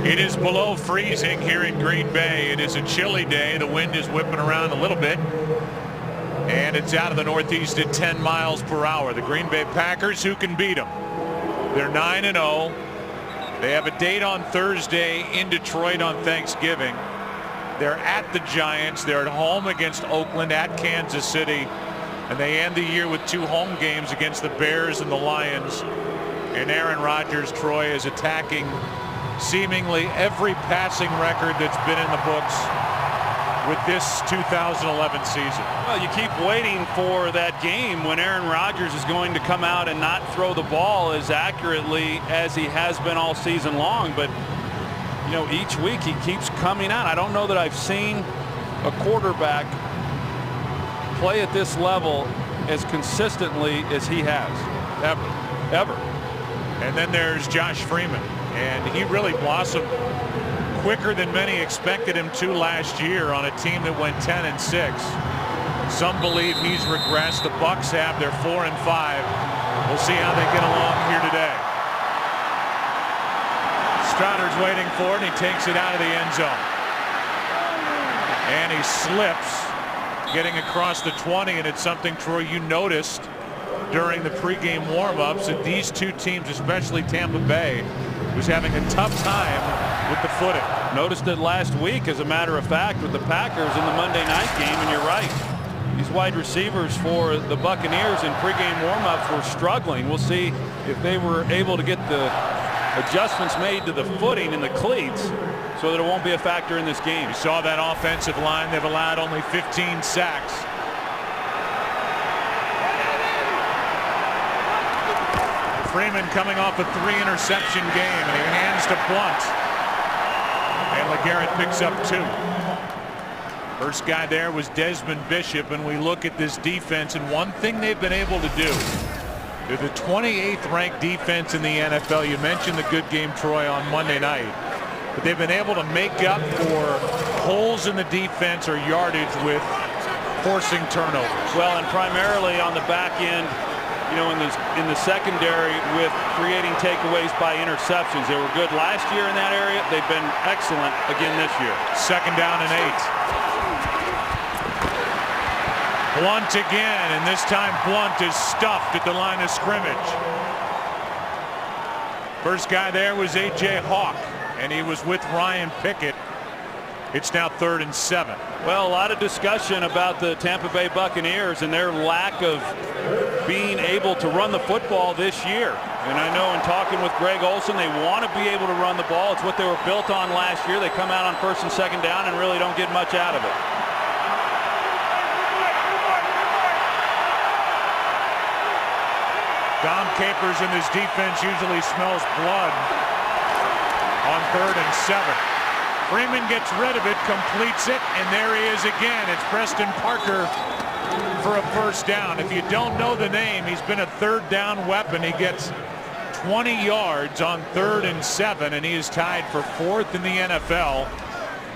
It is below freezing here in Green Bay. It is a chilly day. The wind is whipping around a little bit, and it's out of the northeast at 10 miles per hour. The Green Bay Packers, who can beat them? They're 9-0. They have a date on Thursday in Detroit on Thanksgiving. They're at the Giants. They're at home against Oakland, at Kansas City, and they end the year with 2 home games against the Bears and the Lions. And Aaron Rodgers, Troy, is attacking seemingly every passing record that's been in the books with this 2011 season. Well, you keep waiting for that game when Aaron Rodgers is going to come out and not throw the ball as accurately as he has been all season long. But, you know, each week he keeps coming out. I don't know that I've seen a quarterback play at this level as consistently as he has. Ever. And then there's Josh Freeman. And he really blossomed quicker than many expected him to last year on a team that went 10-6. Some believe he's regressed. The Bucs have. They're 4-5. We'll see how they get along here today. Strouder's waiting for it, and he takes it out of the end zone. And he slips, getting across the 20, and it's something, Troy, you noticed during the pregame warm-ups that these two teams, especially Tampa Bay, was having a tough time with the footing. Noticed it last week, as a matter of fact, with the Packers in the Monday night game, and you're right. These wide receivers for the Buccaneers in pregame warmups were struggling. We'll see if they were able to get the adjustments made to the footing and the cleats so that it won't be a factor in this game. You saw that offensive line. They've allowed only 15 sacks. Freeman coming off a 3-interception game, and he hands to Blunt. And LeGarrette picks up 2. First guy there was Desmond Bishop, and we look at this defense, and one thing they've been able to do, they're the 28th ranked defense in the NFL. You mentioned the good game, Troy, on Monday night, but they've been able to make up for holes in the defense or yardage with forcing turnovers. Well, and primarily on the back end, you know, in the secondary with creating takeaways by interceptions. They were good last year in that area. They've been excellent again this year. 2nd down and 8. Blunt again, and this time Blunt is stuffed at the line of scrimmage. First guy there was A.J. Hawk, and he was with Ryan Pickett. It's now 3rd and 7. Well, a lot of discussion about the Tampa Bay Buccaneers and their lack of being able to run the football this year. And I know in talking with Greg Olson, they want to be able to run the ball. It's what they were built on last year. They come out on 1st and 2nd down and really don't get much out of it. Dom Capers in this defense usually smells blood on 3rd and 7. Freeman gets rid of it, completes it, and there he is again. It's Preston Parker for a 1st down. If you don't know the name, he's been a 3rd down weapon. He gets 20 yards on 3rd and 7, and he is tied for 4th in the NFL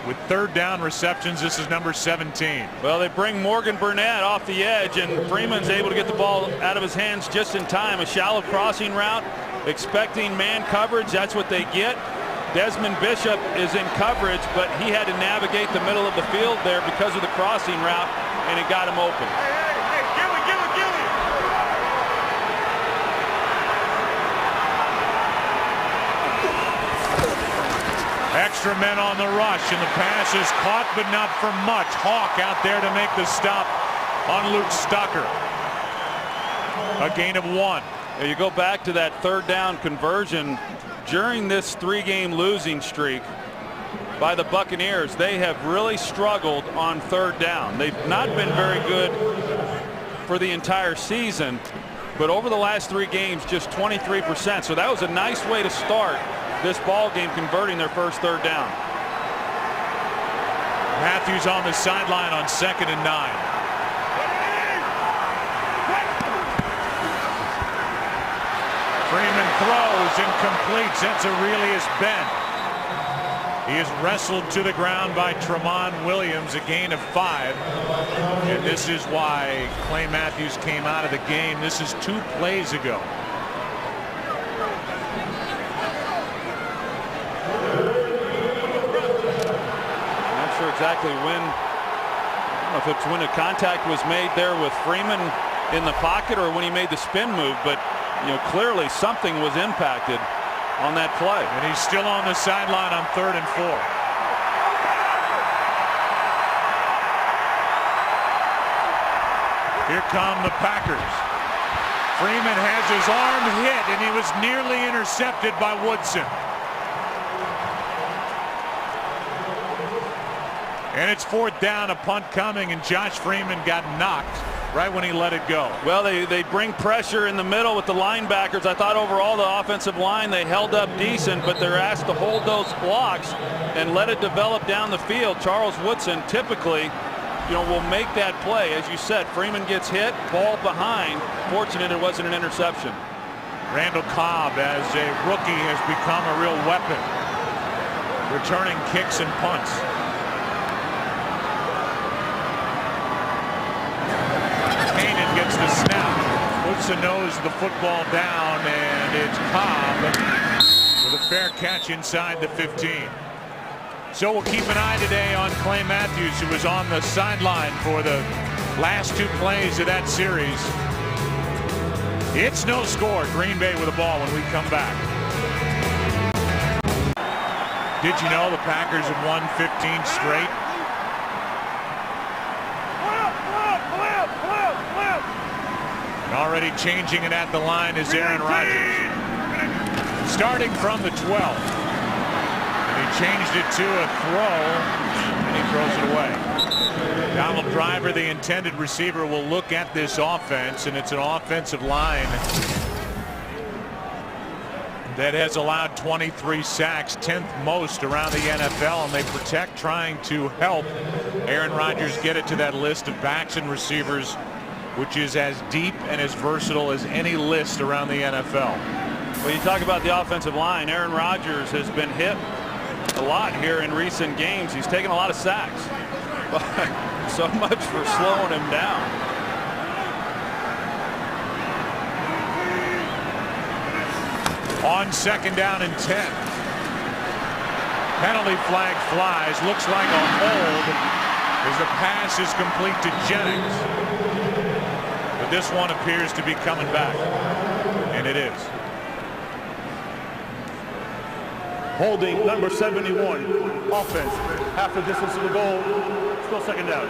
with 3rd down receptions. This is number 17. Well, they bring Morgan Burnett off the edge, and Freeman's able to get the ball out of his hands just in time. A shallow crossing route, expecting man coverage. That's what they get. Desmond Bishop is in coverage, but he had to navigate the middle of the field there because of the crossing route, and it got him open. Hey, Gilly. Extra men on the rush, and the pass is caught, but not for much. Hawk out there to make the stop on Luke Stocker. A gain of 1. You go back to that 3rd down conversion. During this 3-game losing streak by the Buccaneers, they have really struggled on 3rd down. They've not been very good for the entire season, but over the last 3 games, just 23%. So that was a nice way to start this ball game, converting their first 3rd down. Matthews on the sideline on 2nd and 9. Freeman throws and completes. That's Aurelius Ben. He is wrestled to the ground by Tramon Williams, a gain of 5. And this is why Clay Matthews came out of the game. This is 2 plays ago. exactly when. I don't know if it's when the contact was made there with Freeman in the pocket or when he made the spin move, but clearly something was impacted on that play. And he's still on the sideline on 3rd and 4. Here come the Packers. Freeman has his arm hit, and he was nearly intercepted by Woodson. And it's 4th down, a punt coming, and Josh Freeman got knocked right when he let it go. Well, they bring pressure in the middle with the linebackers. I thought overall the offensive line, they held up decent, but they're asked to hold those blocks and let it develop down the field. Charles Woodson typically, will make that play. As you said, Freeman gets hit, ball behind. Fortunate it wasn't an interception. Randall Cobb, as a rookie, has become a real weapon, returning kicks and punts. Gets the snap, puts the nose of the football down, and it's Cobb with a fair catch inside the 15. So we'll keep an eye today on Clay Matthews, who was on the sideline for the last 2 plays of that series. It's no score. Green Bay with the ball when we come back. Did you know the Packers have won 15 straight? Already changing it at the line is Aaron Rodgers. Starting from the 12. And he changed it to a throw, and he throws it away. Donald Driver, the intended receiver, will look at this offense, and it's an offensive line that has allowed 23 sacks, 10th most around the NFL, and they protect, trying to help Aaron Rodgers get it to that list of backs and receivers, which is as deep and as versatile as any list around the NFL. Well, you talk about the offensive line. Aaron Rodgers has been hit a lot here in recent games. He's taken a lot of sacks. But so much for slowing him down. On 2nd down and 10. Penalty flag flies. Looks like a hold as the pass is complete to Jennings. But this one appears to be coming back, and it is. Holding number 71. Offense. Half the distance to the goal. Still 2nd down.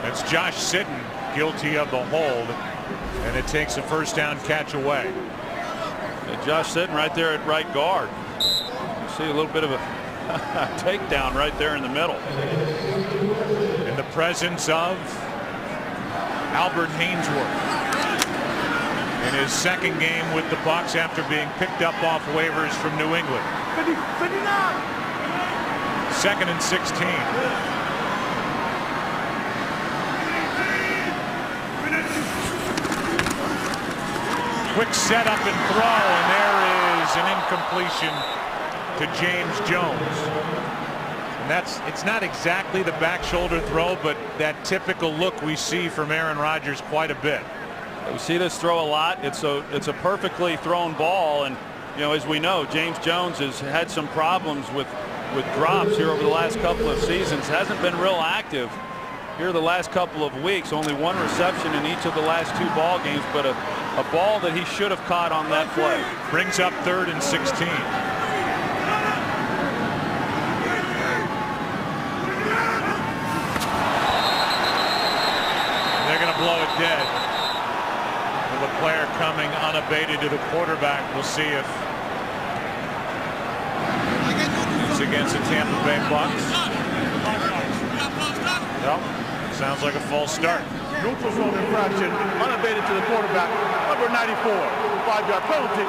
That's Josh Sitton guilty of the hold, and it takes a 1st down catch away. And Josh Sitton right there at right guard. You see a little bit of a takedown right there in the middle. In the presence of Albert Hainsworth in his 2nd game with the Bucs after being picked up off waivers from New England. 2nd and 16. Quick setup and throw, and there is an incompletion to James Jones. And it's not exactly the back shoulder throw, but that typical look we see from Aaron Rodgers quite a bit. We see this throw a lot. It's a perfectly thrown ball, and as we know, James Jones has had some problems with drops here over the last couple of seasons. Hasn't been real active here the last couple of weeks. Only 1 reception in each of the last 2 ball games, but a ball that he should have caught on that play. Brings up 3rd and 16. Blow it dead. With a player coming unabated to the quarterback. We'll see if it's against the Tampa Bay Bucs. Well, sounds like a false start. Neutral zone infraction. Unabated to the quarterback. Number 94. 5-yard penalty.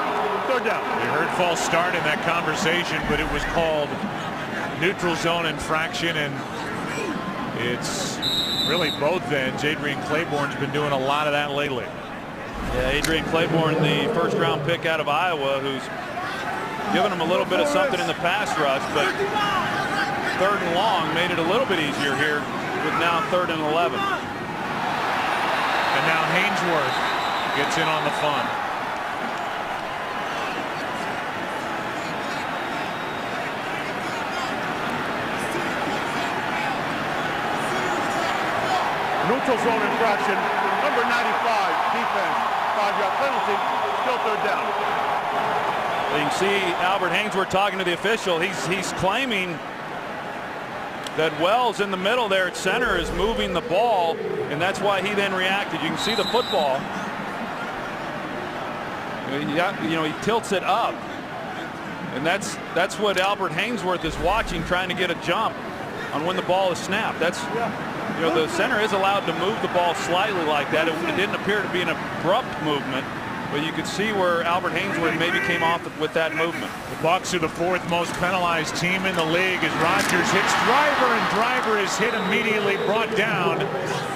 3rd down. You heard false start in that conversation, but it was called neutral zone infraction, and it's really both ends. Adrian Claiborne's been doing a lot of that lately. Yeah, Adrian Claiborne, the 1st-round pick out of Iowa, who's given him a little bit of something in the pass rush, but 3rd and long made it a little bit easier here with now 3rd and 11. And now Hainsworth gets in on the fun. neutral zone infraction. Number 95, defense. 5-yard penalty. Still third down. You can see Albert Hainsworth talking to the official. He's claiming that Wells in the middle there at center is moving the ball, and that's why he then reacted. You can see the football. You know, he tilts it up, and that's what Albert Hainsworth is watching, trying to get a jump on when the ball is snapped. That's, you know, the center is allowed to move the ball slightly like that. It didn't appear to be an abrupt movement, but you could see where Albert Hainsworth maybe came off with that movement. The Bucs are the 4th most penalized team in the league as Rodgers hits Driver, and Driver is hit immediately, brought down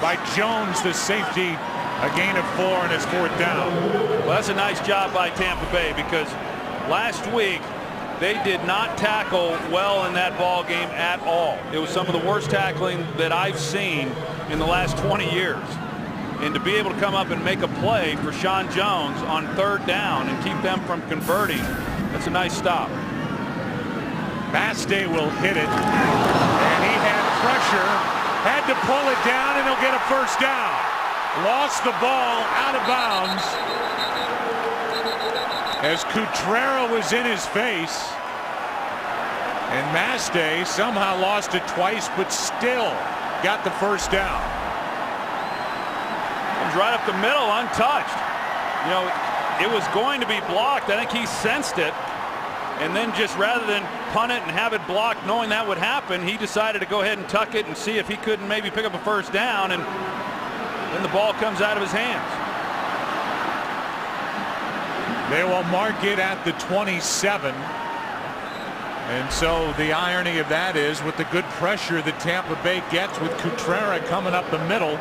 by Jones, the safety. A gain of 4, and it's 4th down. Well, that's a nice job by Tampa Bay, because last week they did not tackle well in that ball game at all. It was some of the worst tackling that I've seen in the last 20 years. And to be able to come up and make a play for Sean Jones on 3rd down and keep them from converting, that's a nice stop. Mastay will hit it, and he had pressure, had to pull it down, and he'll get a 1st down. Lost the ball out of bounds as Cutrera was in his face, and Mastay somehow lost it twice, but still got the 1st down. Comes right up the middle, untouched. You know, it was going to be blocked. I think he sensed it, and then just rather than punt it and have it blocked, knowing that would happen, he decided to go ahead and tuck it and see if he couldn't maybe pick up a 1st down, and then the ball comes out of his hands. They will mark it at the 27. And so the irony of that is, with the good pressure that Tampa Bay gets with Cutrera coming up the middle,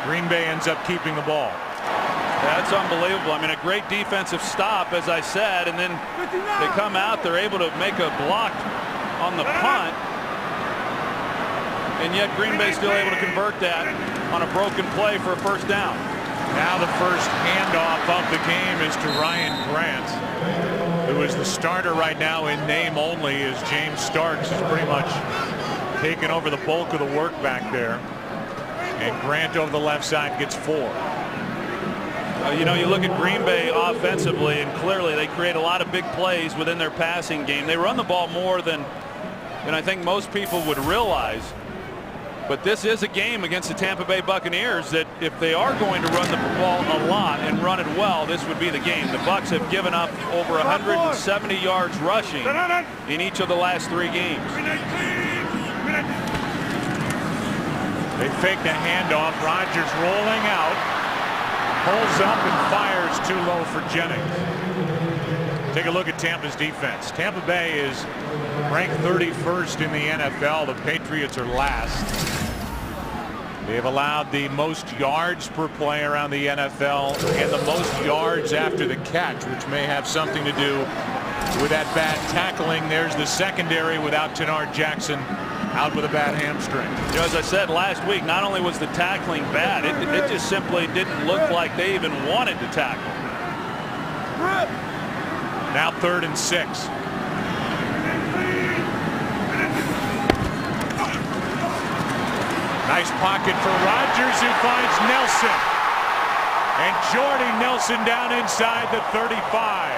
Green Bay ends up keeping the ball. That's unbelievable. I mean, a great defensive stop, as I said, and then they come out, they're able to make a block on the punt, and yet Green Bay still able to convert that on a broken play for a 1st down. Now the first handoff of the game is to Ryan Grant, who is the starter right now in name only, as James Starks has pretty much taken over the bulk of the work back there. And Grant over the left side gets 4. You know, you look at Green Bay offensively, and clearly they create a lot of big plays within their passing game. They run the ball more than I think most people would realize. But this is a game against the Tampa Bay Buccaneers that if they are going to run the ball a lot and run it well, this would be the game. The Bucs have given up over 170 yards rushing in each of the last 3 games. They fake the handoff. Rodgers rolling out, pulls up and fires too low for Jennings. Take a look at Tampa's defense. Tampa Bay is ranked 31st in the NFL. The Patriots are last. They have allowed the most yards per play around the NFL and the most yards after the catch, which may have something to do with that bad tackling. There's the secondary without Tenard Jackson out with a bad hamstring. You know, as I said last week, not only was the tackling bad, it just simply didn't look like they even wanted to tackle. Now 3rd and 6. Nice pocket for Rodgers, who finds Nelson. And Jordy Nelson down inside the 35.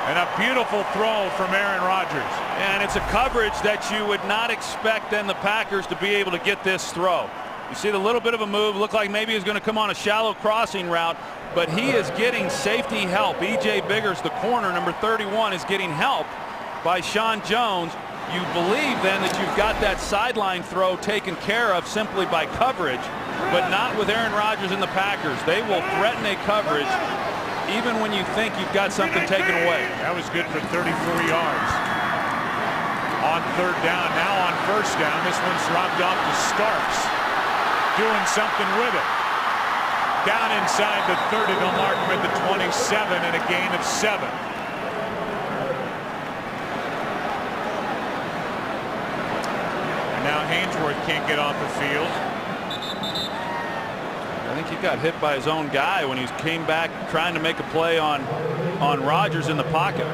And a beautiful throw from Aaron Rodgers. And it's a coverage that you would not expect then the Packers to be able to get this throw. You see the little bit of a move, looked like maybe he's going to come on a shallow crossing route, but he is getting safety help. E.J. Biggers, the corner, number 31, is getting help by Sean Jones. You believe then that you've got that sideline throw taken care of simply by coverage, but not with Aaron Rodgers and the Packers. They will threaten a coverage even when you think you've got something taken away. That was good for 34 yards. On 3rd down, now on 1st down, this one's dropped off to Starks, doing something with it. Down inside the 30, they'll mark him at the 27 and a gain of 7. And now Hainsworth can't get off the field. I think he got hit by his own guy when he came back trying to make a play on Rodgers in the pocket.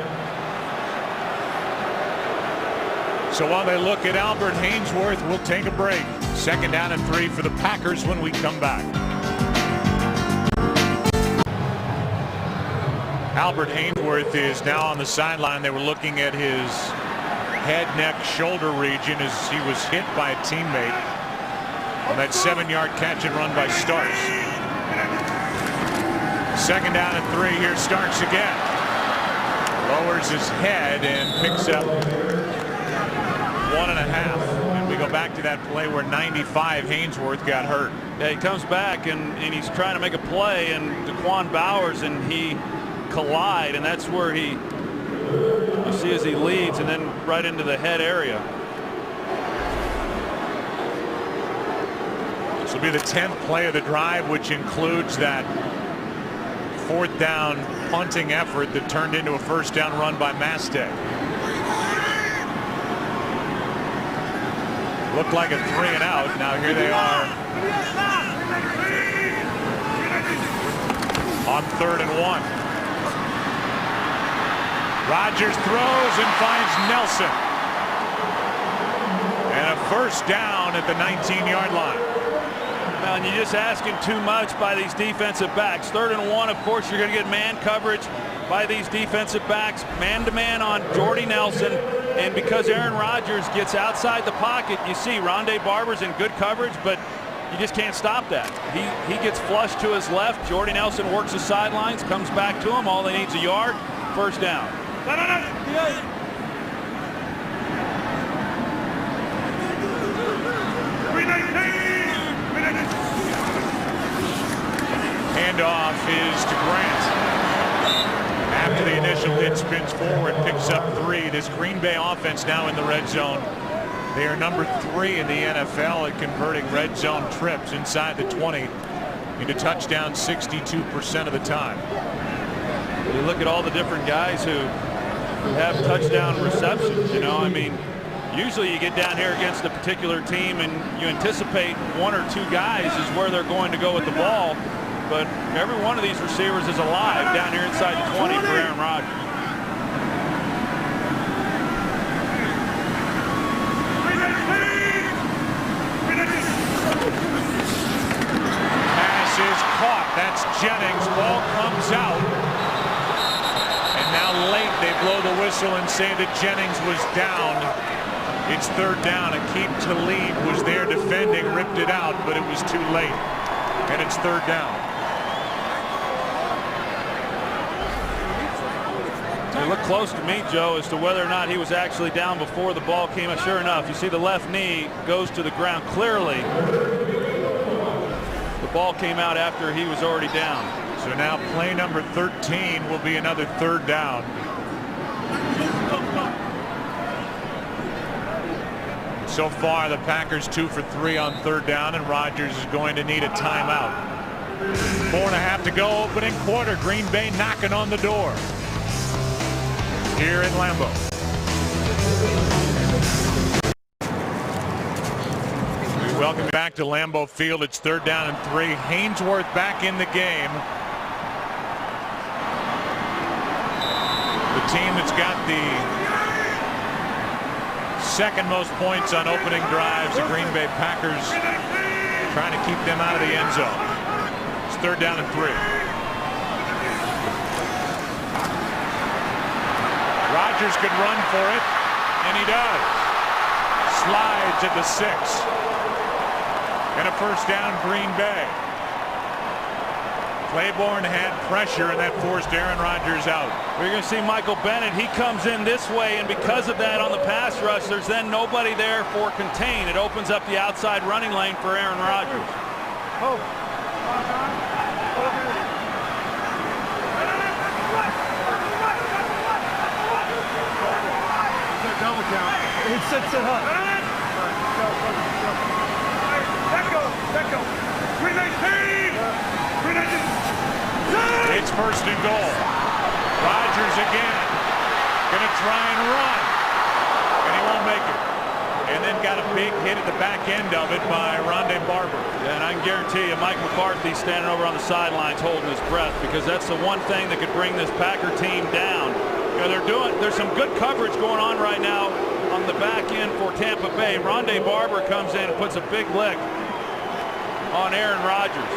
So while they look at Albert Haynesworth, we'll take a break. 2nd down and 3 for the Packers when we come back. Albert Haynesworth is now on the sideline. They were looking at his head, neck, shoulder region as he was hit by a teammate on that 7-yard catch and run by Starks. 2nd down and 3. Here Starks again. Lowers his head and picks up 1.5. And we go back to that play where 95 Haynesworth got hurt. Yeah, he comes back and he's trying to make a play, and Daquan Bowers and he collide, and that's where you see as he leads, and then right into the head area. This will be the 10th play of the drive, which includes that 4th down punting effort that turned into a 1st down run by Mastay. Looked like a 3 and out. Now here they are on 3rd and 1. Rodgers throws and finds Nelson. And a 1st down at the 19-yard line. Now, and you're just asking too much by these defensive backs. 3rd and 1, of course, you're going to get man coverage by these defensive backs. Man-to-man on Jordy Nelson. And because Aaron Rodgers gets outside the pocket, you see Rondé Barber's in good coverage, but you just can't stop that. He gets flushed to his left. Jordy Nelson works the sidelines, comes back to him. All they need is a yard. 1st down. Handoff is to Grant. After the initial hit, spins forward, picks up 3. This Green Bay offense now in the red zone. They are number 3 in the NFL at converting red zone trips inside the 20 into touchdowns 62% of the time. You look at all the different guys who have touchdown receptions. You know, I mean, usually you get down here against a particular team and you anticipate 1 or 2 guys is where they're going to go with the ball. But every one of these receivers is alive down here inside the 20 for Aaron Rodgers. Pass is caught. That's Jennings. Ball comes out. And now late they blow the whistle and say that Jennings was down. It's 3rd down. Aqib Talib was there defending, ripped it out, but it was too late. And it's 3rd down. It looked close to me, Joe, as to whether or not he was actually down before the ball came out. Sure enough, you see the left knee goes to the ground. Clearly, the ball came out after he was already down. So now play number 13 will be another 3rd down. So far, the Packers 2 for 3 on 3rd down, and Rodgers is going to need a timeout. 4.5 to go, opening quarter. Green Bay knocking on the door here in Lambeau. We welcome you back to Lambeau Field. It's 3rd down and 3. Haynesworth back in the game. The team that's got the 2nd most points on opening drives, the Green Bay Packers, trying to keep them out of the end zone. It's 3rd down and 3. Rodgers could run for it, and he does. Slides at the 6. And a 1st down, Green Bay. Claiborne had pressure, and that forced Aaron Rodgers out. We're going to see Michael Bennett. He comes in this way, and because of that on the pass rush, there's then nobody there for contain. It opens up the outside running lane for Aaron Rodgers. Oh. Double count. It sets it up. Let go. It's 1st and goal. Rodgers again. Gonna try and run. And he won't make it. And then got a big hit at the back end of it by Rondé Barber. Yeah, and I can guarantee you Mike McCarthy's standing over on the sidelines holding his breath, because that's the one thing that could bring this Packer team down. You know, there's some good coverage going on right now on the back end for Tampa Bay. Rondé Barber comes in and puts a big lick on Aaron Rodgers.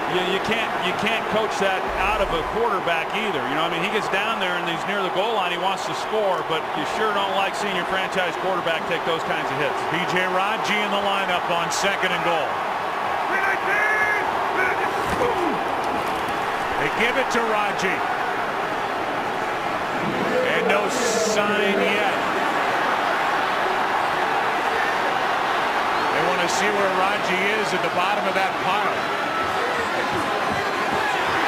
You can't coach that out of a quarterback either. You know, I mean, he gets down there and he's near the goal line. He wants to score, but you sure don't like seeing your franchise quarterback take those kinds of hits. B.J. Raji in the lineup on 2nd and goal. They give it to Raji. And no sign yet. They want to see where Raji is at the bottom of that pile.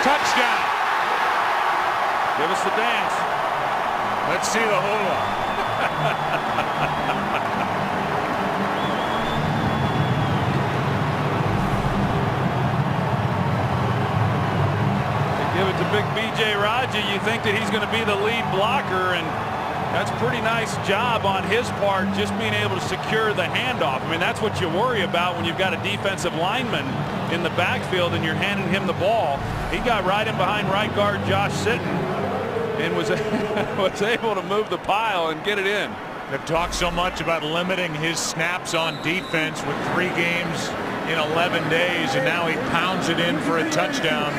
Touchdown. Give us the dance. Let's see the hula. Give it to big B.J. Raji. You think that he's going to be the lead blocker, and that's a pretty nice job on his part, just being able to secure the handoff. I mean, that's what you worry about when you've got a defensive lineman in the backfield and you're handing him the ball. He got right in behind right guard Josh Sitton and was able to move the pile and get it in. They've talked so much about limiting his snaps on defense with 3 games in 11 days, and now he pounds it in for a touchdown.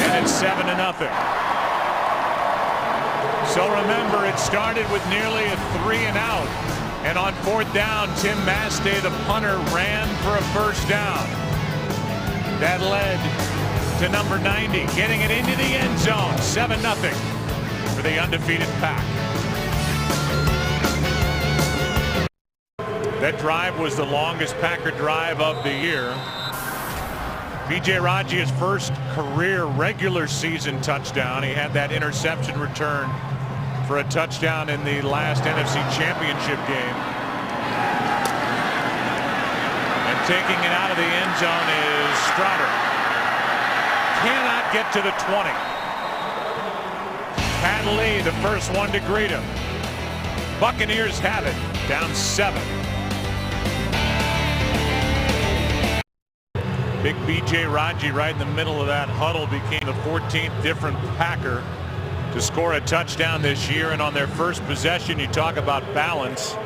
And it's 7-0. So remember, it started with nearly a 3-and-out. And on 4th down, Tim Mastay, the punter, ran for a first down. That led to number 90, getting it into the end zone. 7-0 for the undefeated Pack. That drive was the longest Packer drive of the year. B.J. Raji, his first career regular season touchdown. He had that interception return for a touchdown in the last NFC Championship game. And taking it out of the end zone is Strotter. Cannot get to the 20. Pat Lee, the first one to greet him. Buccaneers have it, down 7. Big B.J. Raji right in the middle of that huddle became the 14th different Packer to score a touchdown this year, and on their first possession, you talk about balance.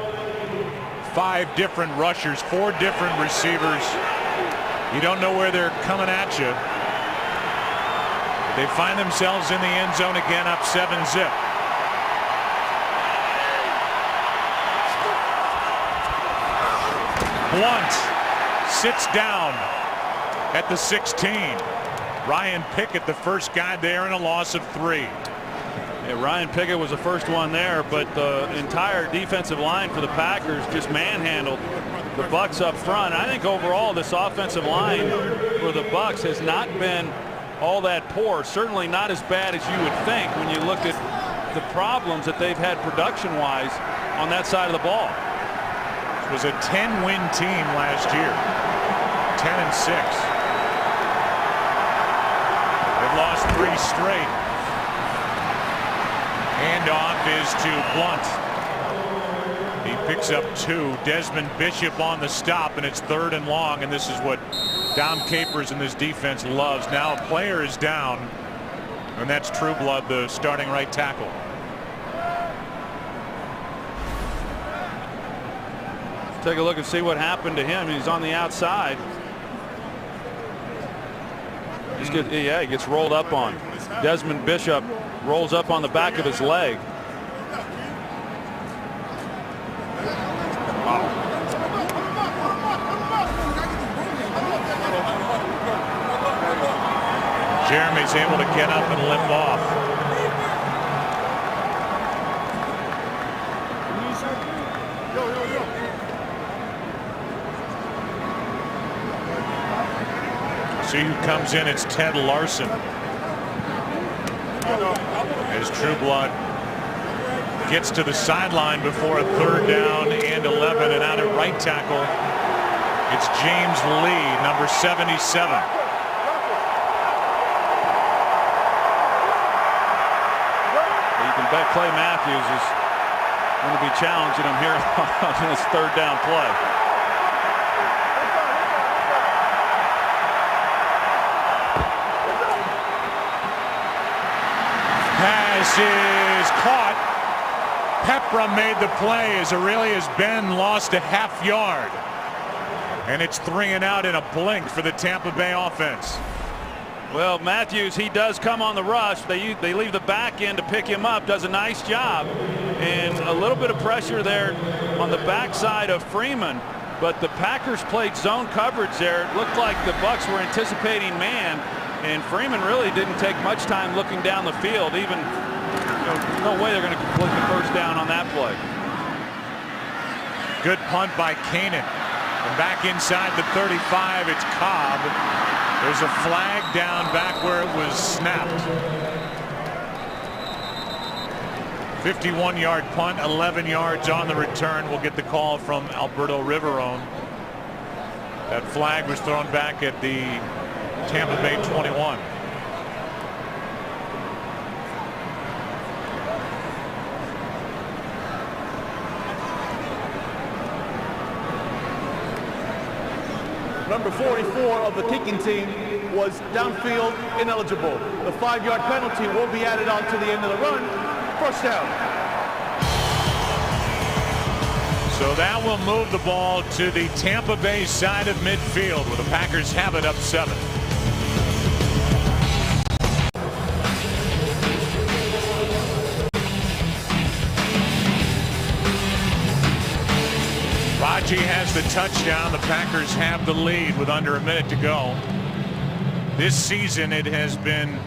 5 different rushers, 4 different receivers. You don't know where they're coming at you. They find themselves in the end zone again, up 7-0. Blunt sits down at the 16. Ryan Pickett, the first guy there, and a loss of 3. Yeah, Ryan Pickett was the first one there, but the entire defensive line for the Packers just manhandled the Bucs up front. I think overall this offensive line for the Bucs has not been all that poor. Certainly not as bad as you would think when you look at the problems that they've had production-wise on that side of the ball. It was a 10-win team last year. 10-6. They've lost 3 straight. Handoff is to Blunt. He picks up 2. Desmond Bishop on the stop, and it's 3rd and long, and this is what Dom Capers and this defense loves. Now a player is down, and that's Trueblood, the starting right tackle. Take a look and see what happened to him. He's on the outside. Yeah, he gets rolled up on. Desmond Bishop rolls up on the back of his leg. Jeremy's able to get up and limp off. See who comes in. It's Ted Larson. As Trueblood gets to the sideline before a 3rd down and 11, and out at right tackle, it's James Lee, number 77. You can bet Clay Matthews is going to be challenging him here on this 3rd down play. Abram made the play as Aurelius Ben lost a half yard. And it's 3 and out in a blink for the Tampa Bay offense. Well, Matthews, he does come on the rush. They leave the back end to pick him up, does a nice job. And a little bit of pressure there on the backside of Freeman. But the Packers played zone coverage there. It looked like the Bucs were anticipating man. And Freeman really didn't take much time looking down the field. Even, no way they're going to complete the first down on that play. Good punt by Kanan. And back inside the 35, it's Cobb. There's a flag down back where it was snapped. 51-yard punt, 11 yards on the return. We'll get the call from Alberto Riverone. That flag was thrown back at the Tampa Bay 21. Number 44 of the kicking team was downfield ineligible. The 5-yard penalty will be added on to the end of the run. First down. So that will move the ball to the Tampa Bay side of midfield, where the Packers have it up 7. Raji has the touchdown. The Packers have the lead with under a minute to go. This season it has been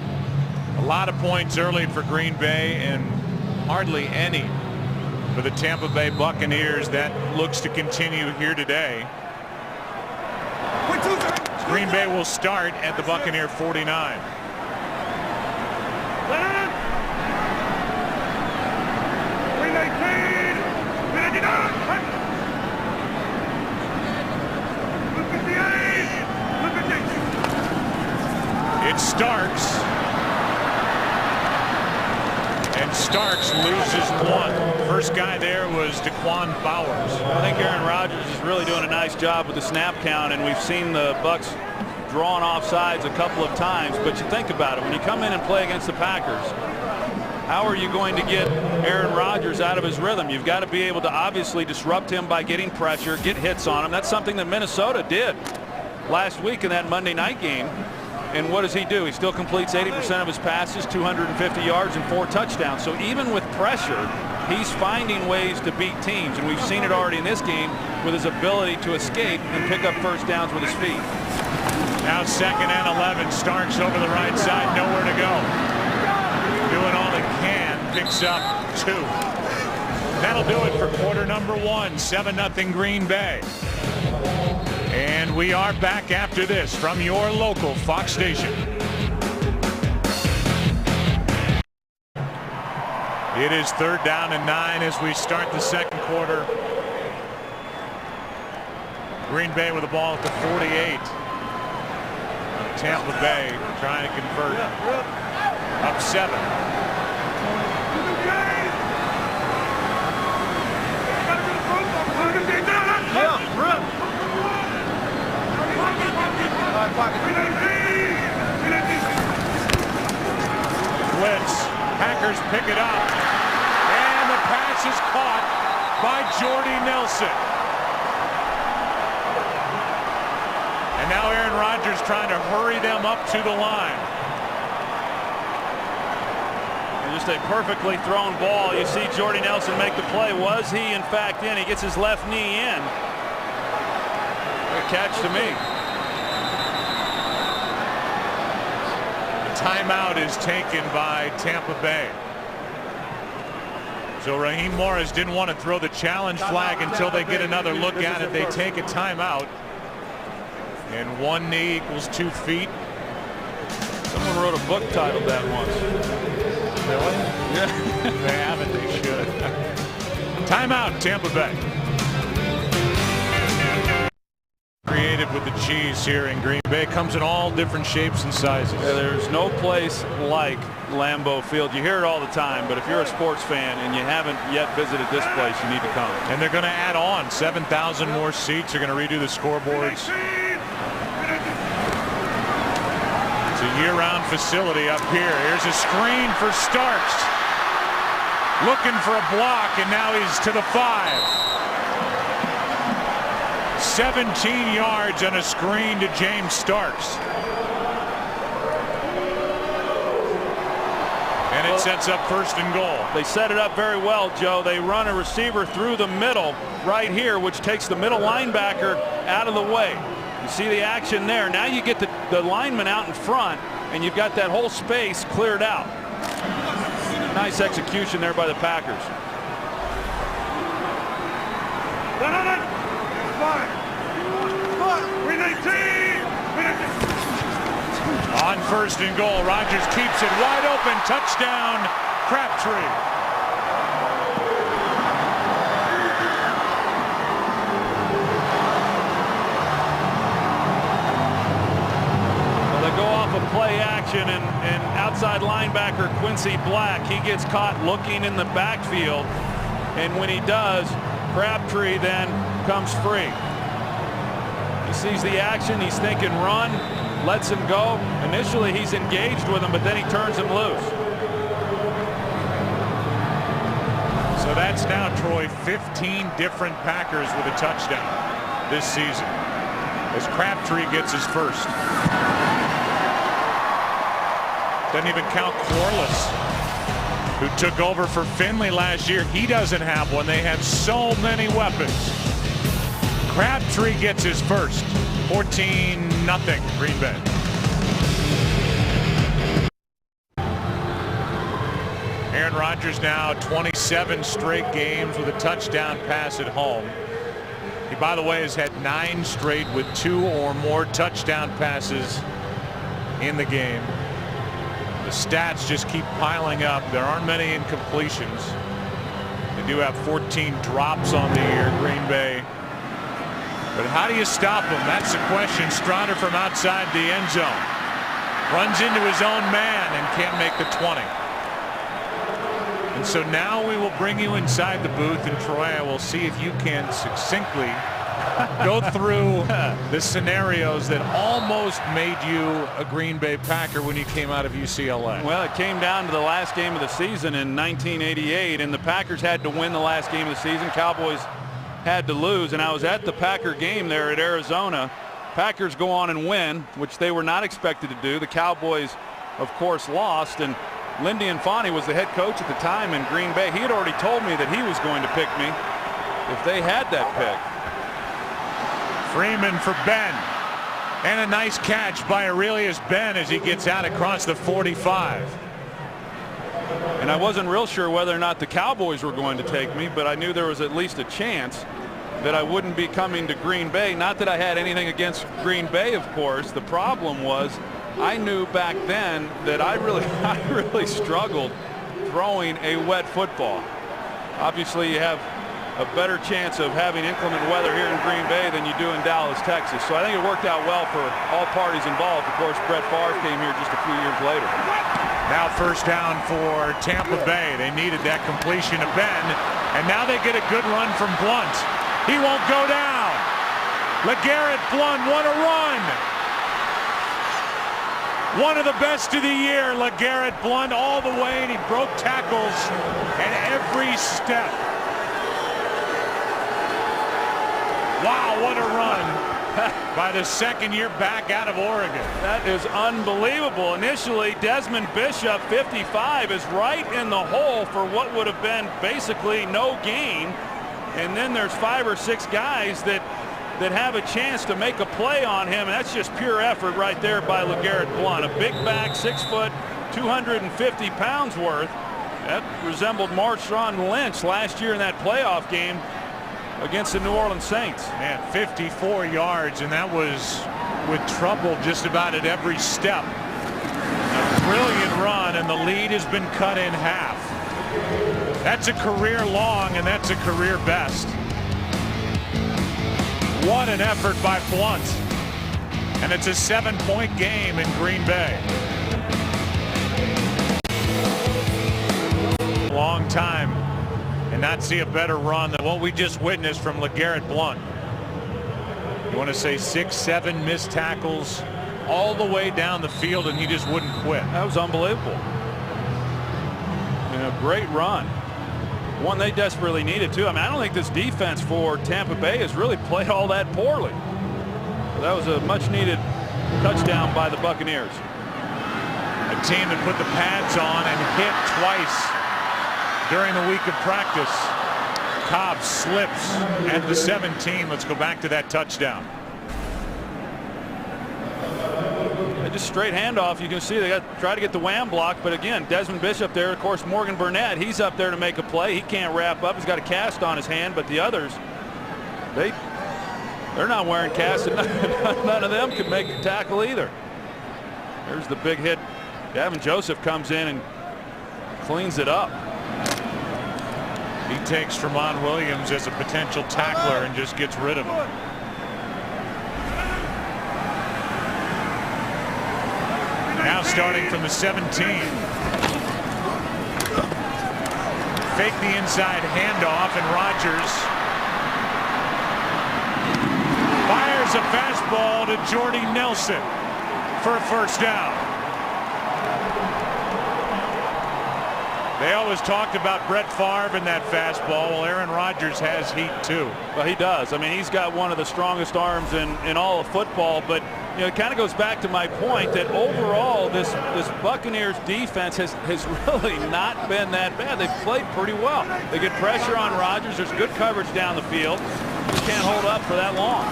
a lot of points early for Green Bay and hardly any for the Tampa Bay Buccaneers. That looks to continue here today. Green Bay will start at the Buccaneer 49. It's Starks. And Starks loses 1. First guy there was Daquan Bowers. I think Aaron Rodgers is really doing a nice job with the snap count, and we've seen the Bucs drawn off sides a couple of times. But you think about it, when you come in and play against the Packers, how are you going to get Aaron Rodgers out of his rhythm? You've got to be able to obviously disrupt him by getting pressure, get hits on him. That's something that Minnesota did last week in that Monday night game. And what does he do? He still completes 80% of his passes, 250 yards and 4 touchdowns. So even with pressure, he's finding ways to beat teams. And we've seen it already in this game with his ability to escape and pick up first downs with his feet. Now 2nd and 11. Starks over the right side, nowhere to go. Doing all he can, picks up 2. That'll do it for quarter number 1. 7-0 Green Bay. And we are back after this from your local Fox station. It is 3rd down and 9 as we start the second quarter. Green Bay with the ball at the 48. Tampa Bay trying to convert. Up 7. Blitz. Packers pick it up. And the pass is caught by Jordy Nelson. And now Aaron Rodgers trying to hurry them up to the line. And just a perfectly thrown ball. You see Jordy Nelson make the play. Was he in fact in? He gets his left knee in. Good catch to me. Timeout is taken by Tampa Bay. So Raheem Morris didn't want to throw the challenge flag until they get another look at it. They take a timeout. And 1 knee equals 2 feet. Someone wrote a book titled that once. Really? Yeah. They haven't. They should. Timeout, Tampa Bay. Creative with the cheese here in Green Bay. Comes in all different shapes and sizes. Yeah, there's no place like Lambeau Field. You hear it all the time, but if you're a sports fan and you haven't yet visited this place, you need to come. And they're going to add on 7,000 more seats. They're going to redo the scoreboards. It's a year-round facility up here. Here's a screen for Starks. looking for a block, and now he's to the 5. 17 yards on a screen to James Starks. And it sets up 1st and goal. They set it up very well, Joe. They run a receiver through the middle right here, which takes the middle linebacker out of the way. You see the action there. Now you get the lineman out in front, and you've got that whole space cleared out. Nice execution there by the Packers. On 1st and goal, Rodgers keeps it wide open. Touchdown, Crabtree. Well, they go off a play action, and outside linebacker Quincy Black, he gets caught looking in the backfield, and when he does, Crabtree then comes free. He sees the action, he's thinking run, lets him go. Initially he's engaged with him, but then he turns him loose. So that's now, Troy, 15 different Packers with a touchdown this season as Crabtree gets his first. Doesn't even count Corliss, who took over for Finley last year. He doesn't have one. They have so many weapons. Crabtree gets his first. 14-0 Green Bay. Aaron Rodgers now 27 straight games with a touchdown pass at home. He, by the way, has had 9 straight with 2 or more touchdown passes in the game. The stats just keep piling up. There aren't many incompletions. They do have 14 drops on the year, Green Bay. But how do you stop him? That's the question. Strouder from outside the end zone runs into his own man and can't make the 20. And so now we will bring you inside the booth, and Troy, I will see if you can succinctly go through the scenarios that almost made you a Green Bay Packer when you came out of UCLA. Well, it came down to the last game of the season in 1988, and the Packers had to win the last game of the season. Cowboys had to lose, and I was at the Packer game there at Arizona. Packers go on and win, which they were not expected to do. The Cowboys, of course, lost, and Lindy Infante was the head coach at the time in Green Bay. He had already told me that he was going to pick me if they had that pick. Freeman for Ben, and a nice catch by Aurelius Ben as he gets out across the 45. And I wasn't real sure whether or not the Cowboys were going to take me, but I knew there was at least a chance that I wouldn't be coming to Green Bay. Not that I had anything against Green Bay, of course. The problem was I knew back then that I really struggled throwing a wet football. Obviously, you have a better chance of having inclement weather here in Green Bay than you do in Dallas, Texas. So I think it worked out well for all parties involved. Of course, Brett Favre came here just a few years later. Now 1st down for Tampa Bay. They needed that completion to Ben, and now they get a good run from Blunt. He won't go down. LeGarrette Blunt, what a run! One of the best of the year, LeGarrette Blunt, all the way, and he broke tackles at every step. Wow, what a run by the 2nd-year back out of Oregon. That is unbelievable. Initially, Desmond Bishop, 55, is right in the hole for what would have been basically no gain. And then there's 5 or 6 guys that have a chance to make a play on him. And that's just pure effort right there by LeGarrette Blunt. A big back, 6 foot, 250 pounds worth. That resembled Marshawn Lynch last year in that playoff game against the New Orleans Saints. Man, 54 yards, and that was with trouble just about at every step. A brilliant run, and the lead has been cut in half. That's a career long, and that's a career best. What an effort by Blunt. And it's a 7-point game in Green Bay. Long time, and not see a better run than what we just witnessed from LeGarrette Blunt. You want to say 6, 7 missed tackles all the way down the field, and he just wouldn't quit. That was unbelievable. And a great run. One they desperately needed too. I mean, I don't think this defense for Tampa Bay has really played all that poorly. That was a much needed touchdown by the Buccaneers. A team that put the pads on and hit twice during the week of practice. Cobb slips at the 17. Let's go back to that touchdown. Just straight handoff. You can see they try to get the wham block, but again, Desmond Bishop there. Of course, Morgan Burnett, he's up there to make a play. He can't wrap up. He's got a cast on his hand, but the others, they're not wearing casts, and none of them can make the tackle either. There's the big hit. Gavin Joseph comes in and cleans it up. He takes Tramon Williams as a potential tackler and just gets rid of him. Now starting from the 17. Fake the inside handoff, and Rodgers fires a fastball to Jordy Nelson for a first down. They always talked about Brett Favre and that fastball. Well, Aaron Rodgers has heat too. Well, he does. I mean, he's got one of the strongest arms in all of football, but you know, it kind of goes back to my point that overall this Buccaneers defense has really not been that bad. They've played pretty well. They get pressure on Rodgers. There's good coverage down the field. Just can't hold up for that long.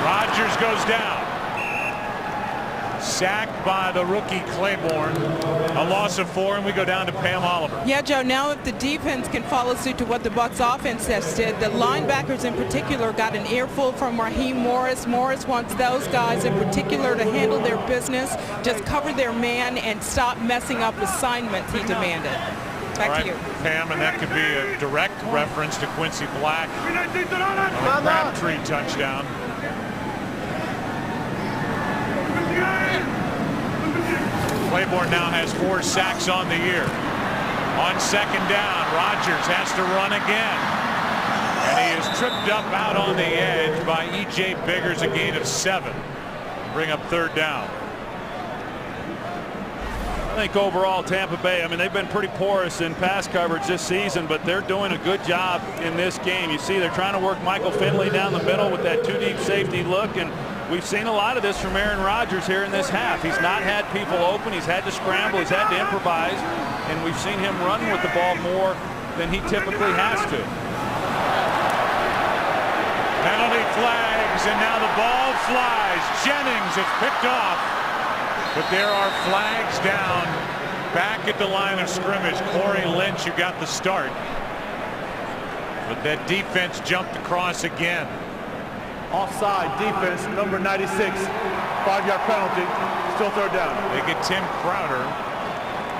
Rodgers goes down. Sacked by the rookie Claiborne. A loss of 4, and we go down to Pam Oliver. Yeah, Joe, now if the defense can follow suit to what the Bucs offense has did, the linebackers in particular got an earful from Raheem Morris. Morris wants those guys in particular to handle their business, just cover their man and stop messing up assignments he demanded. Back to you. Pam, and that could be a direct reference to Quincy Black on a Crabtree touchdown. Claiborne now has 4 sacks on the year. On second down, Rodgers has to run again. And he is tripped up out on the edge by E.J. Biggers, a gain of 7. Bring up third down. I think overall Tampa Bay, I mean, they've been pretty porous in pass coverage this season, but they're doing a good job in this game. You see they're trying to work Michael Finley down the middle with that 2-deep safety look, and we've seen a lot of this from Aaron Rodgers here in this half. He's not had people open. He's had to scramble. He's had to improvise. And we've seen him run with the ball more than he typically has to. Penalty flags, and now the ball flies. Jennings is picked off. But there are flags down back at the line of scrimmage. Corey Lynch, who got the start. But that defense jumped across again. Offside defense, number 96, 5-yard penalty, still third down. They get Tim Crowder,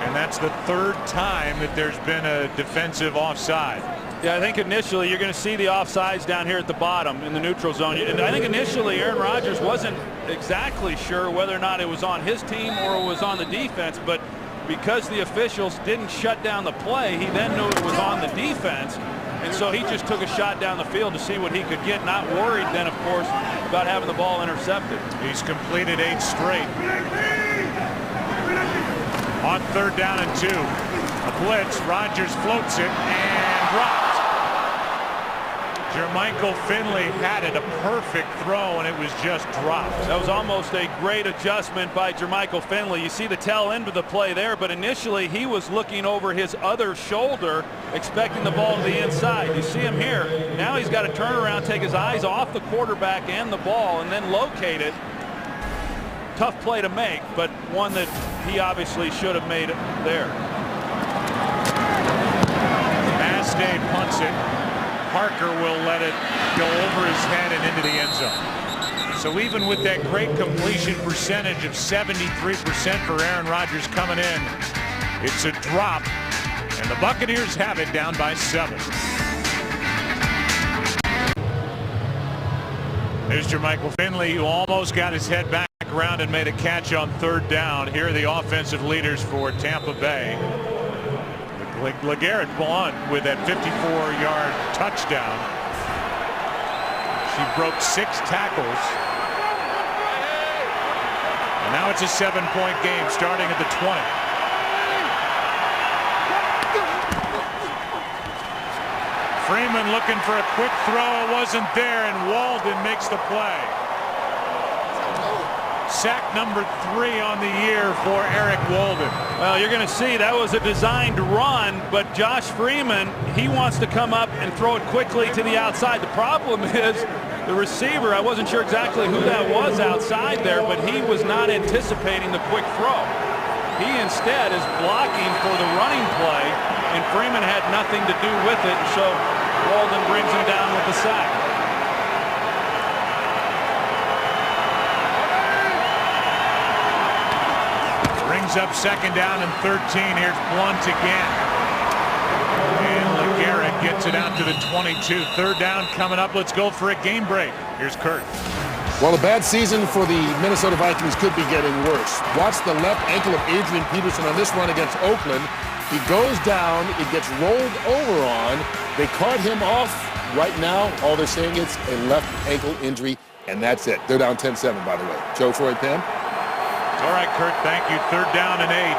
and that's the 3rd time that there's been a defensive offside. Yeah, I think initially you're going to see the offsides down here at the bottom in the neutral zone. And I think initially Aaron Rodgers wasn't exactly sure whether or not it was on his team or it was on the defense, but because the officials didn't shut down the play, he then knew it was on the defense. And so he just took a shot down the field to see what he could get, not worried then, of course, about having the ball intercepted. He's completed 8 straight. On third down and 2. A blitz. Rodgers floats it and dropped. Jermichael Finley had it, a perfect throw, and it was just dropped. That was almost a great adjustment by Jermichael Finley. You see the tail end of the play there, but initially he was looking over his other shoulder, expecting the ball to the inside. You see him here. Now he's got to turn around, take his eyes off the quarterback and the ball, and then locate it. Tough play to make, but one that he obviously should have made there. Mastay punts it. Parker will let it go over his head and into the end zone. So even with that great completion percentage of 73% for Aaron Rodgers coming in, it's a drop, and the Buccaneers have it down by 7. There's Jermichael Finley, who almost got his head back around and made a catch on third down. Here are the offensive leaders for Tampa Bay. LeGarrette Blount with that 54-yard touchdown. She broke 6 tackles. And now it's a 7-point game starting at the 20. Freeman looking for a quick throw. It wasn't there, and Walden makes the play. Sack number 3 on the year for Eric Walden. Well, you're going to see that was a designed run, but Josh Freeman, he wants to come up and throw it quickly to the outside. The problem is the receiver, I wasn't sure exactly who that was outside there, but he was not anticipating the quick throw. He instead is blocking for the running play, and Freeman had nothing to do with it, so Walden brings him down with the sack. Brings up second down and 13. Here's Blunt again. And LeGarrette gets it out to the 22. Third down coming up. Let's go for a game break. Here's Kurt. Well, a bad season for the Minnesota Vikings could be getting worse. Watch the left ankle of Adrian Peterson on this run against Oakland. He goes down. It gets rolled over on. They caught him off. Right now, all they're saying is a left ankle injury, and that's it. They're down 10-7, by the way. Joe, Troy, Pam? All right, Kurt, thank you. Third down and 8.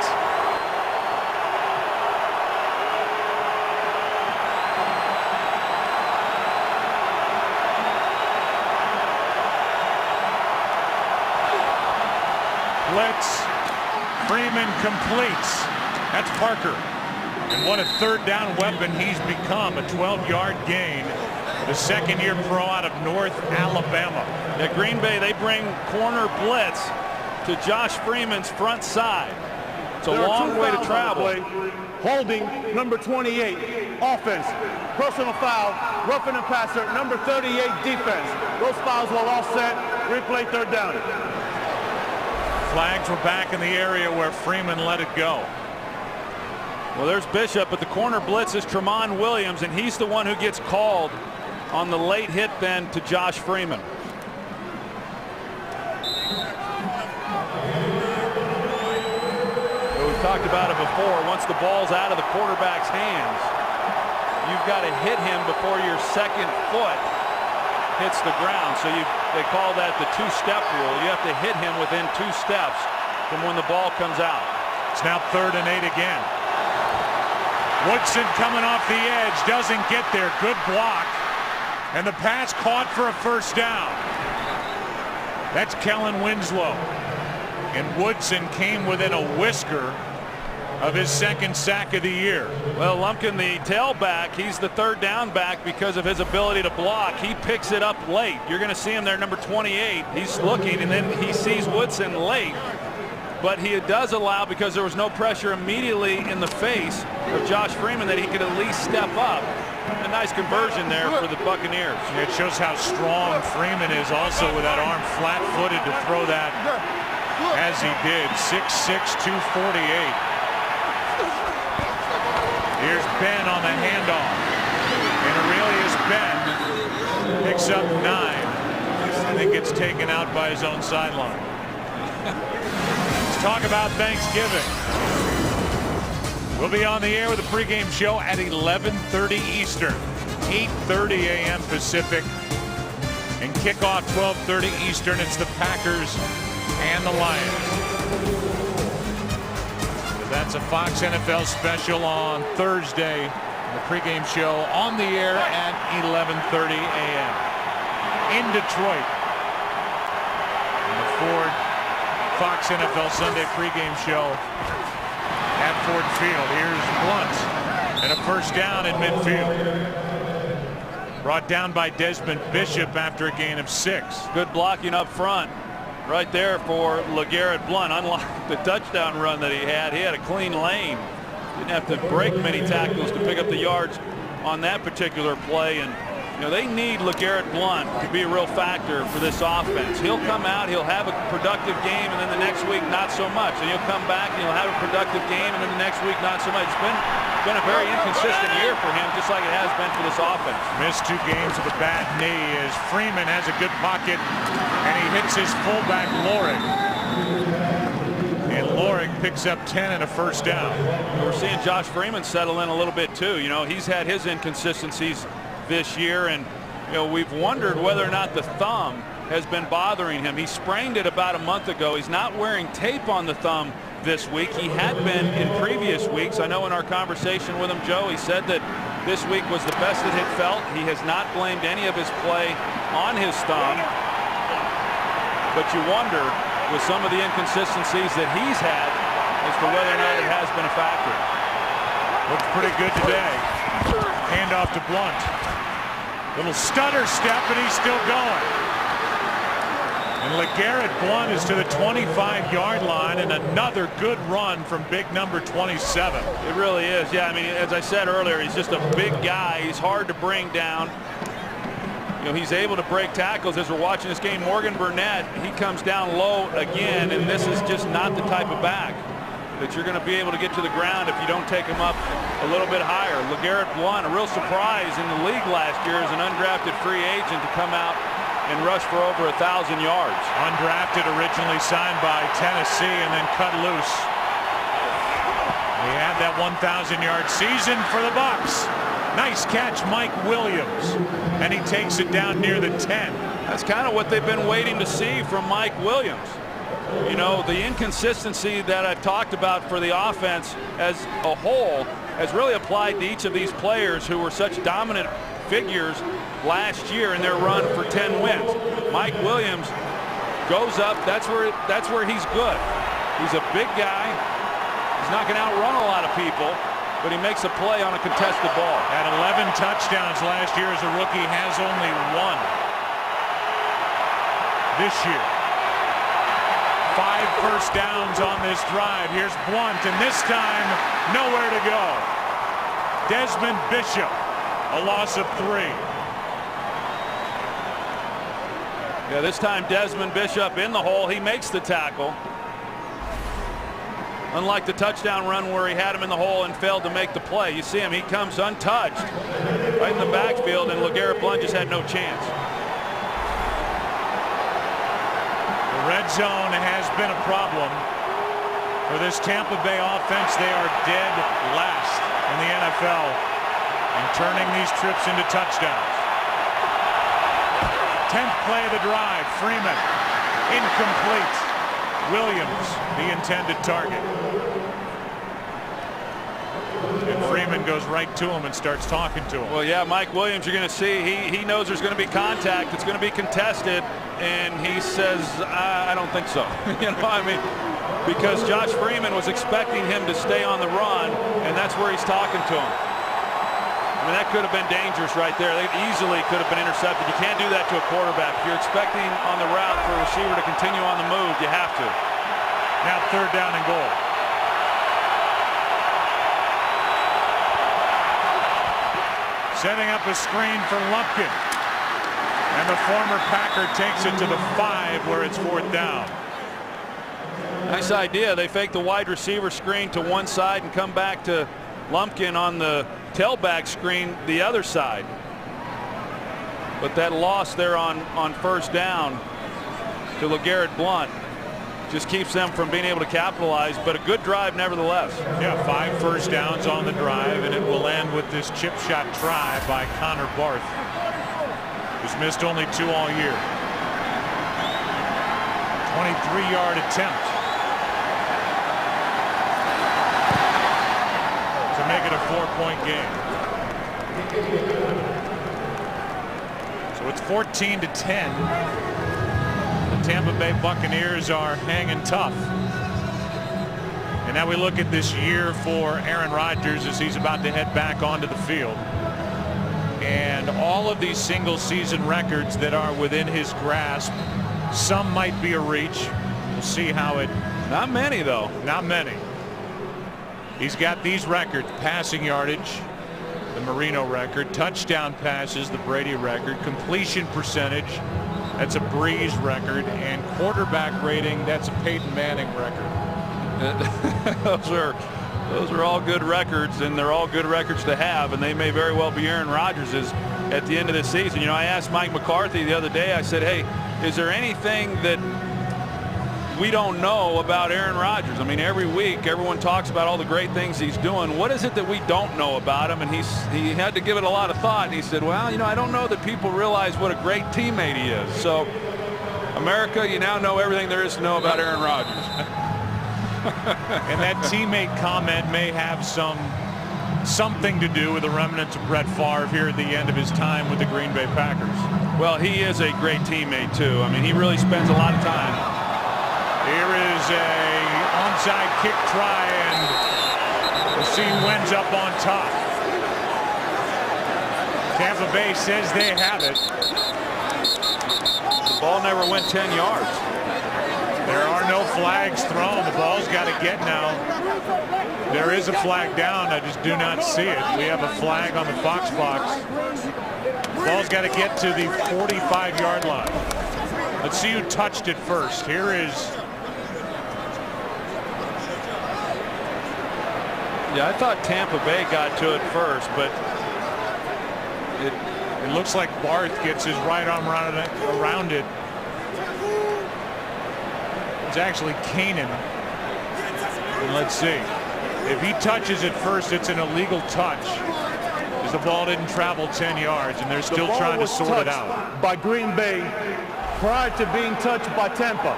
Blitz. Freeman completes. That's Parker. And what a third down weapon he's become. A 12-yard gain. The second-year pro out of North Alabama. At Green Bay, they bring corner blitz to Josh Freeman's front side. It's a long way to travel. Holding, number 28, offense. Personal foul, roughing the passer, number 38, defense. Those fouls will offset. Replay third down. Flags were back in the area where Freeman let it go. Well, there's Bishop, but the corner blitz is Tramon Williams, and he's the one who gets called on the late hit then to Josh Freeman. We've talked about it before. Once the ball's out of the quarterback's hands, you've got to hit him before your second foot hits the ground. So they call that the two-step rule. You have to hit him within 2 steps from when the ball comes out. It's now third and 8 again. Woodson coming off the edge, doesn't get there. Good block. And the pass caught for a first down. That's Kellen Winslow. And Woodson came within a whisker of his second sack of the year. Well, Lumpkin, the tailback, he's the third down back because of his ability to block. He picks it up late. You're going to see him there, number 28. He's looking, and then he sees Woodson late. But he does allow, because there was no pressure immediately in the face of Josh Freeman, that he could at least step up. A nice conversion there for the Buccaneers. It shows how strong Freeman is also with that arm flat-footed to throw that as he did. 6'6", 248. Here's Ben on the handoff. And Aurelius Ben picks up 9. I think gets taken out by his own sideline. Let's talk about Thanksgiving. We'll be on the air with a pregame show at 11:30 Eastern, 8:30 a.m. Pacific, and kickoff 12:30 Eastern. It's the Packers and the Lions. That's a Fox NFL special on Thursday. The pregame show on the air at 11:30 a.m. in Detroit. And the Ford Fox NFL Sunday pregame show at Ford Field. Here's Blunt and a first down in midfield. Brought down by Desmond Bishop after a gain of 6. Good blocking up front right there for LeGarrette Blunt. Unlike the touchdown run that he had a clean lane. Didn't have to break many tackles to pick up the yards on that particular play. And you know, they need LeGarrette Blunt to be a real factor for this offense. He'll come out, he'll have a productive game, and then the next week not so much. And he'll come back and he'll have a productive game, and then the next week not so much. It's been a very inconsistent year for him, just like it has been for this offense. Missed 2 games with a bad knee as Freeman has a good pocket, and he hits his fullback Lorig. And Lorig picks up 10 and a first down. We're seeing Josh Freeman settle in a little bit too. You know, he's had his inconsistencies this year, and you know, we've wondered whether or not the thumb has been bothering him. He sprained it about a month ago. He's not wearing tape on the thumb this week. He had been in previous weeks. I know in our conversation with him, Joe, he said that this week was the best it had felt. He has not blamed any of his play on his thumb. But you wonder, with some of the inconsistencies that he's had, as to whether or not it has been a factor. Looks pretty good today. Hand off to Blunt. Little stutter step, and he's still going. And LeGarrette Blunt is to the 25-yard line, and another good run from big number 27. It really is. Yeah, I mean, as I said earlier, he's just a big guy. He's hard to bring down. You know, he's able to break tackles. As we're watching this game, Morgan Burnett, he comes down low again, and this is just not the type of back that you're going to be able to get to the ground if you don't take him up a little bit higher. LeGarrette Blunt, a real surprise in the league last year as an undrafted free agent to come out and rush for over 1,000 yards. Undrafted, originally signed by Tennessee and then cut loose. He had that 1,000-yard season for the Bucs. Nice catch, Mike Williams, and he takes it down near the 10. That's kind of what they've been waiting to see from Mike Williams. You know, the inconsistency that I've talked about for the offense as a whole has really applied to each of these players who were such dominant figures last year in their run for 10 wins. Mike Williams goes up. That's where he's good. He's a big guy. He's not going to outrun a lot of people, but he makes a play on a contested ball. Had 11 touchdowns last year as a rookie, has only one this year. 5 first downs on this drive. Here's Blunt, and this time nowhere to go. Desmond Bishop, a loss of 3. Yeah, this time Desmond Bishop in the hole. He makes the tackle. Unlike the touchdown run where he had him in the hole and failed to make the play. You see him, he comes untouched right in the backfield, and LeGarrette Blunt just had no chance. The red zone has been a problem for this Tampa Bay offense. They are dead last in the NFL in turning these trips into touchdowns. 10th play of the drive. Freeman, incomplete. Williams, the intended target. And Freeman goes right to him and starts talking to him. Well, yeah, Mike Williams, you're going to see, he knows there's going to be contact. It's going to be contested, and he says, I don't think so. You know, I mean, because Josh Freeman was expecting him to stay on the run, and that's where he's talking to him. I mean, that could have been dangerous right there. They easily could have been intercepted. You can't do that to a quarterback. If you're expecting on the route for a receiver to continue on the move, you have to. Now 3rd down and goal. Setting up a screen for Lumpkin. And the former Packer takes it to the 5 where it's 4th down. Nice idea. They fake the wide receiver screen to one side and come back to Lumpkin on the tailback screen the other side. But that loss there on 1st down to LeGarrette Blunt just keeps them from being able to capitalize, but a good drive nevertheless. Yeah, 5 first downs on the drive, and it will end with this chip shot try by Connor Barth, who's missed only 2 all year. 23-yard attempt to make it a 4-point game. So it's 14-10. The Tampa Bay Buccaneers are hanging tough. And now we look at this year for Aaron Rodgers as he's about to head back onto the field. And all of these single season records that are within his grasp, some might be a reach. We'll see how it. Not many, though. Not many. He's got these records: passing yardage, the Marino record; touchdown passes, the Brady record; completion percentage, that's a Breeze record; and quarterback rating, that's a Peyton Manning record. Those are all good records, and they're all good records to have, and they may very well be Aaron Rodgers's at the end of the season. You know, I asked Mike McCarthy the other day, I said, hey, is there anything that we don't know about Aaron Rodgers? I mean, every week everyone talks about all the great things he's doing. What is it that we don't know about him? And he had to give it a lot of thought, and he said, well, you know, I don't know that people realize what a great teammate he is. So America, you now know everything there is to know about Aaron Rodgers. And that teammate comment may have some something to do with the remnants of Brett Favre here at the end of his time with the Green Bay Packers. Well, he is a great teammate too. I mean, he really spends a lot of time. Here is a onside kick try, and we'll see who ends up on top. Tampa Bay says they have it. The ball never went 10 yards. There are no flags thrown. The ball's got to get now. There is a flag down. I just do not see it. We have a flag on the Fox box. Ball's got to get to the 45-yard line. Let's see who touched it first. Here is. Yeah, I thought Tampa Bay got to it first, but it looks like Barth gets his right arm around it. It's actually Kanan. And let's see. If he touches it first, it's an illegal touch, because the ball didn't travel 10 yards, and they're still trying to sort it out. By Green Bay prior to being touched by Tampa.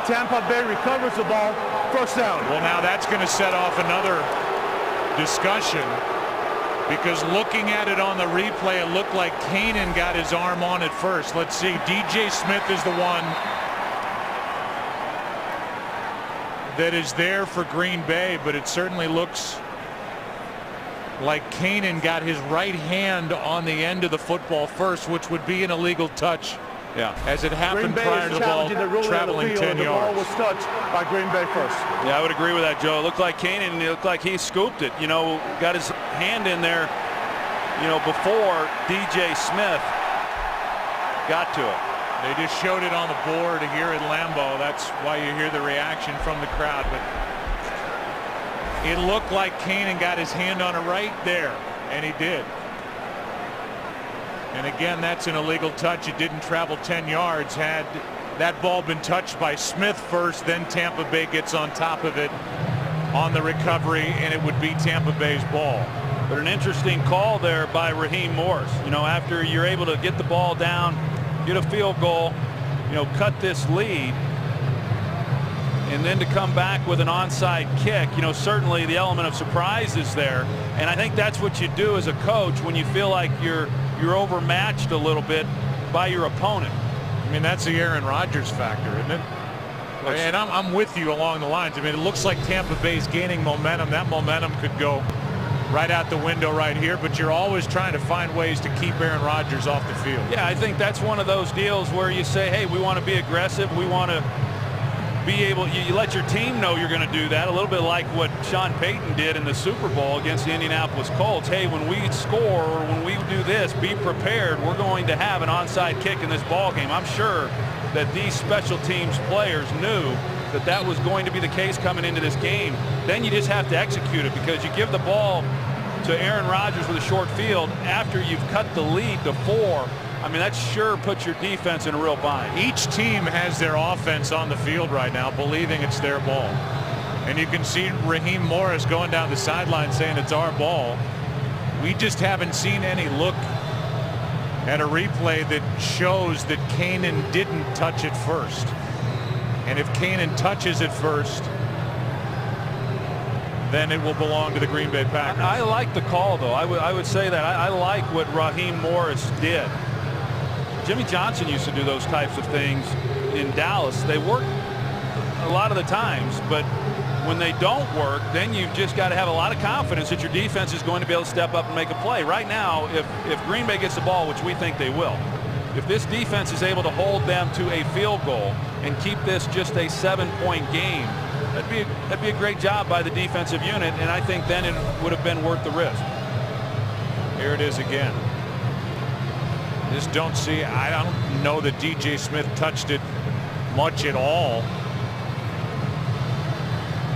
Tampa Bay recovers the ball, first down. Well, now that's going to set off another discussion, because looking at it on the replay, it looked like Kanan got his arm on it first. Let's see. DJ Smith is the one that is there for Green Bay, but it certainly looks like Kanan got his right hand on the end of the football first, which would be an illegal touch. Yeah, as it happened prior to the ball traveling 10 yards. The ball was touched by Green Bay first. Yeah, I would agree with that, Joe. It looked like Kanan, it looked like he scooped it. You know, got his hand in there, you know, before DJ Smith got to it. They just showed it on the board here at Lambeau. That's why you hear the reaction from the crowd. But it looked like Kanan got his hand on it right there, and he did. And again, that's an illegal touch. It didn't travel 10 yards. Had that ball been touched by Smith first, then Tampa Bay gets on top of it on the recovery, and it would be Tampa Bay's ball. But an interesting call there by Raheem Morris. You know, after you're able to get the ball down, get a field goal, you know, cut this lead, and then to come back with an onside kick, you know, certainly the element of surprise is there. And I think that's what you do as a coach when you feel like you're overmatched a little bit by your opponent. I mean, that's the Aaron Rodgers factor, isn't it? And I'm with you along the lines. I mean, it looks like Tampa Bay's gaining momentum. That momentum could go right out the window right here, but you're always trying to find ways to keep Aaron Rodgers off the field. Yeah, I think that's one of those deals where you say, hey, we want to be aggressive. We want to be able, you let your team know you're going to do that, a little bit like what Sean Payton did in the Super Bowl against the Indianapolis Colts. Hey, when we score or when we do this, be prepared. We're going to have an onside kick in this ball game. I'm sure that these special teams players knew that that was going to be the case coming into this game. Then you just have to execute it, because you give the ball to Aaron Rodgers with a short field after you've cut the lead to 4. I mean, that sure puts your defense in a real bind. Each team has their offense on the field right now, believing it's their ball. And you can see Raheem Morris going down the sideline saying it's our ball. We just haven't seen any look at a replay that shows that Kanan didn't touch it first. And if Kanan touches it first, then it will belong to the Green Bay Packers. I like the call, though. I would say that. I like what Raheem Morris did. Jimmy Johnson used to do those types of things in Dallas. They work a lot of the times, but when they don't work, then you've just got to have a lot of confidence that your defense is going to be able to step up and make a play. Right now, if Green Bay gets the ball, which we think they will, if this defense is able to hold them to a field goal and keep this just a 7-point game, that'd be a great job by the defensive unit, and I think then it would have been worth the risk. Here it is again. Just don't see. I don't know that DJ Smith touched it much at all,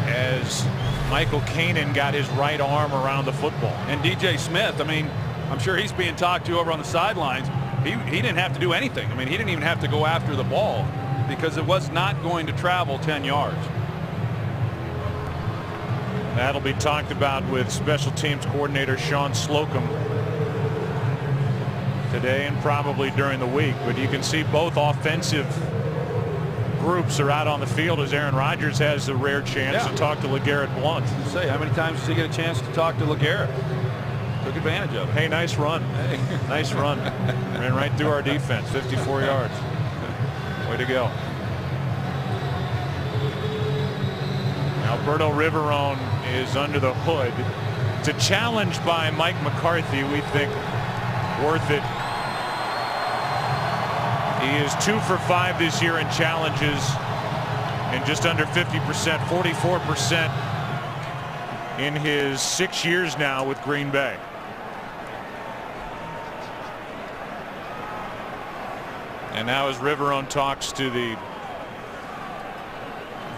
as Michael Kanan got his right arm around the football. And DJ Smith, I mean, I'm sure he's being talked to over on the sidelines. He didn't have to do anything. I mean, he didn't even have to go after the ball, because it was not going to travel 10 yards. That'll be talked about with special teams coordinator Sean Slocum today and probably during the week. But you can see both offensive groups are out on the field as Aaron Rodgers has the rare chance to talk to LeGarrette Blount. Say, how many times does he get a chance to talk to LeGarrette? Took advantage of it. Hey, nice run. Hey. Nice run. Ran right through our defense, 54 yards. Way to go. Alberto Riverone is under the hood. It's a challenge by Mike McCarthy. We think worth it. He is 2 for 5 this year in challenges and just under 50%, 44% in his 6 years now with Green Bay. And now as Riverone talks to the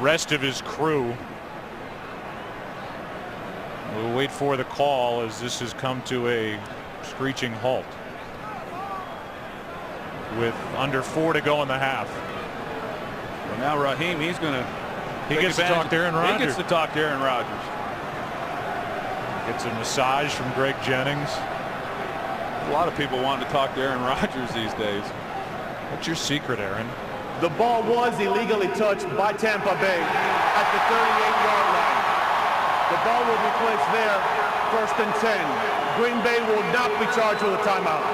rest of his crew, we'll wait for the call as this has come to a screeching halt with under 4 to go in the half. Well, now Raheem, he gets to talk to Aaron Rodgers. He gets to talk to Aaron Rodgers. Gets a massage from Greg Jennings. A lot of people want to talk to Aaron Rodgers these days. What's your secret, Aaron? The ball was illegally touched by Tampa Bay at the 38-yard line. The ball will be placed there, 1st and 10. Green Bay will not be charged with a timeout.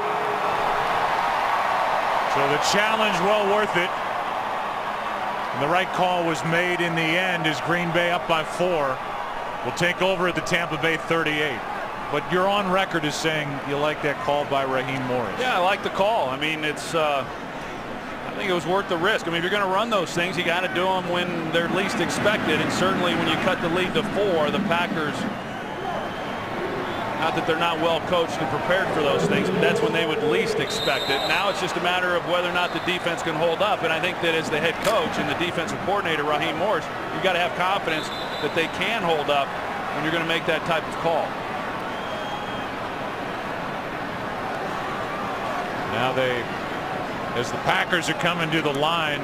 So the challenge well worth it. And the right call was made in the end as Green Bay up by 4 will take over at the Tampa Bay 38. But you're on record as saying you like that call by Raheem Morris. Yeah, I like the call. I mean, it's I think it was worth the risk. I mean, if you're going to run those things, you got to do them when they're least expected. And certainly when you cut the lead to 4, the Packers, not that they're not well coached and prepared for those things, but that's when they would least expect it. Now it's just a matter of whether or not the defense can hold up. And I think that as the head coach and the defensive coordinator, Raheem Morris, you've got to have confidence that they can hold up when you're going to make that type of call. Now as the Packers are coming to the line,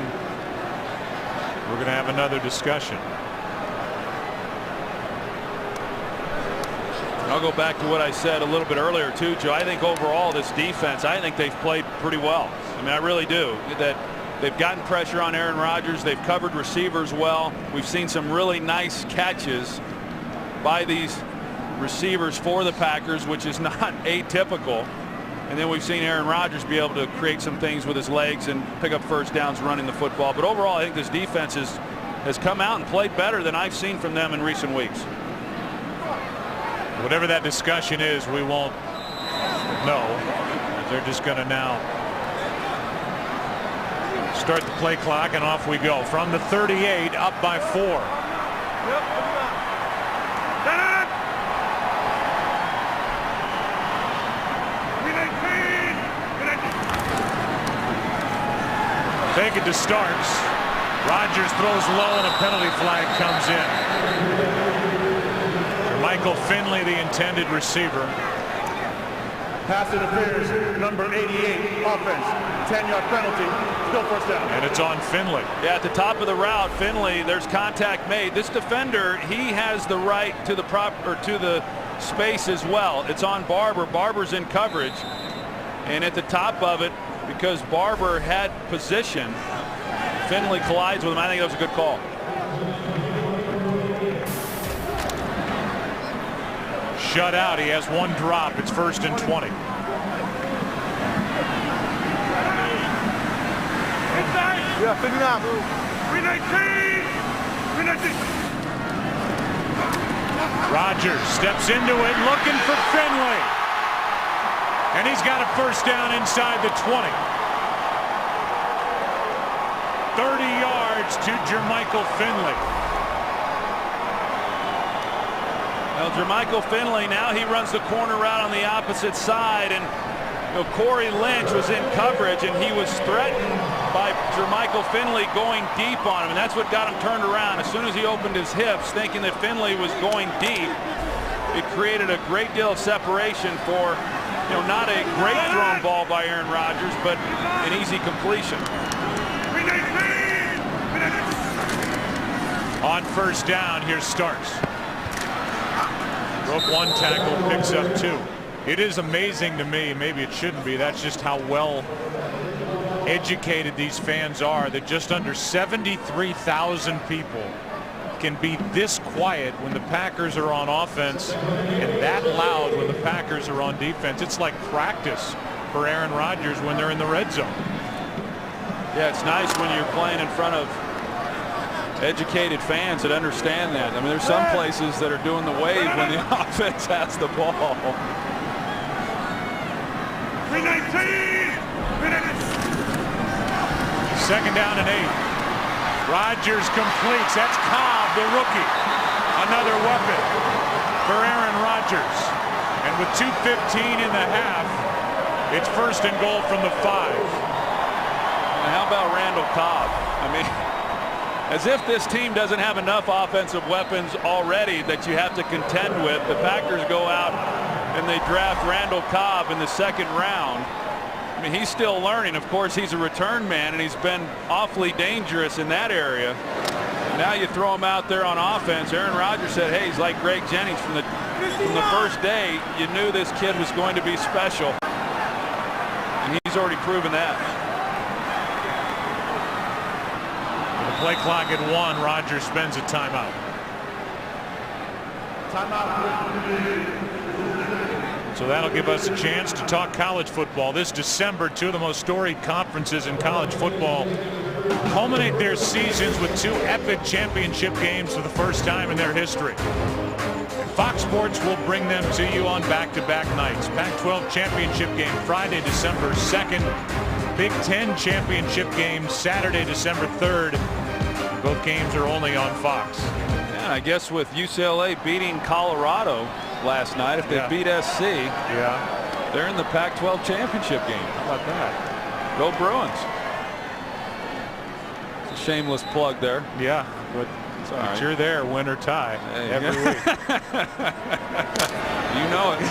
we're going to have another discussion. I'll go back to what I said a little bit earlier too, Joe. I think overall this defense, I think they've played pretty well. I mean, I really do. That they've gotten pressure on Aaron Rodgers. They've covered receivers well. We've seen some really nice catches by these receivers for the Packers, which is not atypical. And then we've seen Aaron Rodgers be able to create some things with his legs and pick up first downs running the football. But overall, I think this defense has come out and played better than I've seen from them in recent weeks. Whatever that discussion is, we won't know. They're just going to now start the play clock, and off we go. From the 38, up by 4. Take it to Starks. Rodgers throws low and a penalty flag comes in. Michael Finley, the intended receiver. Pass interference, number 88, offense, 10-yard penalty, still first down. And it's on Finley. Yeah, at the top of the route, Finley, there's contact made. This defender, he has the right to the to the space as well. It's on Barber. Barber's in coverage, and at the top of it, because Barber had position, Finley collides with him. I think that was a good call. Shut out. He has one drop. It's 1st and 20. Yeah, 59. Rodgers steps into it, looking for Finley. And he's got a first down inside the 20. 30 yards to Jermichael Finley. Well, Jermichael Finley, now he runs the corner route on the opposite side, and Corey Lynch was in coverage, and he was threatened by Jermichael Finley going deep on him, and that's what got him turned around. As soon as he opened his hips, thinking that Finley was going deep, it created a great deal of separation for, not a great thrown ball by Aaron Rodgers, but an easy completion. On first down, here's Starks. Broke one tackle, picks up 2. It is amazing to me, maybe it shouldn't be, that's just how well educated these fans are, that just under 73,000 people can be this quiet when the Packers are on offense and that loud when the Packers are on defense. It's like practice for Aaron Rodgers when they're in the red zone. Yeah, it's nice when you're playing in front of educated fans that understand that. I mean, there's some places that are doing the wave when the offense has the ball. 2nd down and 8. Rodgers completes. That's Cobb, the rookie. Another weapon for Aaron Rodgers. And with 2:15 in the half, it's 1st and goal from the 5. And how about Randall Cobb? I mean, as if this team doesn't have enough offensive weapons already that you have to contend with. The Packers go out and they draft Randall Cobb in the 2nd round. I mean, he's still learning. Of course, he's a return man, and he's been awfully dangerous in that area. Now you throw him out there on offense. Aaron Rodgers said, hey, he's like Greg Jennings. From the first day, you knew this kid was going to be special. And he's already proven that. The play clock at 1. Rodgers spends a timeout. So that'll give us a chance to talk college football. This December, 2 of the most storied conferences in college football culminate their seasons with 2 epic championship games for the first time in their history. And Fox Sports will bring them to you on back-to-back nights. Pac-12 championship game Friday, December 2nd. Big Ten championship game Saturday, December 3rd. Both games are only on Fox. Yeah, I guess with UCLA beating Colorado last night, if they beat SC, they're in the Pac-12 championship game. How about that? Go Bruins. It's a shameless plug there. Yeah, but you're there, win or tie, every week. You know it.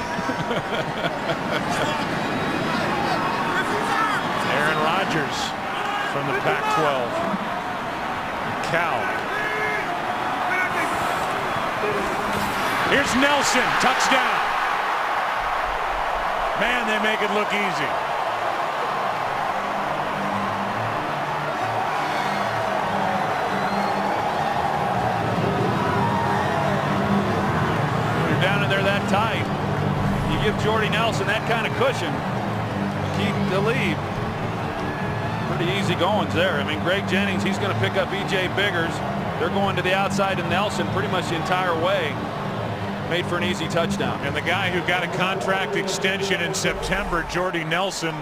Aaron Rodgers from the Pac-12. Cal. Here's Nelson, touchdown. Man, they make it look easy. When you're down in there that tight, you give Jordy Nelson that kind of cushion, keep the lead. Pretty easy goings there. I mean, Greg Jennings, he's going to pick up E.J. Biggers. They're going to the outside to Nelson pretty much the entire way. Made for an easy touchdown. And the guy who got a contract extension in September, Jordy Nelson,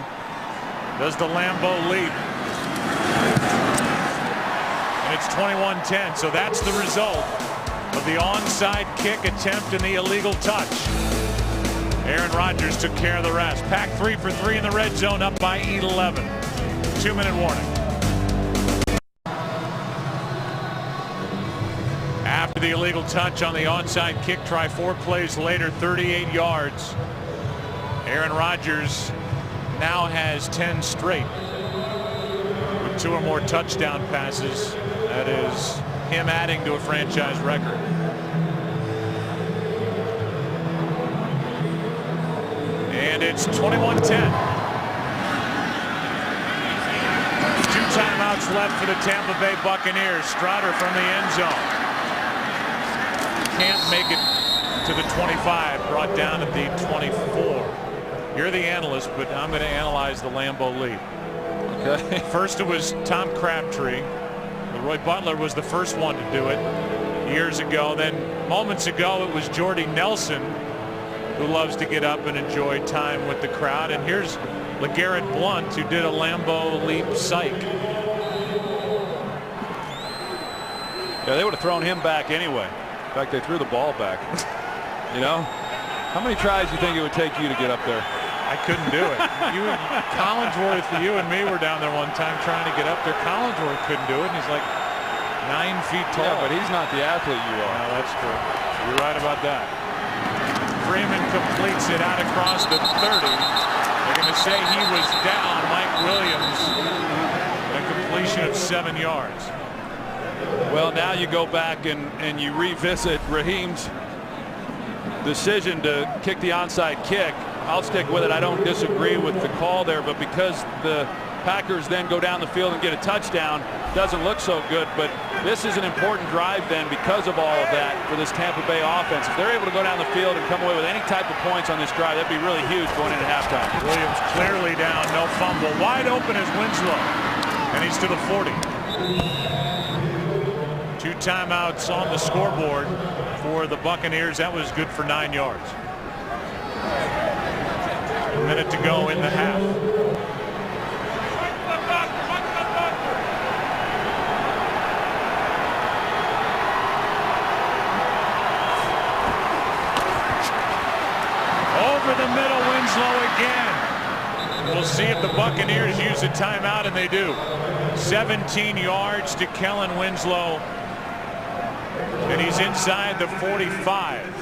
does the Lambeau leap. And it's 21-10. So that's the result of the onside kick attempt and the illegal touch. Aaron Rodgers took care of the rest. Pack 3 for 3 in the red zone, up by 11. 2-minute warning. After the illegal touch on the onside kick try, 4 plays later, 38 yards. Aaron Rodgers now has 10 straight with 2 or more touchdown passes. That is him adding to a franchise record. And it's 21-10. 2 timeouts left for the Tampa Bay Buccaneers. Strotter from the end zone. Can't make it to the 25, brought down at the 24. You're the analyst, but I'm going to analyze the Lambeau leap. Okay. First it was Tom Crabtree. Roy Butler was the first one to do it years ago. Then moments ago it was Jordy Nelson, who loves to get up and enjoy time with the crowd. And here's LeGarrette Blount, who did a Lambeau leap psych. Yeah, they would have thrown him back anyway. In fact, they threw the ball back. You know, how many tries do you think it would take you to get up there? I couldn't do it. Collinsworth, you and me were down there one time trying to get up there. Collinsworth couldn't do it, and he's like 9 feet tall. Yeah, but he's not the athlete you are. No, that's true. You're right about that. Freeman completes it out across the 30. They're going to say he was down. Mike Williams, a completion of 7 yards. Well, now you go back and you revisit Raheem's decision to kick the onside kick. I'll stick with it. I don't disagree with the call there, but because the Packers then go down the field and get a touchdown, doesn't look so good. But this is an important drive then because of all of that for this Tampa Bay offense. If they're able to go down the field and come away with any type of points on this drive, that'd be really huge going into halftime. Williams clearly down, no fumble. Wide open is Winslow, and he's to the 40. 2 timeouts on the scoreboard for the Buccaneers. That was good for 9 yards. A minute to go in the half. Over the middle, Winslow again. We'll see if the Buccaneers use a timeout, and they do. 17 yards to Kellen Winslow, and he's inside the 45.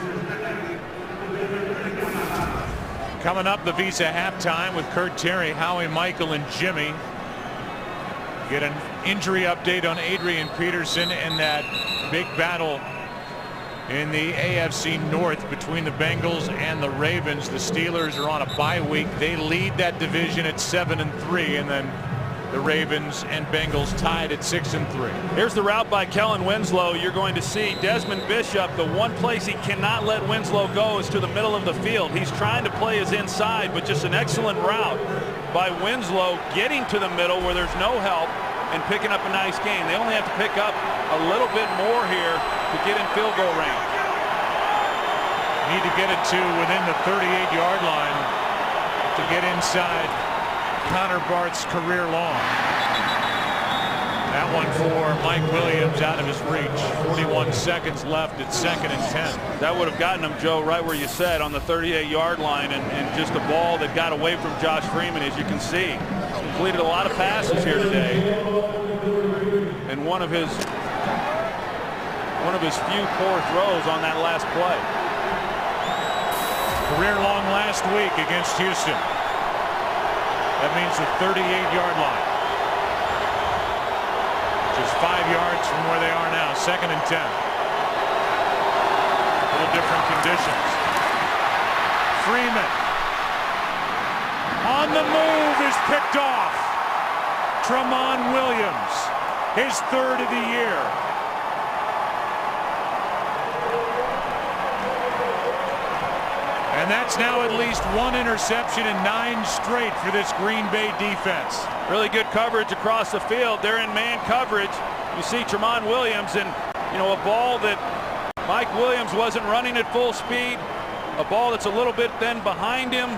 Coming up, the Visa halftime with Kurt Terry, Howie, Michael, and Jimmy. Get an injury update on Adrian Peterson and that big battle in the AFC North between the Bengals and the Ravens. The Steelers are on a bye week. They lead that division at 7-3, and then the Ravens and Bengals tied at 6-3. Here's the route by Kellen Winslow. You're going to see Desmond Bishop. The one place he cannot let Winslow go is to the middle of the field. He's trying to play his inside, but just an excellent route by Winslow, getting to the middle where there's no help and picking up a nice gain. They only have to pick up a little bit more here to get in field goal range. Need to get it to within the 38-yard line to get inside Connor Barth's career long. That one for Mike Williams out of his reach. 41 seconds left at 2nd and 10. That would have gotten him, Joe, right where you said, on the 38-yard line, and just a ball that got away from Josh Freeman, as you can see. Completed a lot of passes here today, and one of his few poor throws on that last play. Career long last week against Houston. That means the 38-yard line. Just 5 yards from where they are now. 2nd and 10. A little different conditions. Freeman on the move is picked off. Tramon Williams, his 3rd of the year. And that's now at least 1 interception in 9 straight for this Green Bay defense. Really good coverage across the field. They're in man coverage. You see Tramon Williams, and a ball that Mike Williams wasn't running at full speed. A ball that's a little bit then behind him,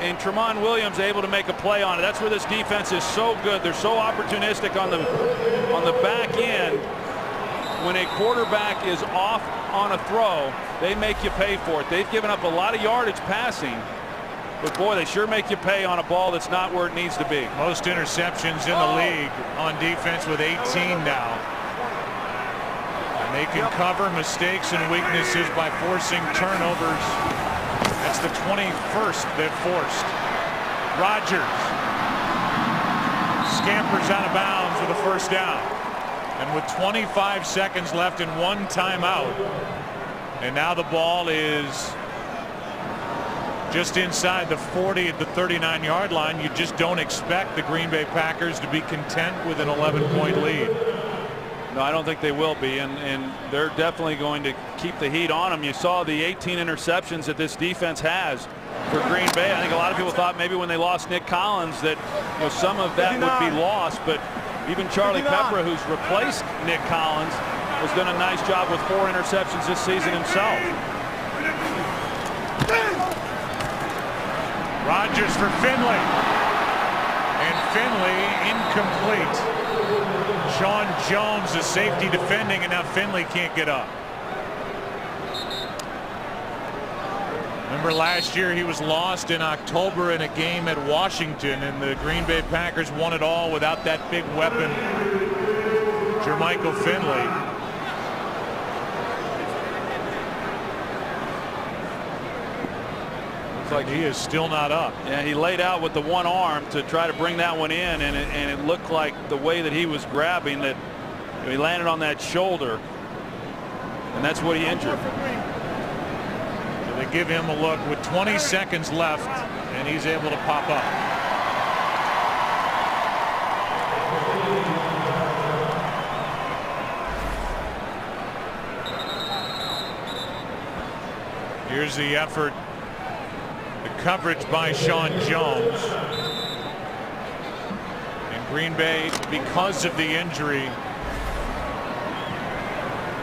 and Tramon Williams able to make a play on it. That's where this defense is so good. They're so opportunistic on the back end. When a quarterback is off on a throw, they make you pay for it. They've given up a lot of yardage passing, but boy, they sure make you pay on a ball that's not where it needs to be. Most interceptions in the league on defense with 18 now. And they can cover mistakes and weaknesses by forcing turnovers. That's the 21st they've forced. Rodgers scampers out of bounds with a 1st down. And with 25 seconds left and 1 timeout, and now the ball is just inside the 40 at the 39-yard line. You just don't expect the Green Bay Packers to be content with an 11-point lead. No, I don't think they will be, and they're definitely going to keep the heat on them. You saw the 18 interceptions that this defense has for Green Bay. I think a lot of people thought maybe when they lost Nick Collins that some of that would be lost, but even Charlie Pepper, who's replaced Nick Collins, has done a nice job with 4 interceptions this season himself. Rodgers for Finley. And Finley incomplete. Sean Jones, the safety, defending, and now Finley can't get up. Remember last year he was lost in October in a game at Washington, and the Green Bay Packers won it all without that big weapon, Jermichael Finley. Looks like he is still not up. Yeah, he laid out with the one arm to try to bring that one in, and it looked like the way that he was grabbing that he landed on that shoulder, and that's what he injured. They give him a look with 20 seconds left, and he's able to pop up. Here's the effort. The coverage by Sean Jones. And Green Bay, because of the injury,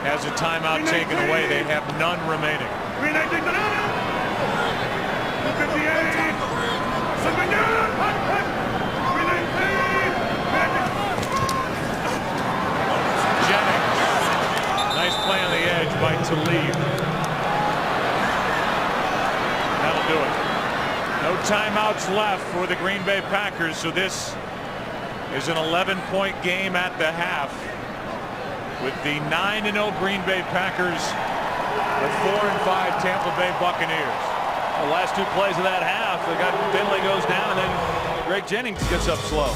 has a timeout taken away. They have none remaining. Jennings. Nice play on the edge by Talib. That'll do it. No timeouts left for the Green Bay Packers, so this is an 11-point game at the half, with the 9-0 Green Bay Packers, the 4-5 Tampa Bay Buccaneers. The last two plays of that half, they got Finley goes down, and then Greg Jennings gets up slow.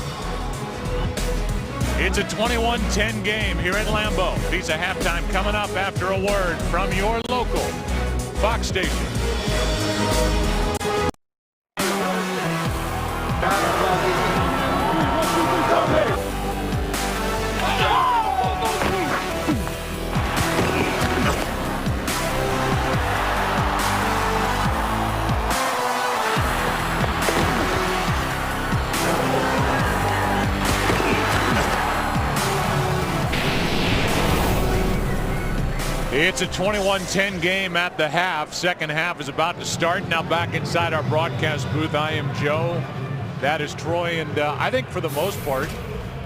It's a 21-10 game here at Lambeau. These are halftime coming up after a word from your local Fox station. It's a 21-10 game at the half. Second half is about to start. Now back inside our broadcast booth. I am Joe. That is Troy. And I think for the most part,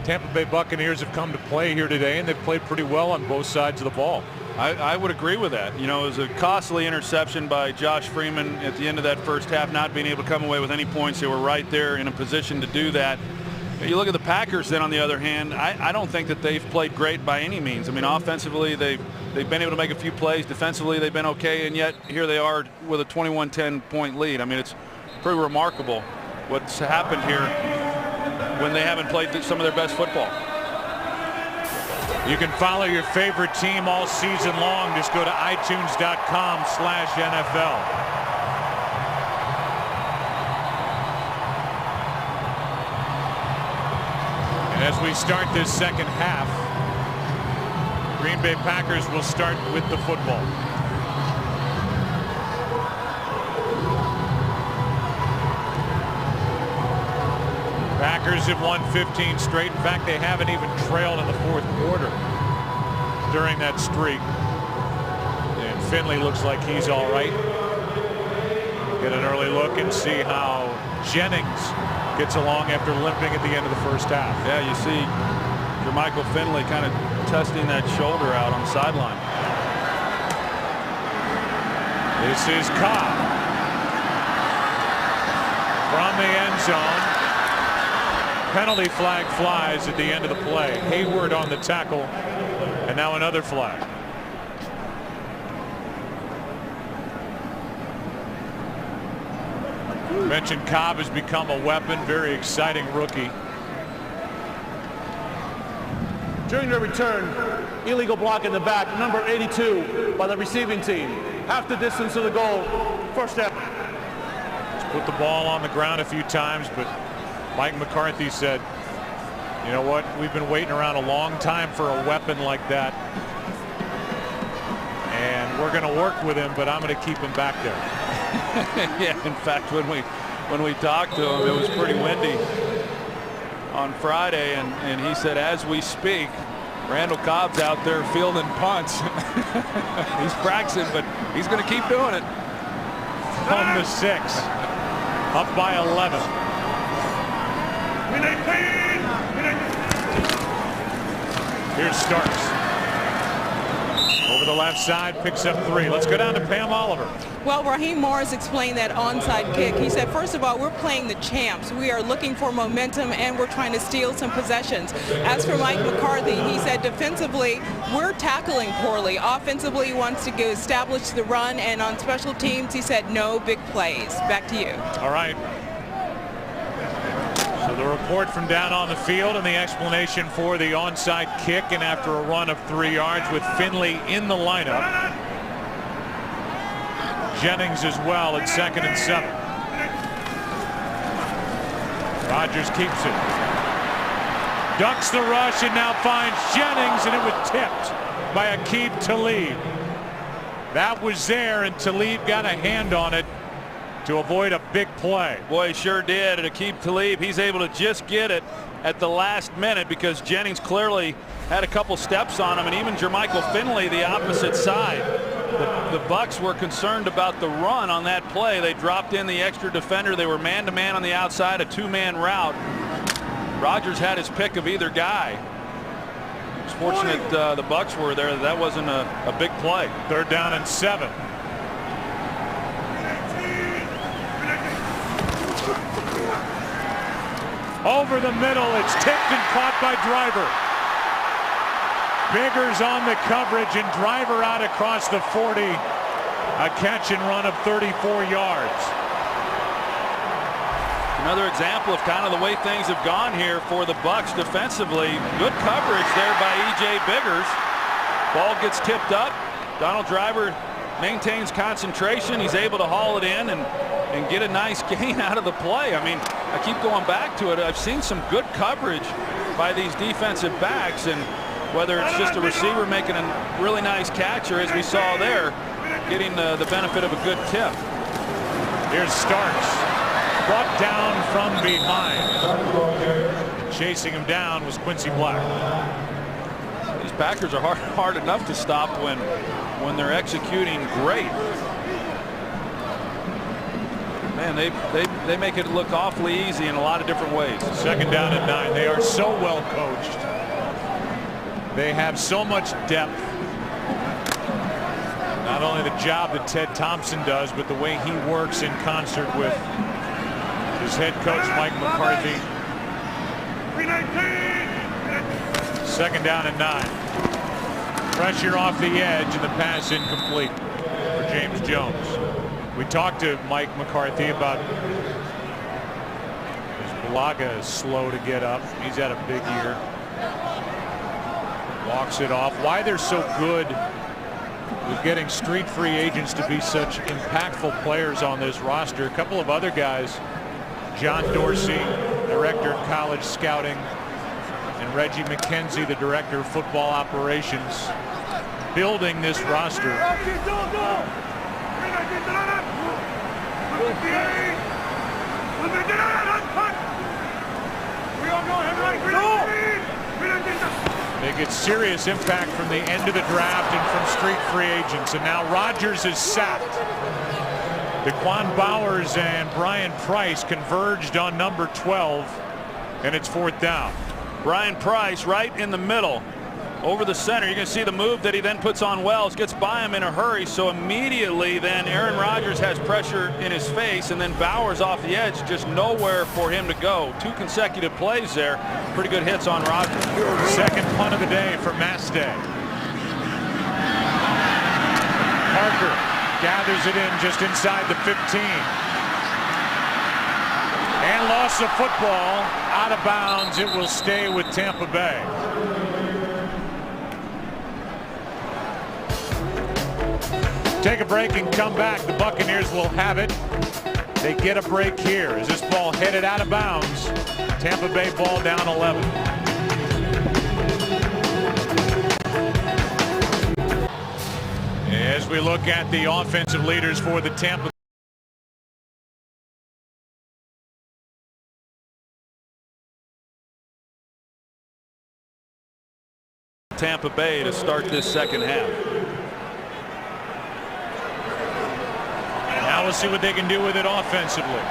Tampa Bay Buccaneers have come to play here today, and they've played pretty well on both sides of the ball. I would agree with that. You know, it was a costly interception by Josh Freeman at the end of that first half, not being able to come away with any points. They were right there in a position to do that. You look at the Packers then, on the other hand, I don't think that they've played great by any means. I mean, offensively, they've been able to make a few plays. Defensively, they've been okay, and yet here they are with a 21-10 point lead. I mean, it's pretty remarkable what's happened here when they haven't played some of their best football. You can follow your favorite team all season long. Just go to itunes.com/NFL. And as we start this second half, Green Bay Packers will start with the football. Packers have won 15 straight. In fact, they haven't even trailed in the fourth quarter during that streak. And Finley looks like he's all right. Get an early look and see how Jennings gets along after limping at the end of the first half. Yeah, you see Jermichael Finley kind of testing that shoulder out on the sideline. This is Cobb from the end zone. Penalty flag flies at the end of the play. Hayward on the tackle, and now another flag. Mentioned Cobb has become a weapon. Very exciting rookie. During the return, illegal block in the back, number 82 by the receiving team. Half the distance to the goal. First step. He's put the ball on the ground a few times, but Mike McCarthy said, you know what, we've been waiting around a long time for a weapon like that. And we're going to work with him, but I'm going to keep him back there. Yeah, in fact, when we talked to him, it was pretty windy on Friday, and he said, as we speak, Randall Cobb's out there fielding punts. He's practicing, but he's going to keep doing it. On the 6, up by 11. Here's Starks. Over the left side, picks up 3. Let's go down to Pam Oliver. Well, Raheem Morris explained that onside kick. He said, first of all, we're playing the champs. We are looking for momentum, and we're trying to steal some possessions. As for Mike McCarthy, he said defensively, we're tackling poorly. Offensively, he wants to go establish the run, and on special teams, he said no big plays. Back to you. All right. So the report from down on the field and the explanation for the onside kick, and after a run of 3 yards with Finley in the lineup. Jennings as well at 2nd and 7. Rodgers keeps it. Ducks the rush and now finds Jennings, and it was tipped by Aqib Talib. That was there, and Talib got a hand on it to avoid a big play. Boy, he sure did. And Aqib Talib, he's able to just get it at the last minute because Jennings clearly had a couple steps on him, and even Jermichael Finley, the opposite side. The Bucs were concerned about the run on that play. They dropped in the extra defender. They were man-to-man on the outside, a two-man route. Rodgers had his pick of either guy. It's fortunate the Bucs were there. That wasn't a big play. 3rd down and 7. Over the middle, it's tipped and caught by Driver. Biggers on the coverage, and Driver out across the 40. A catch and run of 34 yards. Another example of kind of the way things have gone here for the Bucs defensively. Good coverage there by E.J. Biggers. Ball gets tipped up. Donald Driver maintains concentration. He's able to haul it in and get a nice gain out of the play. I mean, I keep going back to it. I've seen some good coverage by these defensive backs, and whether it's just a receiver making a really nice catch, or as we saw there, getting the benefit of a good tip. Here's Starks, brought down from behind. Chasing him down was Quincy Black. These Packers are hard enough to stop when they're executing great. Man, they make it look awfully easy in a lot of different ways. 2nd down and 9. They are so well coached. They have so much depth. Not only the job that Ted Thompson does, but the way he works in concert with his head coach, Mike McCarthy. 2nd down and 9. Pressure off the edge, and the pass incomplete for James Jones. We talked to Mike McCarthy about Bulaga is slow to get up. He's had a big year. Walks it off. Why they're so good with getting street free agents to be such impactful players on this roster. A couple of other guys, John Dorsey, director of college scouting, and Reggie McKenzie, the director of football operations, building this roster. They get serious impact from the end of the draft and from street free agents. And now Rodgers is sacked. Daquan Bowers and Brian Price converged on number 12, and it's 4th down. Brian Price right in the middle. Over the center, you can see the move that he then puts on Wells, gets by him in a hurry, so immediately then Aaron Rodgers has pressure in his face, and then Bowers off the edge, just nowhere for him to go. 2 consecutive plays there. Pretty good hits on Rodgers. 2nd punt of the day for Mastay. Parker gathers it in just inside the 15. And loss of football, out of bounds. It will stay with Tampa Bay. Take a break and come back. The Buccaneers will have it. They get a break here. As this ball headed out of bounds, Tampa Bay ball down 11. As we look at the offensive leaders for the Tampa Bay to start this second half. Now we'll see what they can do with it offensively.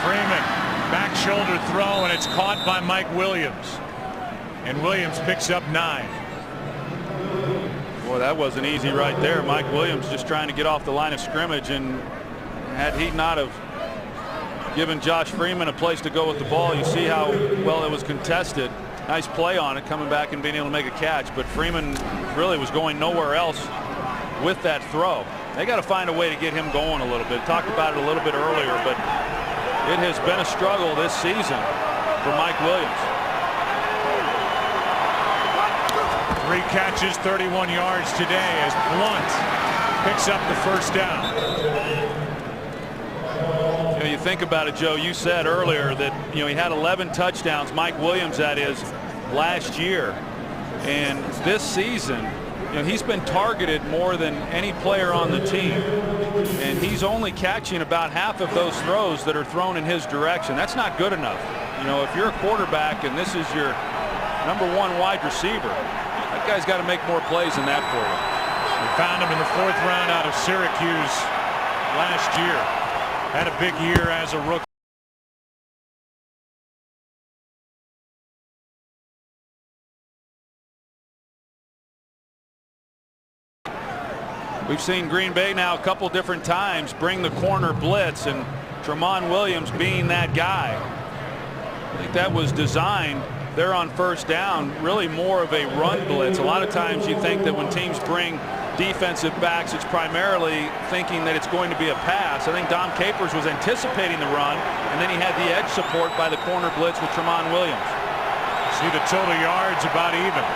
Freeman, back shoulder throw, and it's caught by Mike Williams. And Williams picks up 9. Boy, that wasn't easy right there. Mike Williams just trying to get off the line of scrimmage, and had he not have given Josh Freeman a place to go with the ball, you see how well it was contested. Nice play on it, coming back and being able to make a catch, but Freeman really was going nowhere else with that throw. They got to find a way to get him going a little bit. Talked about it a little bit earlier, but it has been a struggle this season for Mike Williams. 3 catches, 31 yards today as Blunt picks up the first down. You know, you think about it, Joe, you said earlier that, you know, he had 11 touchdowns, Mike Williams that is, last year. And this season, you know, he's been targeted more than any player on the team. And he's only catching about half of those throws that are thrown in his direction. That's not good enough. You know, if you're a quarterback and this is your #1 wide receiver, that guy's got to make more plays than that for you. We found him in the 4th round out of Syracuse last year. Had a big year as a rookie. We've seen Green Bay now a couple different times bring the corner blitz, and Tramon Williams being that guy. I think that was designed there on first down, really more of a run blitz. A lot of times you think that when teams bring defensive backs, it's primarily thinking that it's going to be a pass. I think Dom Capers was anticipating the run, and then he had the edge support by the corner blitz with Tramon Williams. See the total yards about even.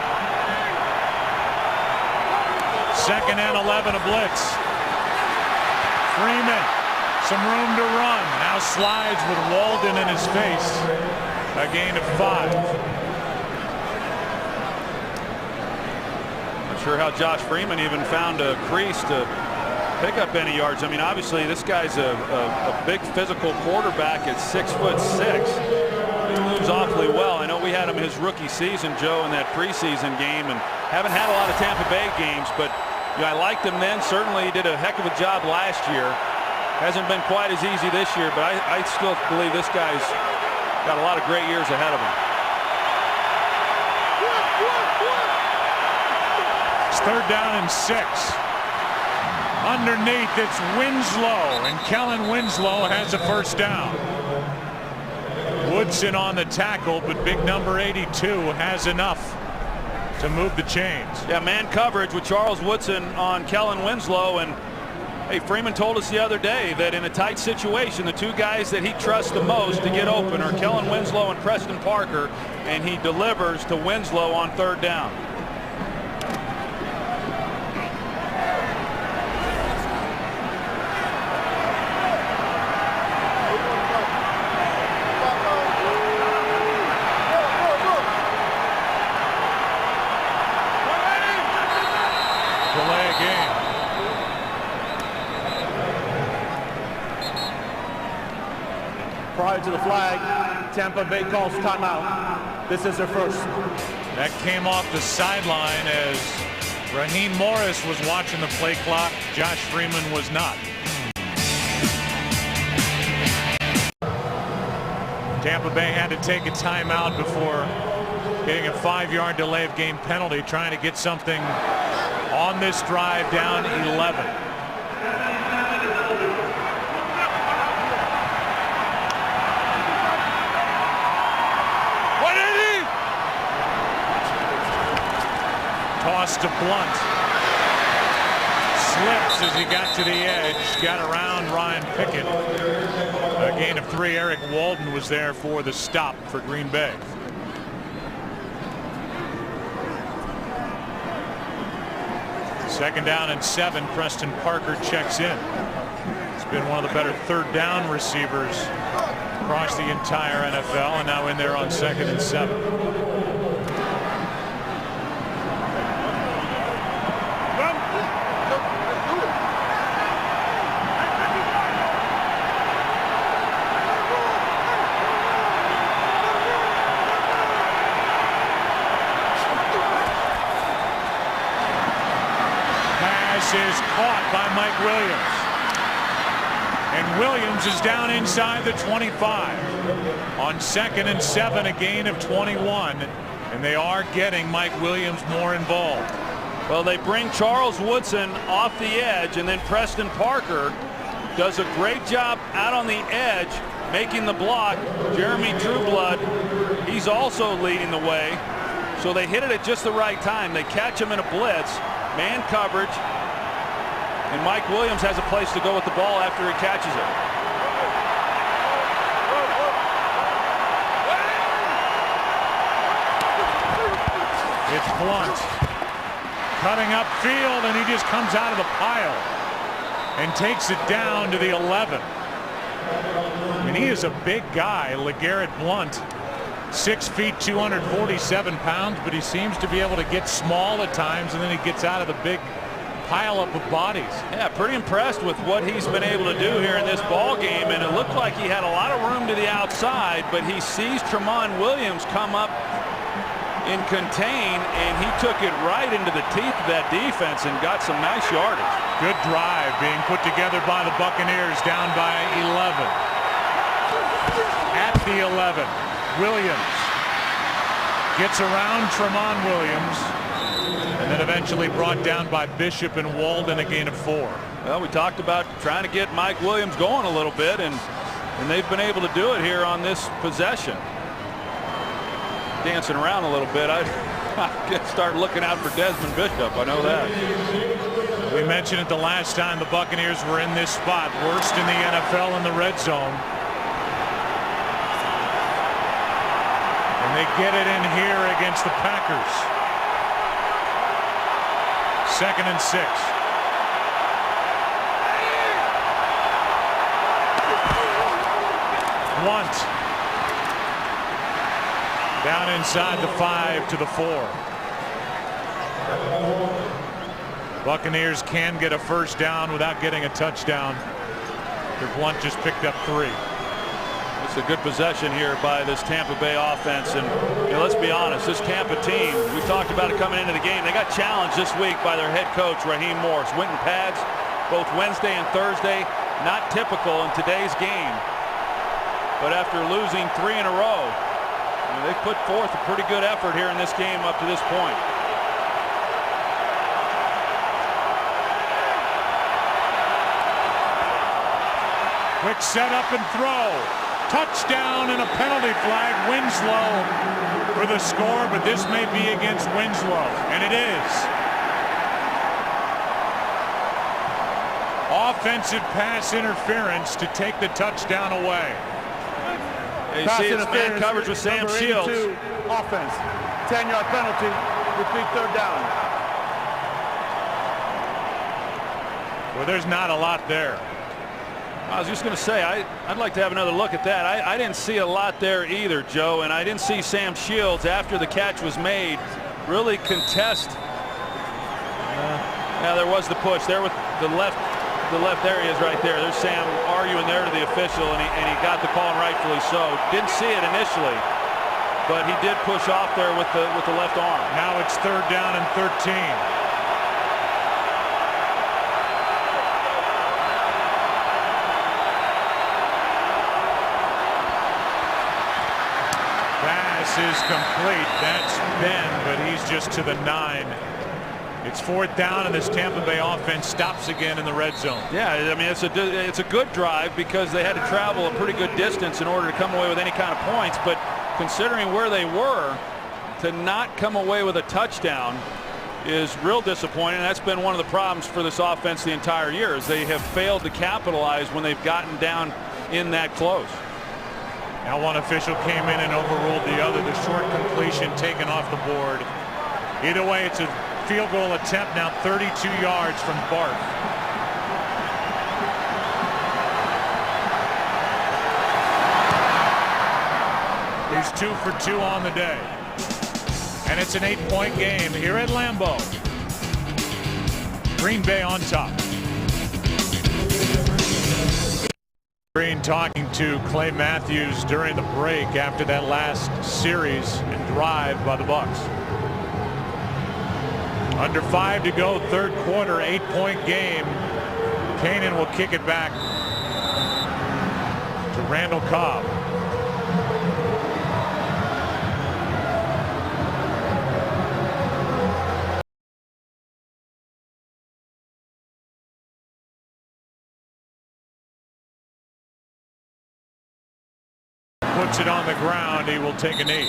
2nd and 11, a blitz. Freeman, some room to run. Now slides with Walden in his face. A gain of 5. Not sure how Josh Freeman even found a crease to pick up any yards. I mean, obviously this guy's a big physical quarterback at 6'6". He moves awfully well. I know we had him his rookie season, Joe, in that preseason game, and haven't had a lot of Tampa Bay games, but you know, I liked him then. Certainly he did a heck of a job last year. Hasn't been quite as easy this year, but I still believe this guy's got a lot of great years ahead of him. It's 3rd down and 6. Underneath, it's Winslow, and Kellen Winslow has a first down. Woodson on the tackle, but big number 82 has enough to move the chains. Yeah, man coverage with Charles Woodson on Kellen Winslow, and hey, Freeman told us the other day that in a tight situation, the 2 guys that he trusts the most to get open are Kellen Winslow and Preston Parker, and he delivers to Winslow on 3rd down. Prior to the flag, Tampa Bay calls timeout. This is their first. That came off the sideline as Raheem Morris was watching the play clock. Josh Freeman was not. Tampa Bay had to take a timeout before getting a 5-yard delay of game penalty, trying to get something on this drive down 11. Toss to Blunt. Slips as he got to the edge. Got around Ryan Pickett. A gain of 3. Eric Walden was there for the stop for Green Bay. Second down and 7. Preston Parker checks in. He's been one of the better 3rd down receivers across the entire NFL, and now in there on 2nd and 7. Is caught by Mike Williams, and Williams is down inside the 25 on 2nd and 7, a gain of 21, and they are getting Mike Williams more involved. Well, they bring Charles Woodson off the edge, and then Preston Parker does a great job out on the edge making the block. Jeremy Trueblood, he's also leading the way, so they hit it at just the right time. They catch him in a blitz, man coverage, and Mike Williams has a place to go with the ball after he catches it. It's Blunt. Cutting upfield, and he just comes out of the pile and takes it down to the 11. And he is a big guy, LeGarrette Blount. 6 feet, 247 pounds, but he seems to be able to get small at times, and then he gets out of the big pile up of bodies. Yeah, pretty impressed with what he's been able to do here in this ball game, and it looked like he had a lot of room to the outside, but he sees Tramon Williams come up in contain, and he took it right into the teeth of that defense and got some nice yardage. Good drive being put together by the Buccaneers, down by 11. At the 11, Williams gets around Tramon Williams, and then eventually brought down by Bishop and Walden, a gain of 4. Well, we talked about trying to get Mike Williams going a little bit, and they've been able to do it here on this possession. Dancing around a little bit. I start looking out for Desmond Bishop. I know that. We mentioned it the last time the Buccaneers were in this spot, worst in the NFL in the red zone. And they get it in here against the Packers. 2nd and 6. Blount down inside the 5 to the 4. Buccaneers can get a first down without getting a touchdown. Blount just picked up 3. It's a good possession here by this Tampa Bay offense, and let's be honest, this Tampa team, we talked about it coming into the game, they got challenged this week by their head coach Raheem Morris. Went in pads both Wednesday and Thursday. Not typical in today's game, but after losing 3 in a row, they've put forth a pretty good effort here in this game up to this point. Quick setup and throw. Touchdown and a penalty flag. Winslow for the score, but this may be against Winslow, and it is. Offensive pass interference to take the touchdown away. You see it's man coverage with Sam Shields. Offense. 10-yard penalty. Repeat 3rd down. Well, there's not a lot there. I was just going to say, I'd like to have another look at that. I didn't see a lot there either, Joe, and I didn't see Sam Shields, after the catch was made, really contest. Yeah, there was the push there with the left. The left area is right there. There's Sam arguing there to the official, and he got the call, and rightfully so. Didn't see it initially, but he did push off there with the left arm. Now it's 3rd down and 13. Is complete. That's Ben, but he's just to the 9. It's 4th down, and this Tampa Bay offense stops again in the red zone. Yeah, I mean, it's a good drive because they had to travel a pretty good distance in order to come away with any kind of points, but considering where they were, to not come away with a touchdown is real disappointing. That's been one of the problems for this offense the entire year, is they have failed to capitalize when they've gotten down in that close. Now one official came in and overruled the other. The short completion taken off the board. Either way, it's a field goal attempt, now 32 yards from Barth. He's 2 for 2 on the day. And it's an 8-point game here at Lambeau. Green Bay on top. Green talking to Clay Matthews during the break after that last series and drive by the Bucs. Under 5 to go, 3rd quarter, 8-point game. Kanan will kick it back to Randall Cobb. Puts it on the ground. He will take a knee.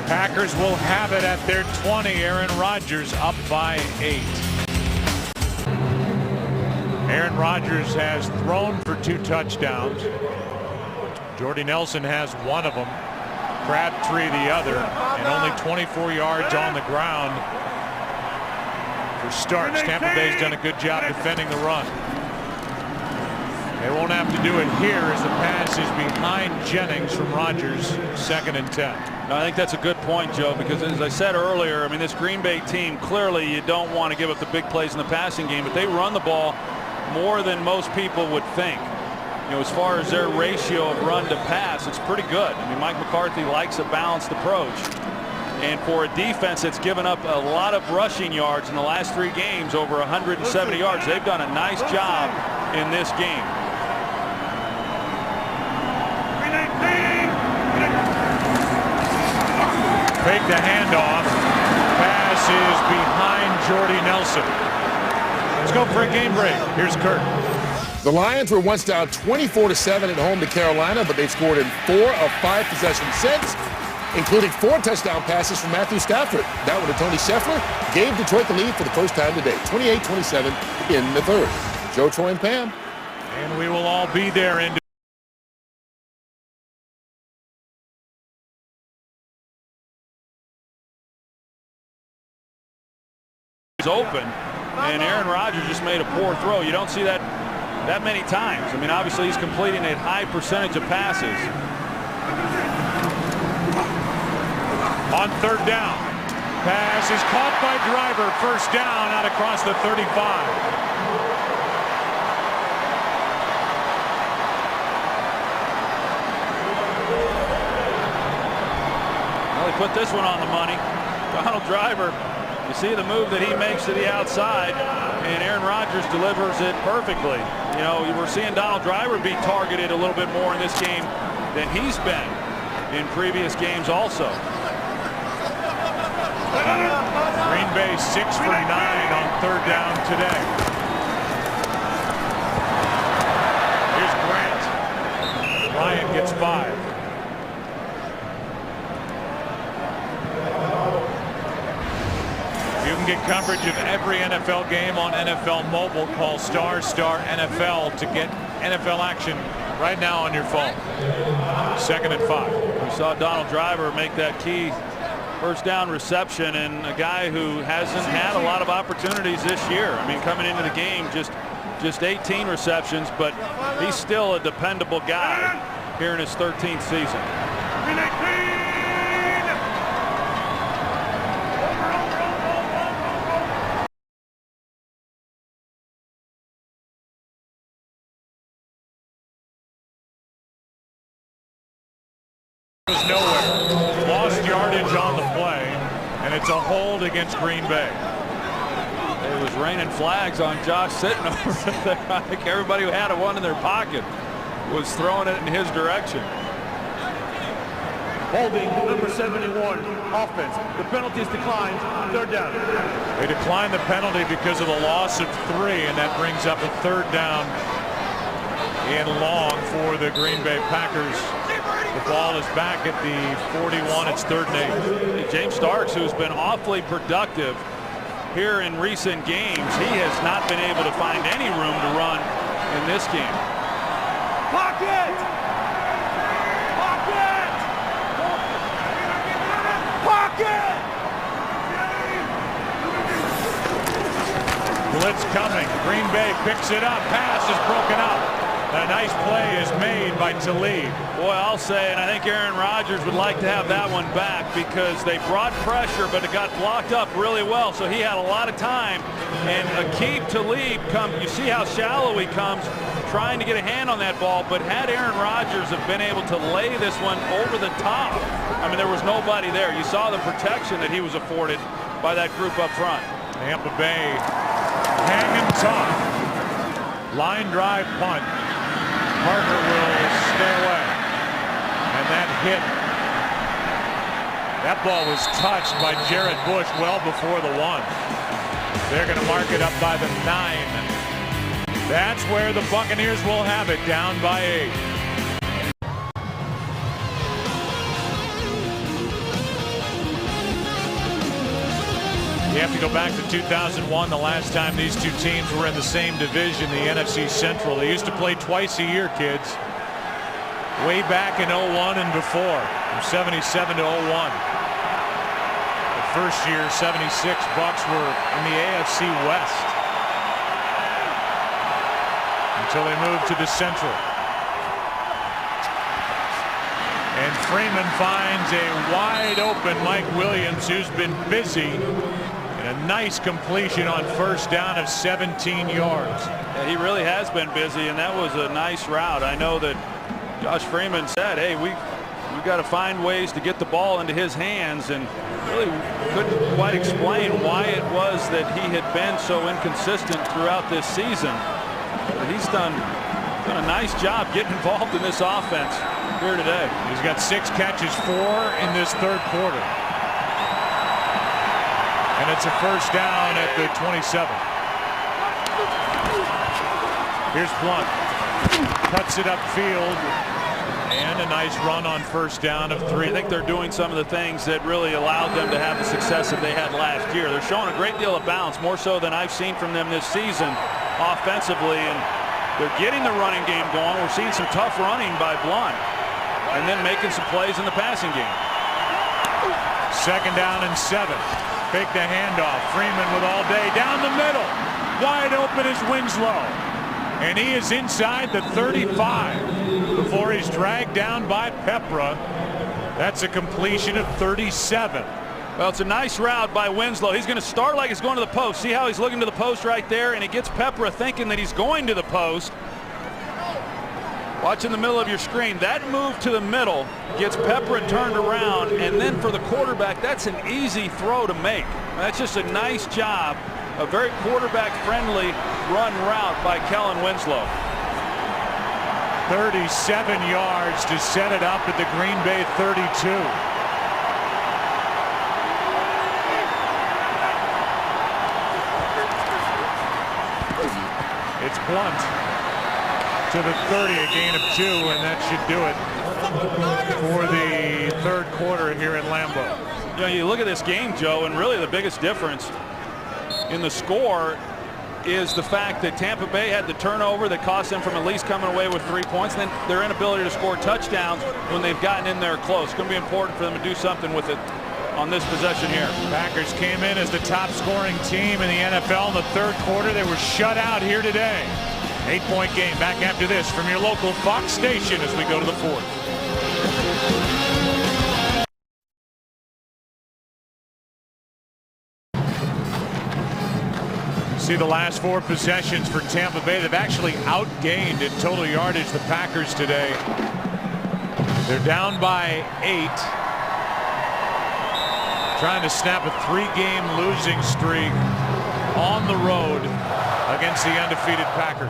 Packers will have it at their 20. Aaron Rodgers up by 8. Aaron Rodgers has thrown for 2 touchdowns. Jordy Nelson has one of them. Crabtree the other, and only 24 yards on the ground for Starks. Tampa Bay's done a good job defending the run. They won't have to do it here as the pass is behind Jennings from Rodgers, 2nd and 10. No, I think that's a good point, Joe, because as I said earlier, I mean, this Green Bay team, clearly you don't want to give up the big plays in the passing game, but they run the ball more than most people would think. You know, as far as their ratio of run to pass, it's pretty good. I mean, Mike McCarthy likes a balanced approach. And for a defense that's given up a lot of rushing yards in the last 3 games, over 170 yards, they've done a nice job in this game. Fake the handoff. Pass is behind Jordy Nelson. Let's go for a game break. Here's Kurt. The Lions were once down 24-7 at home to Carolina, but they've scored in 4 of 5 possessions since, including 4 touchdown passes from Matthew Stafford. That one to Tony Scheffler gave Detroit the lead for the first time today, 28-27 in the 3rd. Joe, Troy, and Pam. And we will all be there in open, and Aaron Rodgers just made a poor throw. You don't see that many times. I mean, obviously he's completing a high percentage of passes. On 3rd down. Pass is caught by Driver. 1st down out across the 35. Well, he put this one on the money. Donald Driver, you see the move that he makes to the outside, and Aaron Rodgers delivers it perfectly. You know, we're seeing Donald Driver be targeted a little bit more in this game than he's been in previous games also. Green Bay 6 for 9 on 3rd down today. Here's Grant. Ryan gets 5. You can get coverage of every NFL game on NFL Mobile. Call ** NFL to get NFL action right now on your phone. 2nd and 5. We saw Donald Driver make that key 1st down reception, and a guy who hasn't had a lot of opportunities this year. I mean, coming into the game, just 18 receptions, but he's still a dependable guy here in his 13th season. Was nowhere. Lost yardage on the play, and it's a hold against Green Bay. It was raining flags on Josh Sitton over there. I think everybody who had one in their pocket was throwing it in his direction. Holding number 71, offense. The penalty is declined. 3rd down. They declined the penalty because of the loss of 3, and that brings up a 3rd down and long for the Green Bay Packers. The ball is back at the 41. It's 3rd and 8. James Starks, who's been awfully productive here in recent games, he has not been able to find any room to run in this game. Pocket! Pocket! Pocket! Blitz coming. Green Bay picks it up. Pass is broken up. A nice play is made by Talib. Boy, I'll say, and I think Aaron Rodgers would like to have that one back because they brought pressure, but it got blocked up really well, so he had a lot of time. And Aqib Talib comes, you see how shallow he comes, trying to get a hand on that ball, but had Aaron Rodgers have been able to lay this one over the top, I mean, there was nobody there. You saw the protection that he was afforded by that group up front. Tampa Bay hanging tough. Line drive punt. Parker will stay away. And that hit. That ball was touched by Jared Bush well before the 1. They're going to mark it up by the 9. That's where the Buccaneers will have it, down by 8. You have to go back to 2001, the last time these two teams were in the same division, the NFC Central. They used to play twice a year, kids. way back in 01 and before, from 77 to 01. The first year, 76, Bucs were in the AFC West until they moved to the Central. And Freeman finds a wide open Mike Williams, who's been busy, and a nice completion on first down of 17 yards. Yeah, he really has been busy, and that was a nice route. I know that Josh Freeman said, hey, we've got to find ways to get the ball into his hands, and really couldn't quite explain why it was that he had been so inconsistent throughout this season. But he's done a nice job getting involved in this offense here today. He's got 6 catches, 4 in this third quarter. And it's a first down at the 27. Here's Blunt. Cuts it upfield. And a nice run on first down of 3. I think they're doing some of the things that really allowed them to have the success that they had last year. They're showing a great deal of balance, more so than I've seen from them this season offensively. And they're getting the running game going. We're seeing some tough running by Blunt, and then making some plays in the passing game. Second down and 7. Fake the handoff. Freeman with all day down the middle. Wide open is Winslow. And he is inside the 35 before he's dragged down by Pepra. That's a completion of 37. Well, it's a nice route by Winslow. He's going to start like he's going to the post. See how he's looking to the post right there, and he gets Pepra thinking that he's going to the post. Watch in the middle of your screen. That move to the middle gets Pepra turned around, and then for the quarterback, that's an easy throw to make. That's just a nice job, a very quarterback-friendly run route by Kellen Winslow. 37 yards to set it up at the Green Bay 32. It's Blunt to the 30, a gain of 2, and that should do it for the third quarter here in Lambeau. You know, you look at this game, Joe, and really the biggest difference in the score is the fact that Tampa Bay had the turnover that cost them from at least coming away with 3 points, then their inability to score touchdowns when they've gotten in there close. It's going to be important for them to do something with it on this possession here. Packers came in as the top scoring team in the NFL in the third quarter. They were shut out here today. 8-point game. Back after this from your local Fox station as we go to the fourth. See the last 4 possessions for Tampa Bay. They've actually outgained in total yardage the Packers today. They're down by 8. Trying to snap a 3-game losing streak on the road against the undefeated Packers.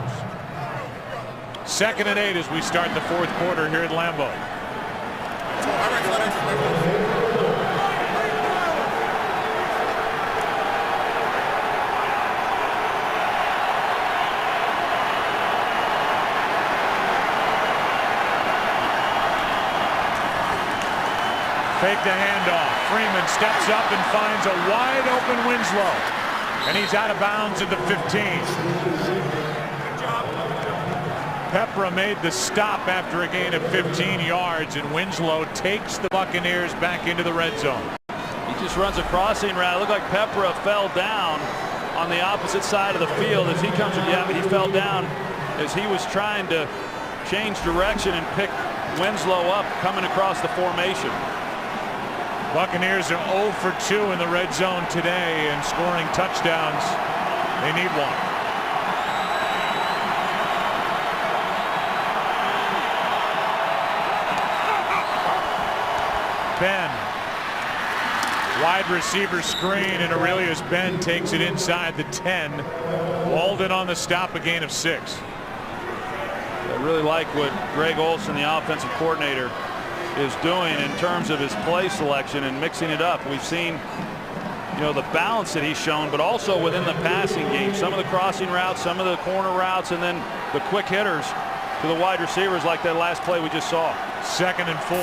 2nd and 8 as we start the fourth quarter here at Lambeau. Fake the handoff. Freeman steps up and finds a wide open Winslow. And he's out of bounds at the 15. Pepra made the stop after a gain of 15 yards, and Winslow takes the Buccaneers back into the red zone. He just runs a crossing route. It looked like Pepra fell down on the opposite side of the field as he comes. Yeah, but he fell down as he was trying to change direction and pick Winslow up coming across the formation. Buccaneers are 0 for 2 in the red zone today and scoring touchdowns. They need one. Ben. Wide receiver screen, and Aurelius Ben takes it inside the 10. Walden on the stop, a gain of 6. I really like what Greg Olson, the offensive coordinator, is doing in terms of his play selection and mixing it up. We've seen, you know, the balance that he's shown, but also within the passing game, some of the crossing routes, some of the corner routes, and then the quick hitters to the wide receivers like that last play we just saw. 2nd and 4.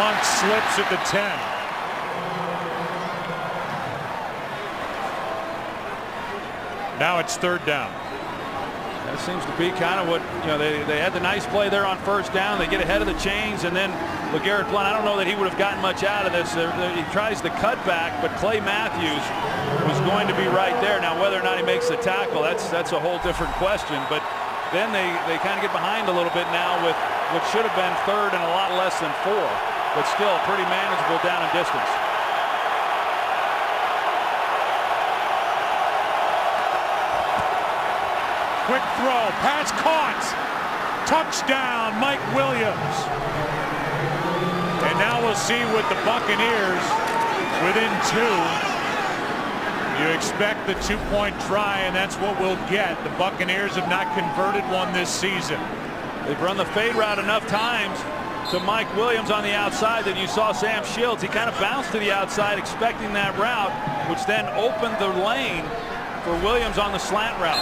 Gronk slips at the 10. Now it's 3rd down. That seems to be kind of what, they had the nice play there on 1st down. They get ahead of the chains, and then LeGarrette Blount, I don't know that he would have gotten much out of this. He tries the cutback, but Clay Matthews was going to be right there. Now, whether or not he makes the tackle, that's a whole different question. But then they kind of get behind a little bit now with what should have been 3rd and a lot less than 4, but still pretty manageable down in distance. Quick throw, pass caught. Touchdown, Mike Williams. And now we'll see with the Buccaneers within 2. You expect the 2-point try, and that's what we'll get. The Buccaneers have not converted one this season. They've run the fade route enough times to Mike Williams on the outside that you saw Sam Shields. He kind of bounced to the outside expecting that route, which then opened the lane for Williams on the slant route.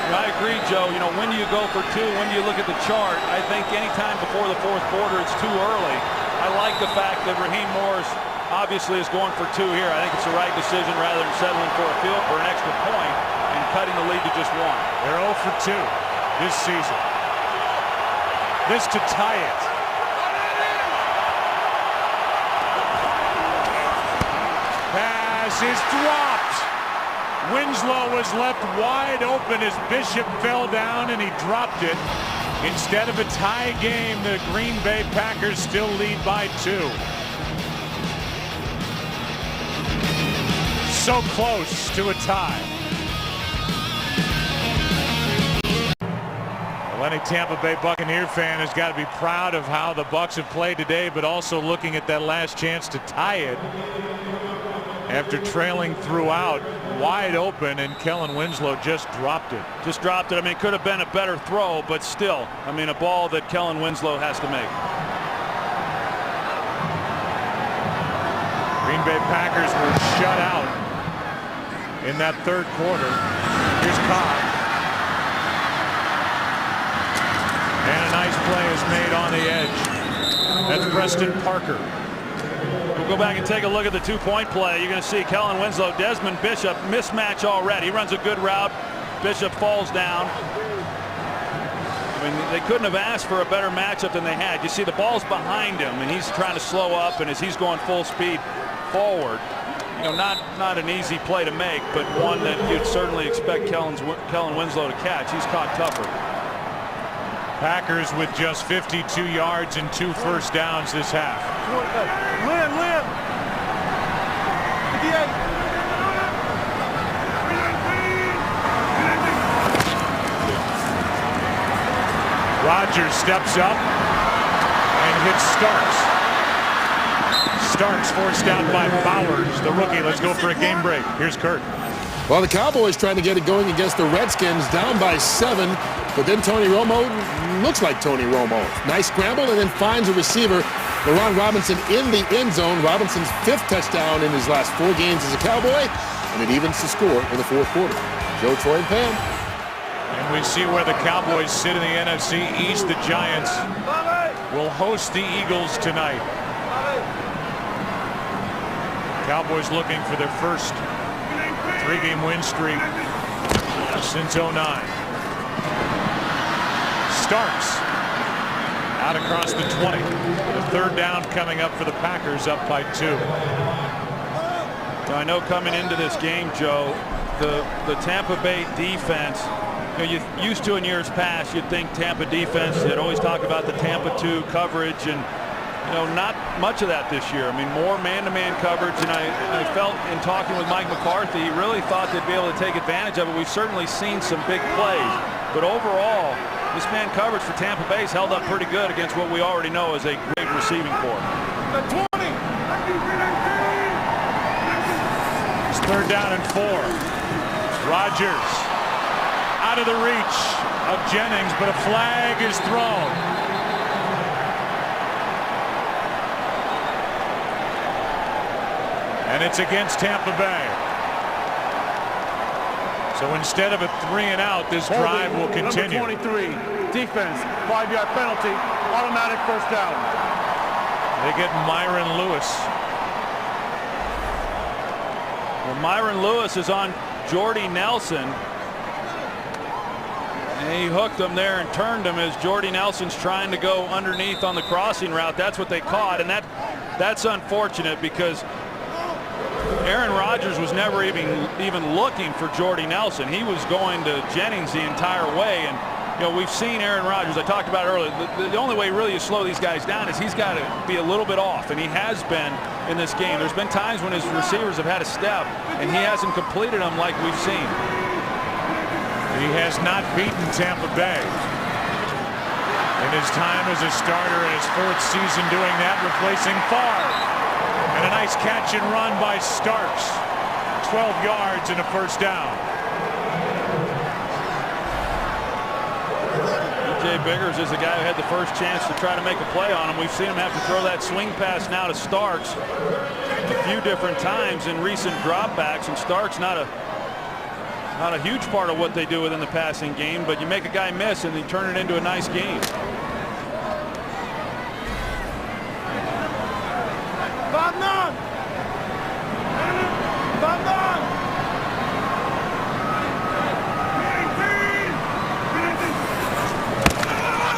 I agree, Joe. When do you go for 2? When do you look at the chart? I think anytime before the 4th quarter, it's too early. I like the fact that Raheem Morris obviously is going for 2 here. I think it's the right decision rather than settling for a field for an extra point and cutting the lead to just 1. They're 0 for 2 this season. This to tie it. Pass is dropped. Winslow was left wide open as Bishop fell down and he dropped it. Instead of a tie game, the Green Bay Packers still lead by 2. So close to a tie. Well, any Tampa Bay Buccaneer fan has got to be proud of how the Bucs have played today, but also looking at that last chance to tie it after trailing throughout, wide open, and Kellen Winslow just dropped it. I mean, it could have been a better throw, but still, I mean, a ball that Kellen Winslow has to make. Green Bay Packers were shut out in that 3rd quarter. Here's Cobb. And a nice play is made on the edge. That's Preston Parker. We'll go back and take a look at the 2-point play. You're going to see Kellen Winslow, Desmond Bishop, mismatch already. He runs a good route. Bishop falls down. I mean, they couldn't have asked for a better matchup than they had. You see the ball's behind him, and he's trying to slow up, and as he's going full speed forward, not an easy play to make, but one that you'd certainly expect Kellen Winslow to catch. He's caught tougher. Packers with just 52 yards and 2 first downs this half. Lim. 58. Rodgers steps up and hits Starks. Starks forced out by Bowers, the rookie. Let's go for a game break. Here's Kurt. Well, the Cowboys trying to get it going against the Redskins, down by 7, but then Tony Romo looks like Tony Romo. Nice scramble and then finds a receiver, LaRon Robinson, in the end zone. Robinson's 5th touchdown in his last 4 games as a Cowboy, and it evens the score in the 4th quarter. Joe, Troy, and Pam. And we see where the Cowboys sit in the NFC East. The Giants will host the Eagles tonight. Cowboys looking for their first 3-game win streak since '09. Starks out across the 20. The 3rd down coming up for the Packers, up by 2. Now, I know coming into this game, Joe, the Tampa Bay defense, you used to in years past, you'd think Tampa defense, they'd always talk about the Tampa 2 coverage, and not much of that this year. I mean, more man-to-man coverage, and I felt in talking with Mike McCarthy, he really thought they'd be able to take advantage of it. We've certainly seen some big plays, but overall, this man coverage for Tampa Bay's held up pretty good against what we already know is a great receiving corps. It's 3rd down and 4. Rodgers out of the reach of Jennings, but a flag is thrown. And it's against Tampa Bay. So instead of a 3-and-out, this drive will continue. Number 23, defense, 5-yard penalty, automatic first down. They get Myron Lewis. Well, Myron Lewis is on Jordy Nelson. And he hooked him there and turned him as Jordy Nelson's trying to go underneath on the crossing route. That's what they caught, and that's unfortunate because Aaron Rodgers was never even looking for Jordy Nelson. He was going to Jennings the entire way, and we've seen Aaron Rodgers. I talked about it earlier. The only way really you slow these guys down is he's got to be a little bit off, and he has been in this game. There's been times when his receivers have had a step, and he hasn't completed them like we've seen. He has not beaten Tampa Bay in his time as a starter, in his 4th season doing that, replacing Favre. And a nice catch and run by Starks. 12 yards and a first down. E.J. Biggers is the guy who had the first chance to try to make a play on him. We've seen him have to throw that swing pass now to Starks a few different times in recent dropbacks, and Starks not a huge part of what they do within the passing game, but you make a guy miss and you turn it into a nice game.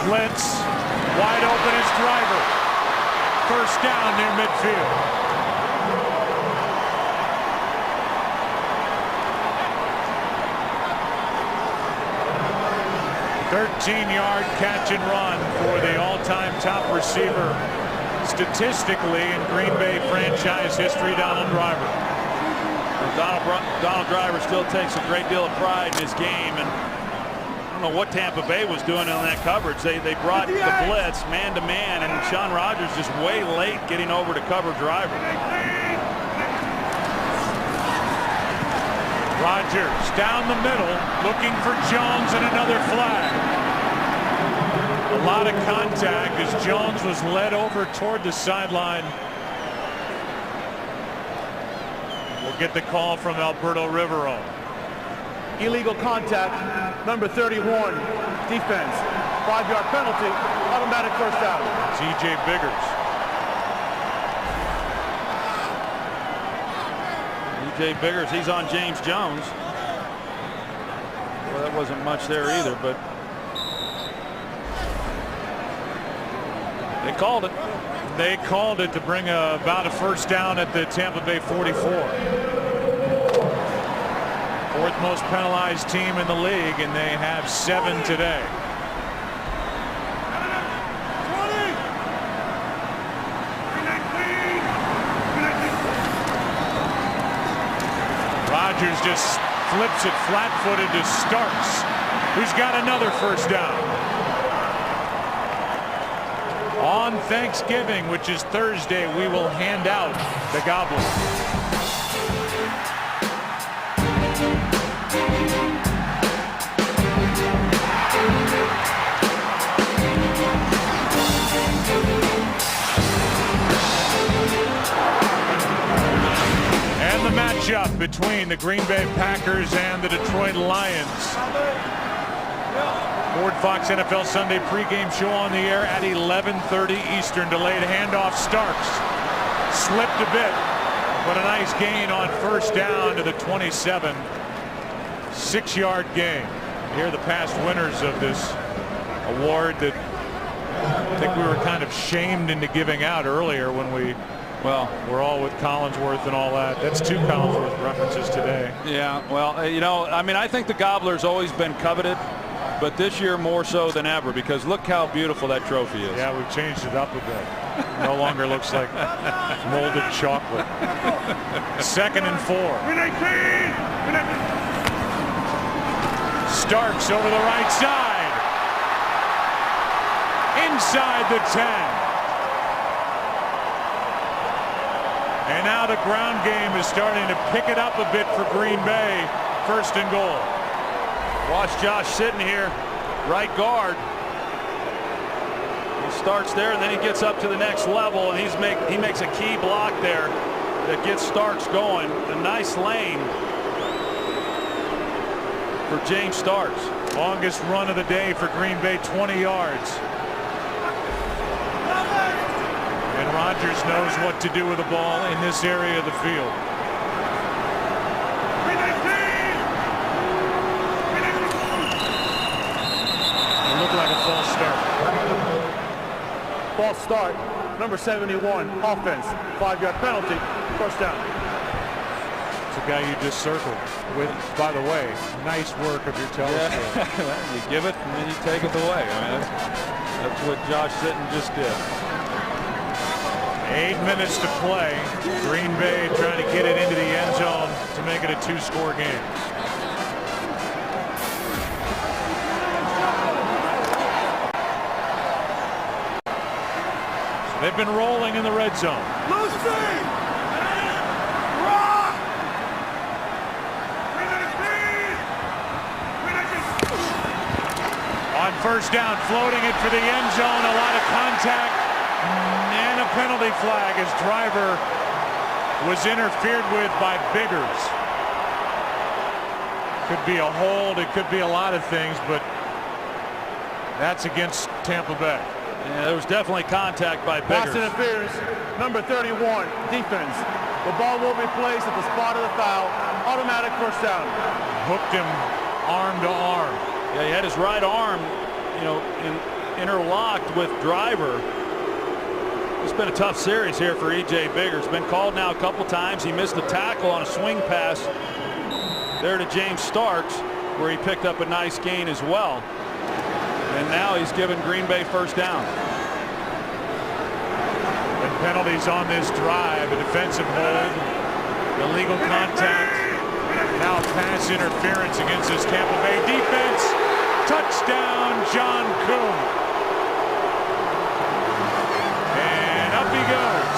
Blitz, wide open is Driver. First down near midfield. "13-yard catch and run for the all-time top receiver statistically in Green Bay franchise history, Donald Driver." Donald Driver still takes a great deal of pride in his game, and I don't know what Tampa Bay was doing on that coverage. They brought the blitz man-to-man, and Sean Rogers just way late getting over to cover Driver. Rodgers down the middle, looking for Jones, and another flag. A lot of contact as Jones was led over toward the sideline. We'll get the call from Alberto Rivero. Illegal contact, number 31, defense. 5-yard penalty, automatic first down. E.J. Biggers. E.J. Biggers, he's on James Jones. Well, that wasn't much there either, but they called it. They called it to bring about a first down at the Tampa Bay 44. 4th most penalized team in the league, and they have 7 today. Rodgers just flips it flat-footed to Starks, who's got another first down. On Thanksgiving, which is Thursday, we will hand out the Gobbler. And the matchup between the Green Bay Packers and the Detroit Lions. Ford Fox NFL Sunday pregame show on the air at 11:30 Eastern. Delayed handoff. Starks slipped a bit, but a nice gain on first down to the 27. 6-yard gain. Here are the past winners of this award that I think we were kind of shamed into giving out earlier when we're all with Collinsworth and all that. That's 2 Collinsworth references today. Yeah, well, I mean, I think the Gobbler's always been coveted, but this year more so than ever, because look how beautiful that trophy is. Yeah, we've changed it up a bit. No longer looks like molded chocolate. 2nd and 4. Starks over the right side. Inside the 10. And now the ground game is starting to pick it up a bit for Green Bay. 1st and goal. Watch Josh Sitton here, right guard. He starts there, and then he gets up to the next level, and he makes a key block there that gets Starks going. A nice lane for James Starks. Longest run of the day for Green Bay, 20 yards. And Rodgers knows what to do with the ball in this area of the field. It looked like a false start. False start. Number 71, offense. 5-yard penalty. First down. It's a guy you just circled with, by the way, nice work of your telescope. Yeah. You give it and then you take it away. I mean, that's what Josh Sitton just did. 8 minutes to play. Green Bay trying to get it into the end zone to make it a 2-score game. So they've been rolling in the red zone. On first down, floating it for the end zone. A lot of contact and a penalty flag as driver was interfered with by Biggers. Could be a hold, it could be a lot of things, but that's against Tampa Bay. Yeah, there was definitely contact by Pass Biggers. interference. Number 31, defense. The ball will be placed at the spot of the foul. Automatic first down. Hooked him arm to arm. Yeah, he had his right arm, interlocked with driver. It's been a tough series here for E.J. Biggers. Been called now a couple times. He missed a tackle on a swing pass there to James Starks, where he picked up a nice gain as well. And now he's given Green Bay first down. And penalties on this drive, a defensive hold, illegal contact, now pass interference against this Tampa Bay defense. Touchdown, John Kuhn. And up he goes.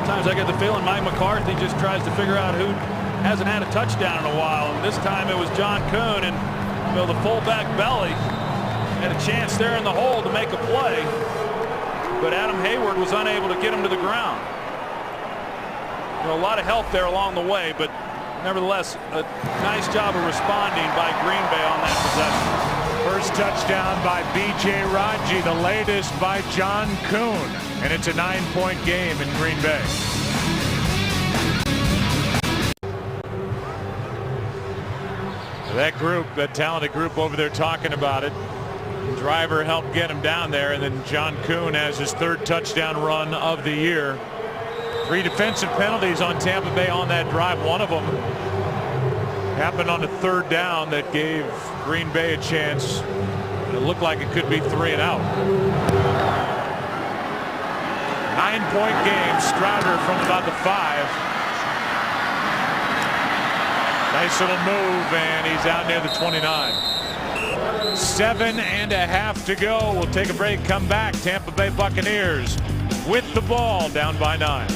Sometimes I get the feeling Mike McCarthy just tries to figure out who hasn't had a touchdown in a while. And this time it was John Kuhn, and the fullback Belly had a chance there in the hole to make a play, but Adam Hayward was unable to get him to the ground. A lot of help there along the way, but nevertheless, a nice job of responding by Green Bay on that possession. First touchdown by B.J. Raji, the latest by John Kuhn, and it's a 9-point game in Green Bay. That group, that talented group over there talking about it. Driver helped get him down there, and then John Kuhn has his 3rd touchdown run of the year. 3 defensive penalties on Tampa Bay on that drive. One of them happened on a 3rd down that gave Green Bay a chance. It looked like it could be 3 and out. 9-point game. Strouder from about the 5. Nice little move, and he's out near the 29. 7.5 to go. We'll take a break, come back. Tampa Bay Buccaneers with the ball, down by 9.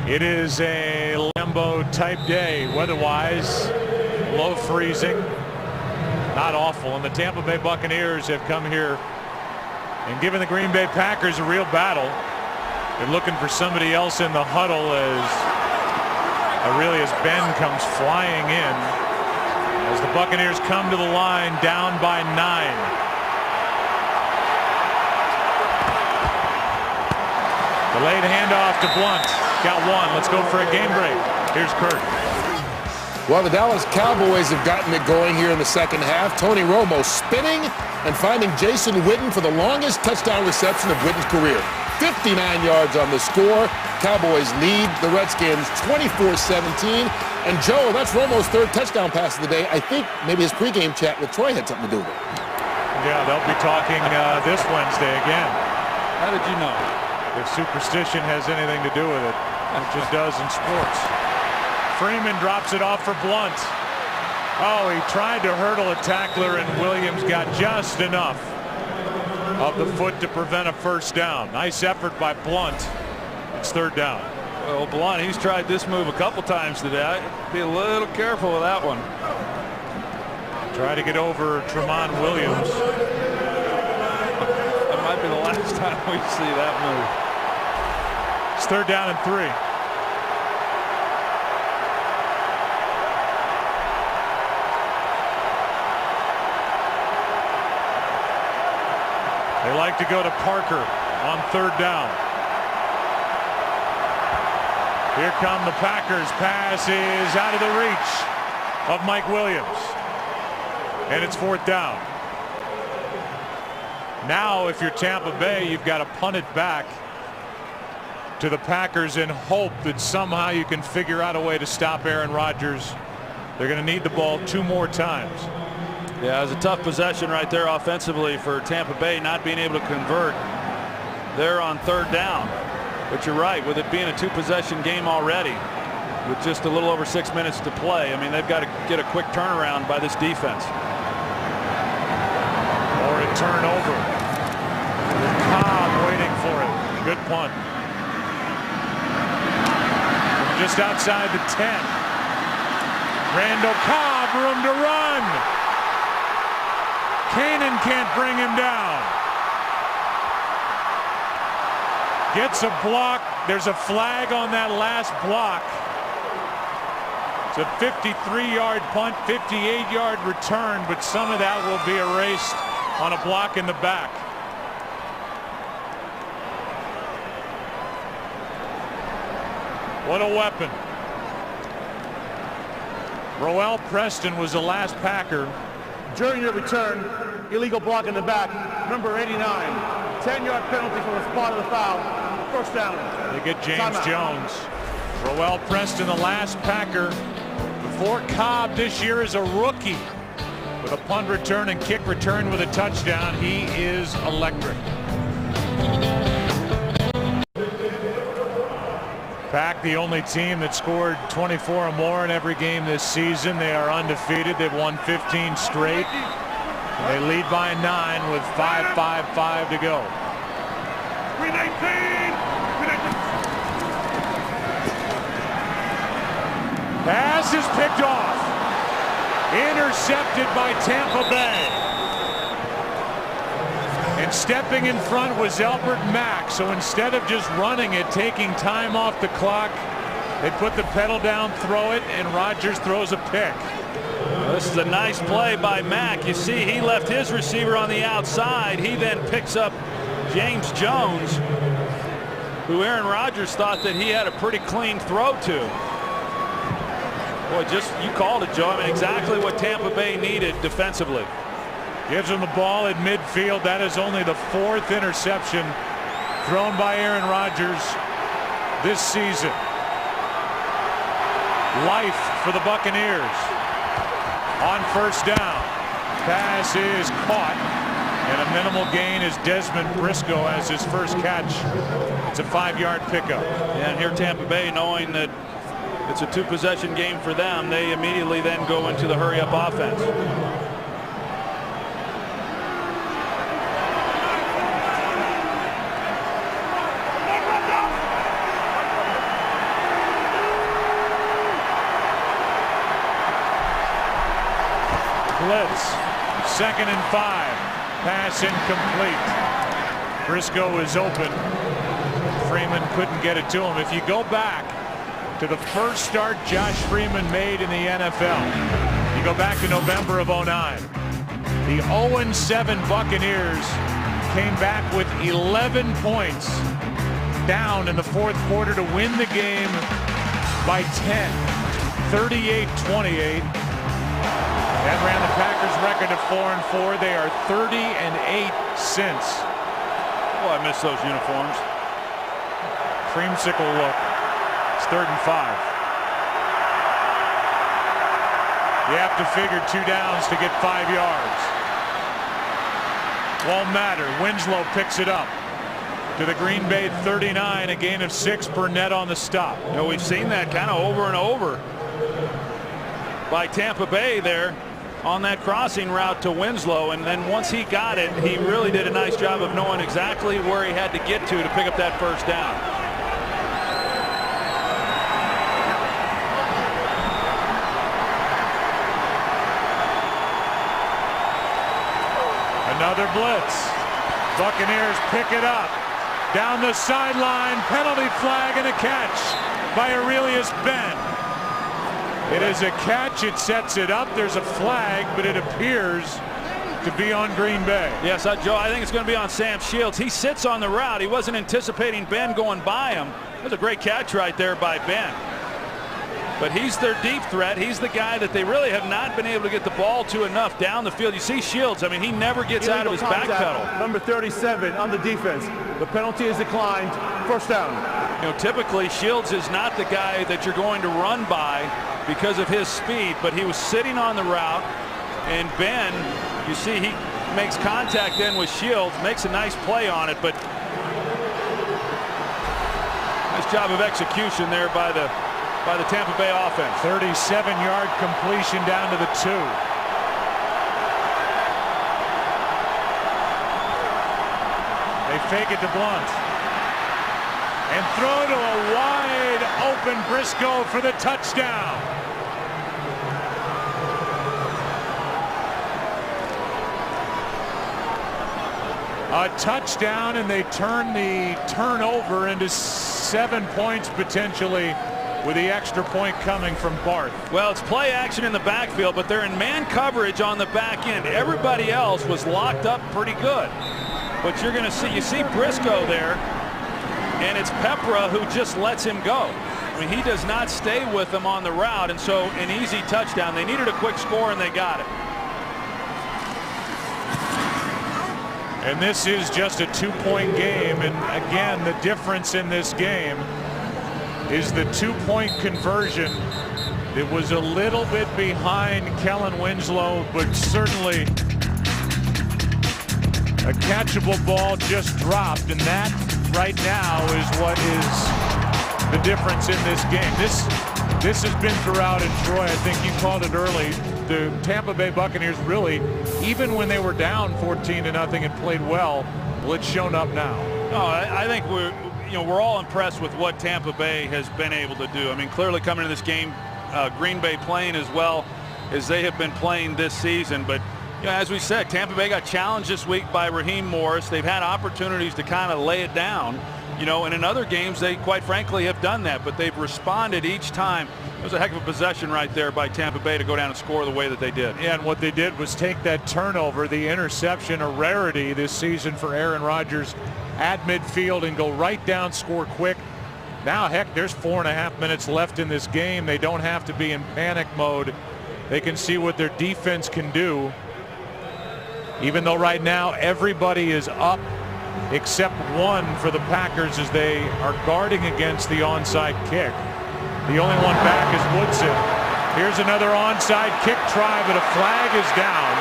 It is a Lambeau type day weather-wise. Low freezing, not awful, and the Tampa Bay Buccaneers have come here and given the Green Bay Packers a real battle. They're looking for somebody else in the huddle as Ben comes flying in as the Buccaneers come to the line, down by 9. Delayed handoff to Blunt. Got 1. Let's go for a game break. Here's Kurt. Well, the Dallas Cowboys have gotten it going here in the second half. Tony Romo spinning and finding Jason Witten for the longest touchdown reception of Witten's career. 59 yards on the score. Cowboys lead the Redskins 24-17. And Joe, that's Romo's 3rd touchdown pass of the day. I think maybe his pregame chat with Troy had something to do with it. Yeah, they'll be talking this Wednesday again. How did you know? If superstition has anything to do with it, which it does in sports. Freeman drops it off for Blunt. Oh, he tried to hurdle a tackler, and Williams got just enough of the foot to prevent a first down. Nice effort by Blunt. It's 3rd down. Well, Blunt, he's tried this move a couple times today. I'd be a little careful with that one. Try to get over Tremont Williams. That might be the last time we see that move. It's 3rd down and 3. They like to go to Parker on 3rd down. Here come the Packers. Pass is out of the reach of Mike Williams. And it's 4th down. Now, if you're Tampa Bay, you've got to punt it back to the Packers and hope that somehow you can figure out a way to stop Aaron Rodgers. They're going to need the ball 2 more times. Yeah, it was a tough possession right there offensively for Tampa Bay, not being able to convert there on 3rd down. But you're right, with it being a 2-possession game already, with just a little over 6 minutes to play, I mean, they've got to get a quick turnaround by this defense. Or a turnover. Cobb waiting for it. Good punt. Just outside the 10. Randall Cobb, room to run. Cannon can't bring him down. Gets a block. There's a flag on that last block. It's a 53-yard punt, 58-yard return, but some of that will be erased on a block in the back. What a weapon. Roel Preston was the last Packer. During your return, illegal block in the back, number 89. 10-yard penalty from the spot of the foul. 1st down. They get James Jones. Roel Preston, the last Packer before Cobb this year is a rookie. With a punt return and kick return with a touchdown, he is electric. Pack, the only team that scored 24 or more in every game this season. They are undefeated. They've won 15 straight. They lead by 9 with 5:55 to go. Pass is picked off. Intercepted by Tampa Bay. And stepping in front was Albert Mack. So instead of just running it, taking time off the clock, they put the pedal down, throw it, and Rodgers throws a pick. This is a nice play by Mack. You see, he left his receiver on the outside. He then picks up James Jones, who Aaron Rodgers thought that he had a pretty clean throw to. Boy, you called it, Joe. I mean, exactly what Tampa Bay needed defensively. Gives him the ball at midfield. That is only the 4th interception thrown by Aaron Rodgers this season. Life for the Buccaneers. On 1st down. Pass is caught. And a minimal gain as Desmond Briscoe has his first catch. It's a 5-yard pickup. And here Tampa Bay, knowing that it's a 2-possession game for them, they immediately then go into the hurry-up offense. Blitz. 2nd and 5. Pass incomplete. Briscoe is open. Freeman couldn't get it to him. If you go back to the first start Josh Freeman made in the NFL, you go back to November of '09. The 0-7 Buccaneers came back with 11 points down in the 4th quarter to win the game by 10, 38-28. That ran the Packers' record to 4-4. They are 30-8 since. Oh, I miss those uniforms. Creamsicle look. It's 3rd and 5. You have to figure 2 downs to get 5 yards. Won't matter. Winslow picks it up to the Green Bay 39, a gain of 6. Burnett on the stop. You know, we've seen that kind of over and over by Tampa Bay there on that crossing route to Winslow, and then once he got it, he really did a nice job of knowing exactly where he had to get to pick up that 1st down. Another blitz. Buccaneers pick it up. Down the sideline, penalty flag and a catch by Aurelius Ben. It is a catch. It sets it up. There's a flag, but it appears to be on Green Bay. Yes, Joe, I think it's going to be on Sam Shields. He sits on the route. He wasn't anticipating Ben going by him. That was a great catch right there by Ben. But he's their deep threat. He's the guy that they really have not been able to get the ball to enough down the field. You see Shields, I mean, he never gets out of his back pedal. Number 37 on the defense. The penalty is declined. First down. You know, typically Shields is not the guy that you're going to run by because of his speed, but he was sitting on the route, and Ben, you see he makes contact then with Shields, makes a nice play on it, but nice job of execution there by the Tampa Bay offense. 37-yard completion down to the 2. They fake it to Blunt. And throw to a wide open Briscoe for the touchdown. A touchdown, and they turn the turnover into 7 points potentially, with the extra point coming from Barth. Well, it's play action in the backfield, but they're in man coverage on the back end. Everybody else was locked up pretty good. But you're going to see, you see Briscoe there, and it's Pepra who just lets him go. I mean, he does not stay with them on the route, and so an easy touchdown. They needed a quick score, and they got it. And this is just a 2-point game, and again, the difference in this game is the 2-point conversion. It was a little bit behind Kellen Winslow, but certainly a catchable ball just dropped, and that right now is what is the difference in this game. This has been throughout in Troy. I think you called it early. The Tampa Bay Buccaneers really, even when they were down 14-0 and played well it's shown up now. No, I think we're all impressed with what Tampa Bay has been able to do. I mean, clearly coming into this game, Green Bay playing as well as they have been playing this season. But as we said, Tampa Bay got challenged this week by Raheem Morris. They've had opportunities to kind of lay it down, and in other games they quite frankly have done that, but they've responded each time. It was a heck of a possession right there by Tampa Bay to go down and score the way that they did. Yeah, and what they did was take that turnover, the interception, a rarity this season for Aaron Rodgers, at midfield and go right down, score quick. Now, heck, there's 4.5 minutes left in this game. They don't have to be in panic mode. They can see what their defense can do. Even though right now everybody is up except one for the Packers as they are guarding against the onside kick. The only one back is Woodson. Here's another onside kick try, but a flag is down.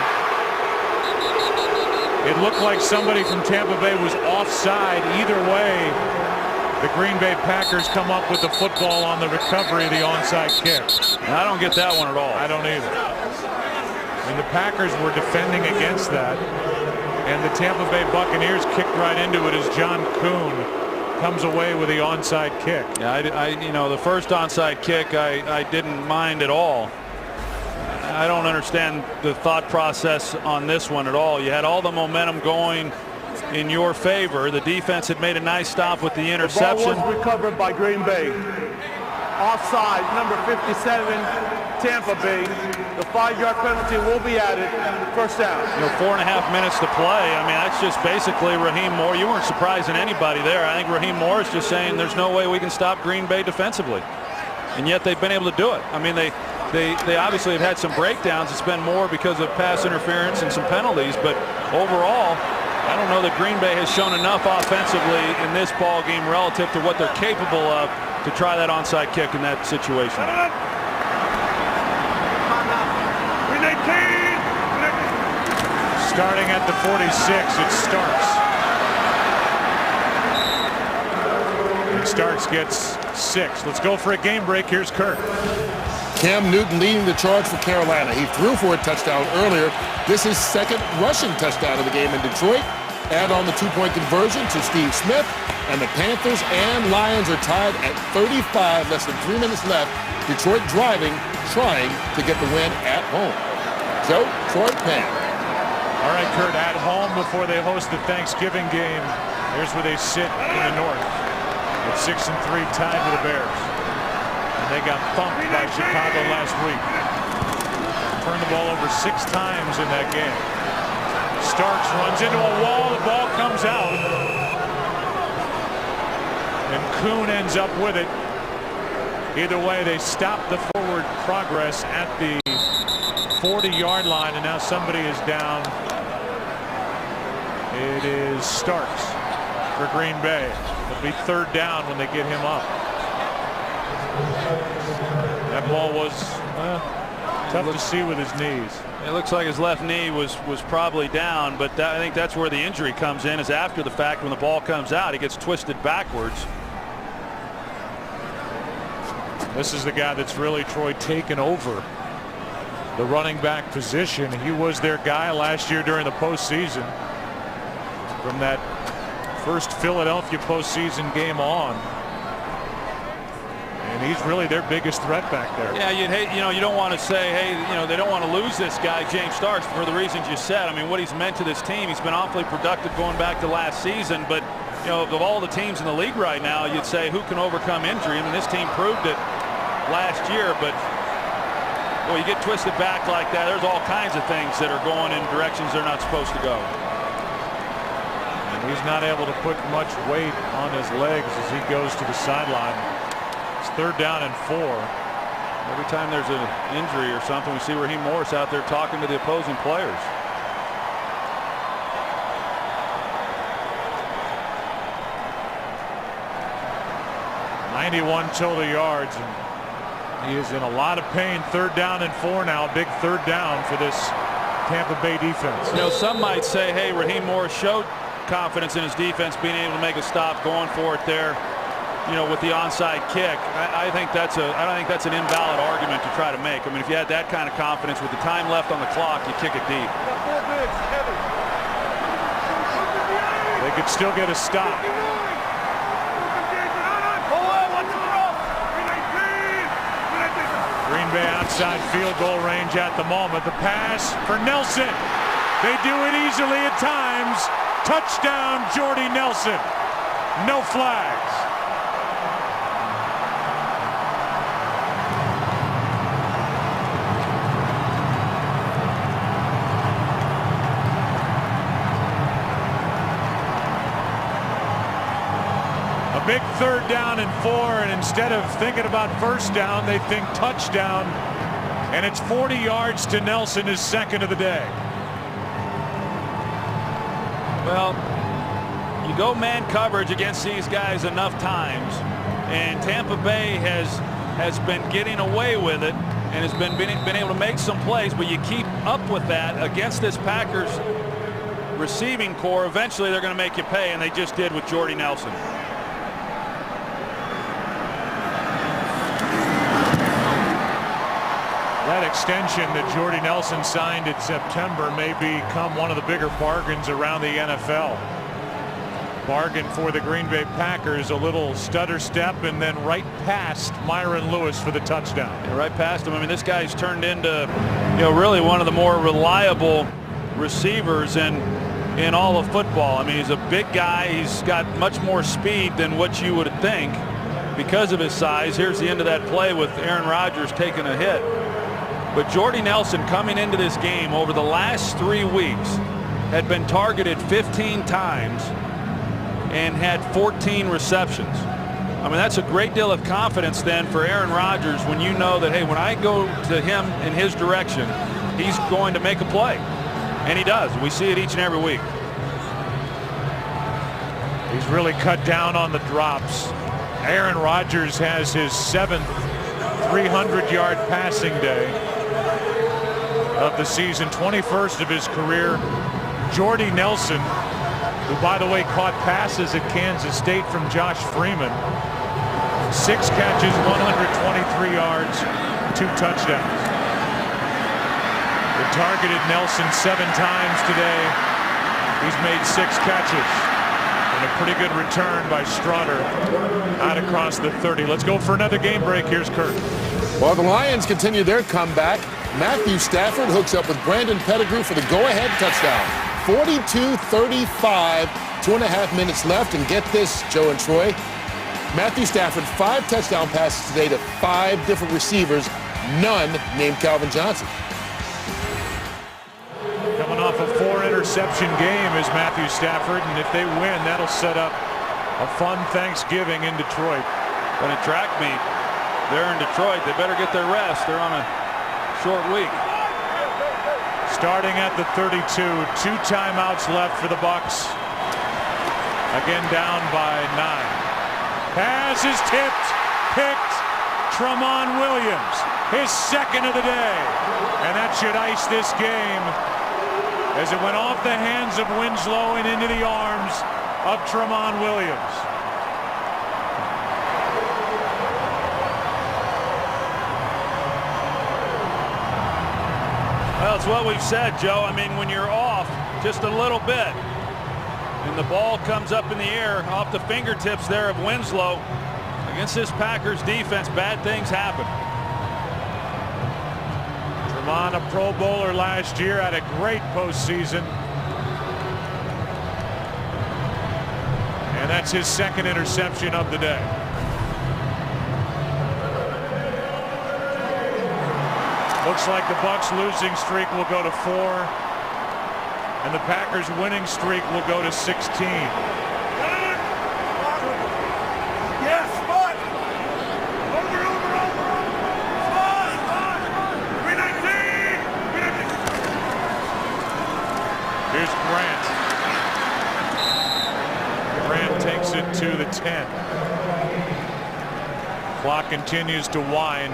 It looked like somebody from Tampa Bay was offside. Either way, the Green Bay Packers come up with the football on the recovery of the onside kick. I don't get that one at all. I don't either. And the Packers were defending against that, and the Tampa Bay Buccaneers kicked right into it as John Kuhn comes away with the onside kick. Yeah, the first onside kick I didn't mind at all. I don't understand the thought process on this one at all. You had all the momentum going in your favor. The defense had made a nice stop with the interception. The ball was recovered by Green Bay. Offside, number 57, Tampa Bay. The 5-yard penalty will be added. First down. 4.5 minutes to play. I mean, that's just basically Raheem Morris. You weren't surprising anybody there. I think Raheem Morris just saying there's no way we can stop Green Bay defensively. And yet they've been able to do it. I mean, they obviously have had some breakdowns. It's been more because of pass interference and some penalties. But overall, I don't know that Green Bay has shown enough offensively in this ball game relative to what they're capable of to try that onside kick in that situation. Starting at the 46, it starts. Gets 6. Let's go for a game break. Here's Kurt. Cam Newton leading the charge for Carolina. He threw for a touchdown earlier. This is second rushing touchdown of the game in Detroit. Add on the 2-point conversion to Steve Smith, and the Panthers and Lions are tied at 35, less than 3 minutes left. Detroit driving, trying to get the win at home. Joe, Troy, Pam. All right, Kurt, at home before they host the Thanksgiving game. Here's where they sit in the North at 6-3, tied with the Bears. And they got thumped by Chicago last week. Turned the ball over 6 times in that game. Starks runs into a wall. The ball comes out. And Kuhn ends up with it. Either way, they stop the forward progress at the 40-yard line, and now somebody is down. It is Starks for Green Bay. It'll be third down when they get him up. That ball was tough to see with his knees. It looks like his left knee was probably down, but I think that's where the injury comes in, is after the fact. When the ball comes out, he gets twisted backwards. This is the guy that's really, Troy, taken over the running back position. He was their guy last year during the postseason. From that first Philadelphia postseason game on. And he's really their biggest threat back there. Yeah, you'd hate, you don't want to say, hey, they don't want to lose this guy, James Starks, for the reasons you said. I mean, what he's meant to this team, he's been awfully productive going back to last season. But, of all the teams in the league right now, you'd say who can overcome injury? I mean, this team proved it last year, but well, you get twisted back like that, there's all kinds of things that are going in directions they're not supposed to go. And he's not able to put much weight on his legs as he goes to the sideline. It's third down and 4. Every time there's an injury or something, we see Raheem Morris out there talking to the opposing players. .91 total yards, and he is in a lot of pain. Third down and 4 now. Big third down for this Tampa Bay defense. Some might say, hey, Raheem Morris showed confidence in his defense, being able to make a stop, going for it there, with the onside kick. I don't think that's an invalid argument to try to make. I mean, if you had that kind of confidence with the time left on the clock, you kick it deep. They could still get a stop. Green Bay outside field goal range at the moment. The pass for Nelson. They do it easily at times. Touchdown, Jordy Nelson. No flags. A big third down and 4, and instead of thinking about first down, they think touchdown. And it's 40 yards to Nelson, his second of the day. Well, you go man coverage against these guys enough times, and Tampa Bay has been getting away with it and has been able to make some plays, but you keep up with that against this Packers receiving core, eventually they're going to make you pay, and they just did with Jordy Nelson. That extension that Jordy Nelson signed in September may become one of the bigger bargains around the NFL. Bargain for the Green Bay Packers, a little stutter step, and then right past Myron Lewis for the touchdown. Yeah, right past him. I mean, this guy's turned into, really one of the more reliable receivers in all of football. I mean, he's a big guy. He's got much more speed than what you would think because of his size. Here's the end of that play with Aaron Rodgers taking a hit. But Jordy Nelson, coming into this game over the last 3 weeks, had been targeted 15 times and had 14 receptions. I mean, that's a great deal of confidence then for Aaron Rodgers when you know that, hey, when I go to him in his direction, he's going to make a play. And he does. We see it each and every week. He's really cut down on the drops. Aaron Rodgers has his 7th 300-yard passing day of the season, 21st of his career. Jordy Nelson, who by the way caught passes at Kansas State from Josh Freeman, 6 catches, 123 yards, 2 touchdowns. They targeted Nelson 7 times today. He's made 6 catches. And a pretty good return by Strotter out across the 30. Let's go for another game break. Here's Kurt. While the Lions continue their comeback, Matthew Stafford hooks up with Brandon Pettigrew for the go-ahead touchdown. 42-35, 2.5 minutes left. And get this, Joe and Troy, Matthew Stafford, 5 touchdown passes today to 5 different receivers, none named Calvin Johnson. Coming off of 4 interceptions. 4-interception game is Matthew Stafford, and if they win, that'll set up a fun Thanksgiving in Detroit. But at track meet, they're in Detroit. They better get their rest. They're on a short week. Starting at the 32, 2 timeouts left for the Bucs. Again down by 9. Pass is tipped, picked. Tramon Williams, his second of the day, and that should ice this game as it went off the hands of Winslow and into the arms of Tramon Williams. Well, it's what we've said, Joe. I mean, when you're off just a little bit and the ball comes up in the air off the fingertips there of Winslow, against this Packers defense, bad things happen. Tramon, a Pro Bowler last year, had a great postseason. And that's his second interception of the day. Looks like the Bucs losing streak will go to 4, and the Packers winning streak will go to 16. Here's Grant. Grant takes it to the 10. Clock continues to wind.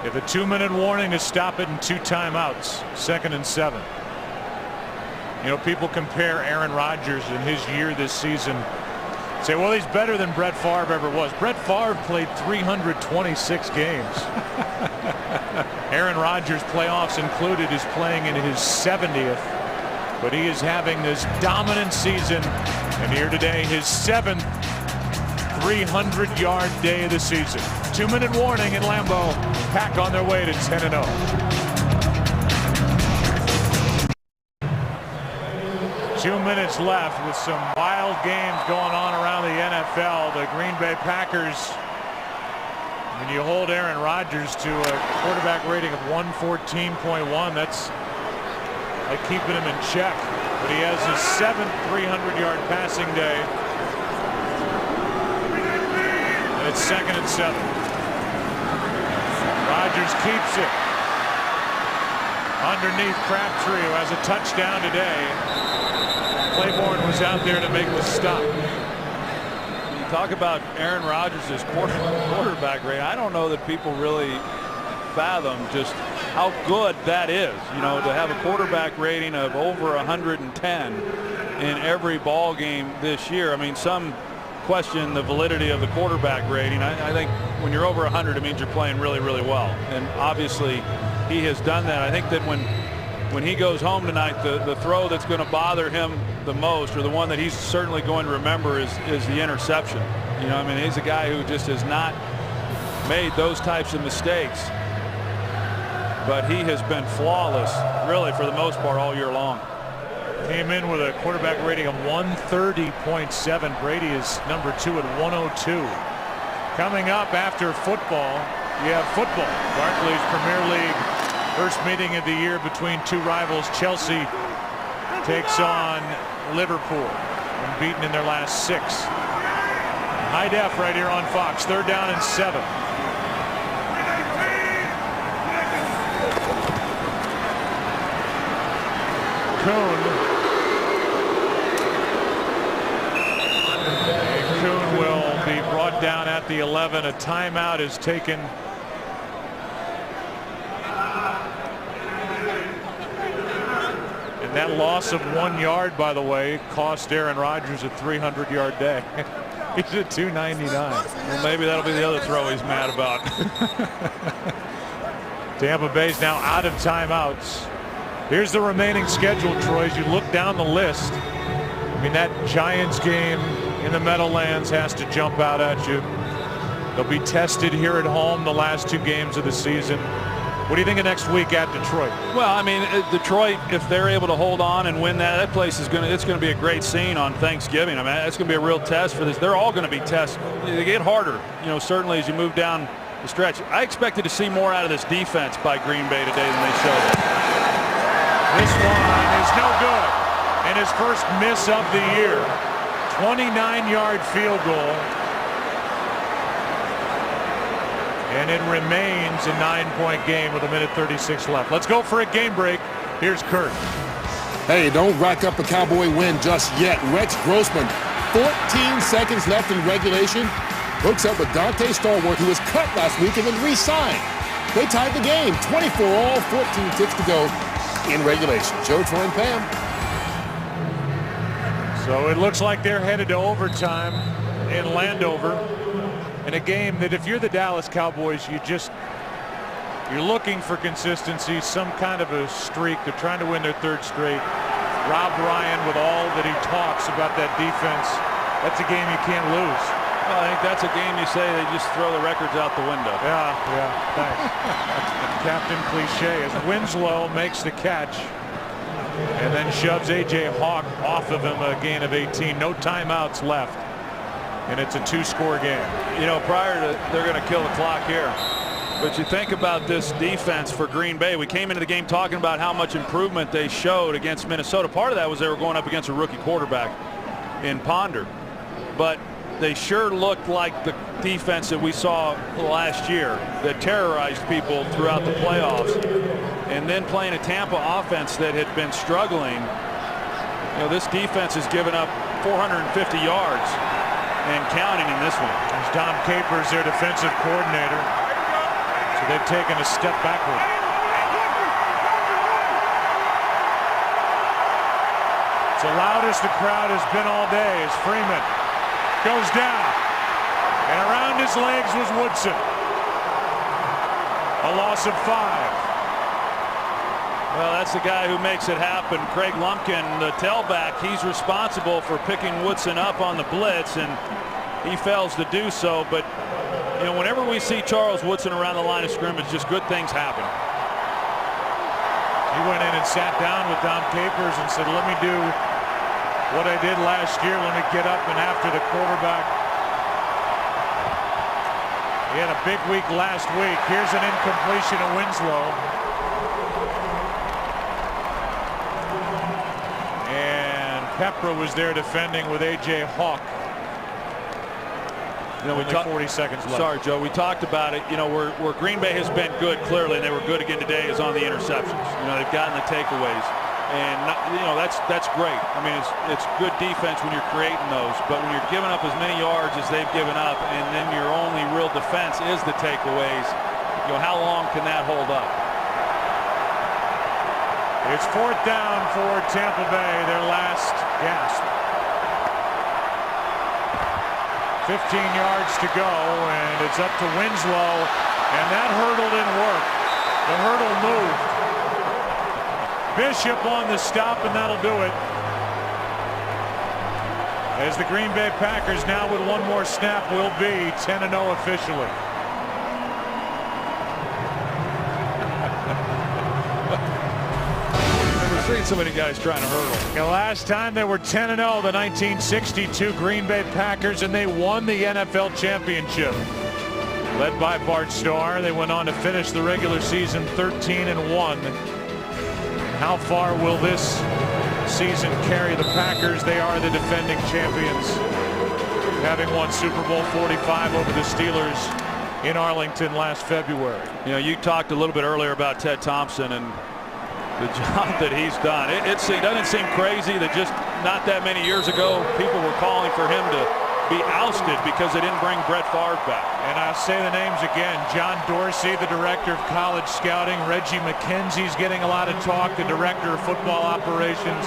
If a 2-minute warning to stop it in 2 timeouts. 2nd and 7. You know, people compare Aaron Rodgers in his year this season. Say, well, he's better than Brett Favre ever was. Brett Favre played 326 games. Aaron Rodgers, playoffs included, is playing in his 70th. But he is having this dominant season, and here today his 7th 300-yard day of the season. 2-minute warning in Lambeau. Pack on their way to 10-0. Two minutes left with some wild games going on around the NFL. The Green Bay Packers, when you hold Aaron Rodgers to a quarterback rating of 114.1, that's like keeping him in check. But he has his 7th 300-yard passing day. And it's 2nd and 7. Rodgers keeps it underneath Crabtree, who has a touchdown today. Claiborne was out there to make the stop. You talk about Aaron Rodgers' quarterback rate. I don't know that people really fathom just how good that is. You know, to have a quarterback rating of over 110 in every ball game this year. I mean, some question the validity of the quarterback rating. I think when you're over 100, it means you're playing really, really well. And obviously, he has done that. I think that when he goes home tonight, the throw that's going to bother him the most, or the one that he's certainly going to remember, is the interception. You know, I mean, he's a guy who just has not made those types of mistakes. But he has been flawless, really, for the most part, all year long. Came in with a quarterback rating of 130.7. Brady is number 2 at 102. Coming up after football, you have football. Barclays Premier League, first meeting of the year between two rivals. Chelsea takes on Liverpool, unbeaten in their last 6. High def right here on Fox. 3rd down and 7. Kuhn will be brought down at the 11. A timeout is taken. And that loss of 1 yard, by the way, cost Aaron Rodgers a 300-yard day. He's at 299. Well, maybe that'll be the other throw he's mad about. Tampa Bay's now out of timeouts. Here's the remaining schedule, Troy. As you look down the list, I mean, that Giants game in the Meadowlands has to jump out at you. They'll be tested here at home the last 2 games of the season. What do you think of next week at Detroit? Well, I mean, Detroit, if they're able to hold on and win that place is it's going to be a great scene on Thanksgiving. I mean, it's going to be a real test for this. They're all going to be tests. They get harder, you know, certainly as you move down the stretch. I expected to see more out of this defense by Green Bay today than they showed. This one is no good. And his first miss of the year. 29-yard field goal. And it remains a 9-point game with 1:36 left. Let's go for a game break. Here's Kurt. Hey, don't rack up a Cowboy win just yet. Rex Grossman, 14 seconds left in regulation, hooks up with Dante Stallworth, who was cut last week and then re-signed. They tied the game, 24 all, 14 ticks to go in regulation. Joe, Troy, and Pam. So it looks like they're headed to overtime in Landover in a game that if you're the Dallas Cowboys, you're looking for consistency, some kind of a streak. They're trying to win their third straight. Rob Ryan, with all that he talks about that defense, that's a game you can't lose. Well, I think that's a game you say they just throw the records out the window. Yeah, thanks. Captain Cliche as Winslow makes the catch and then shoves A.J. Hawk off of him, a gain of 18. No timeouts left, and it's a 2-score game. You know, prior to, they're going to kill the clock here. But you think about this defense for Green Bay. We came into the game talking about how much improvement they showed against Minnesota. Part of that was they were going up against a rookie quarterback in Ponder. But they sure looked like the defense that we saw last year that terrorized people throughout the playoffs. And then playing a Tampa offense that had been struggling. You know, this defense has given up 450 yards and counting in this one. There's Dom Capers, their defensive coordinator. So they've taken a step backward. It's the loudest the crowd has been all day as Freeman goes down. And around his legs was Woodson. A loss of 5. Well, that's the guy who makes it happen. Craig Lumpkin, the tailback, he's responsible for picking Woodson up on the blitz, and he fails to do so. But you know, whenever we see Charles Woodson around the line of scrimmage, just good things happen. He went in and sat down with Dom Capers and said, let me do what I did last year. Let me get up and after the quarterback. He had a big week last week. Here's an incompletion of Winslow. And Pepra was there defending with A.J. Hawk. You know, we only 40 seconds left. Sorry, Joe. We talked about it. You know, where Green Bay has been good, clearly, and they were good again today, is on the interceptions. You know, they've gotten the takeaways, and you know that's great. I mean, it's good defense when you're creating those, but when you're giving up as many yards as they've given up, and then your only real defense is the takeaways. You know, how long can that hold up? It's 4th down for Tampa Bay, their last gasp. 15 yards to go, and it's up to Winslow, and that hurdle didn't work. The hurdle moved. Bishop on the stop, and that'll do it. As the Green Bay Packers now with one more snap will be 10-0 officially. Seen so many guys trying to hurdle. The last time they were 10-0, the 1962 Green Bay Packers, and they won the NFL championship. Led by Bart Starr, they went on to finish the regular season 13-1. How far will this season carry the Packers? They are the defending champions, having won Super Bowl 45 over the Steelers in Arlington last February. You know, you talked a little bit earlier about Ted Thompson and the job that he's done. It doesn't seem crazy that just not that many years ago people were calling for him to be ousted because they didn't bring Brett Favre back. And I'll say the names again. John Dorsey, the director of college scouting. Reggie McKenzie's getting a lot of talk, the director of football operations.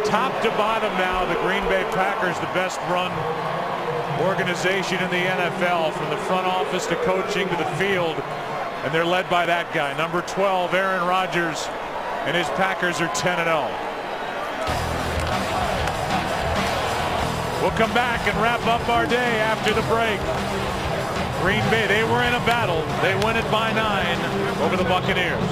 Top to bottom now, the Green Bay Packers, the best run organization in the NFL, from the front office to coaching to the field. And they're led by that guy, number 12, Aaron Rodgers. And his Packers are 10-0. We'll come back and wrap up our day after the break. Green Bay, they were in a battle. They win it by 9 over the Buccaneers.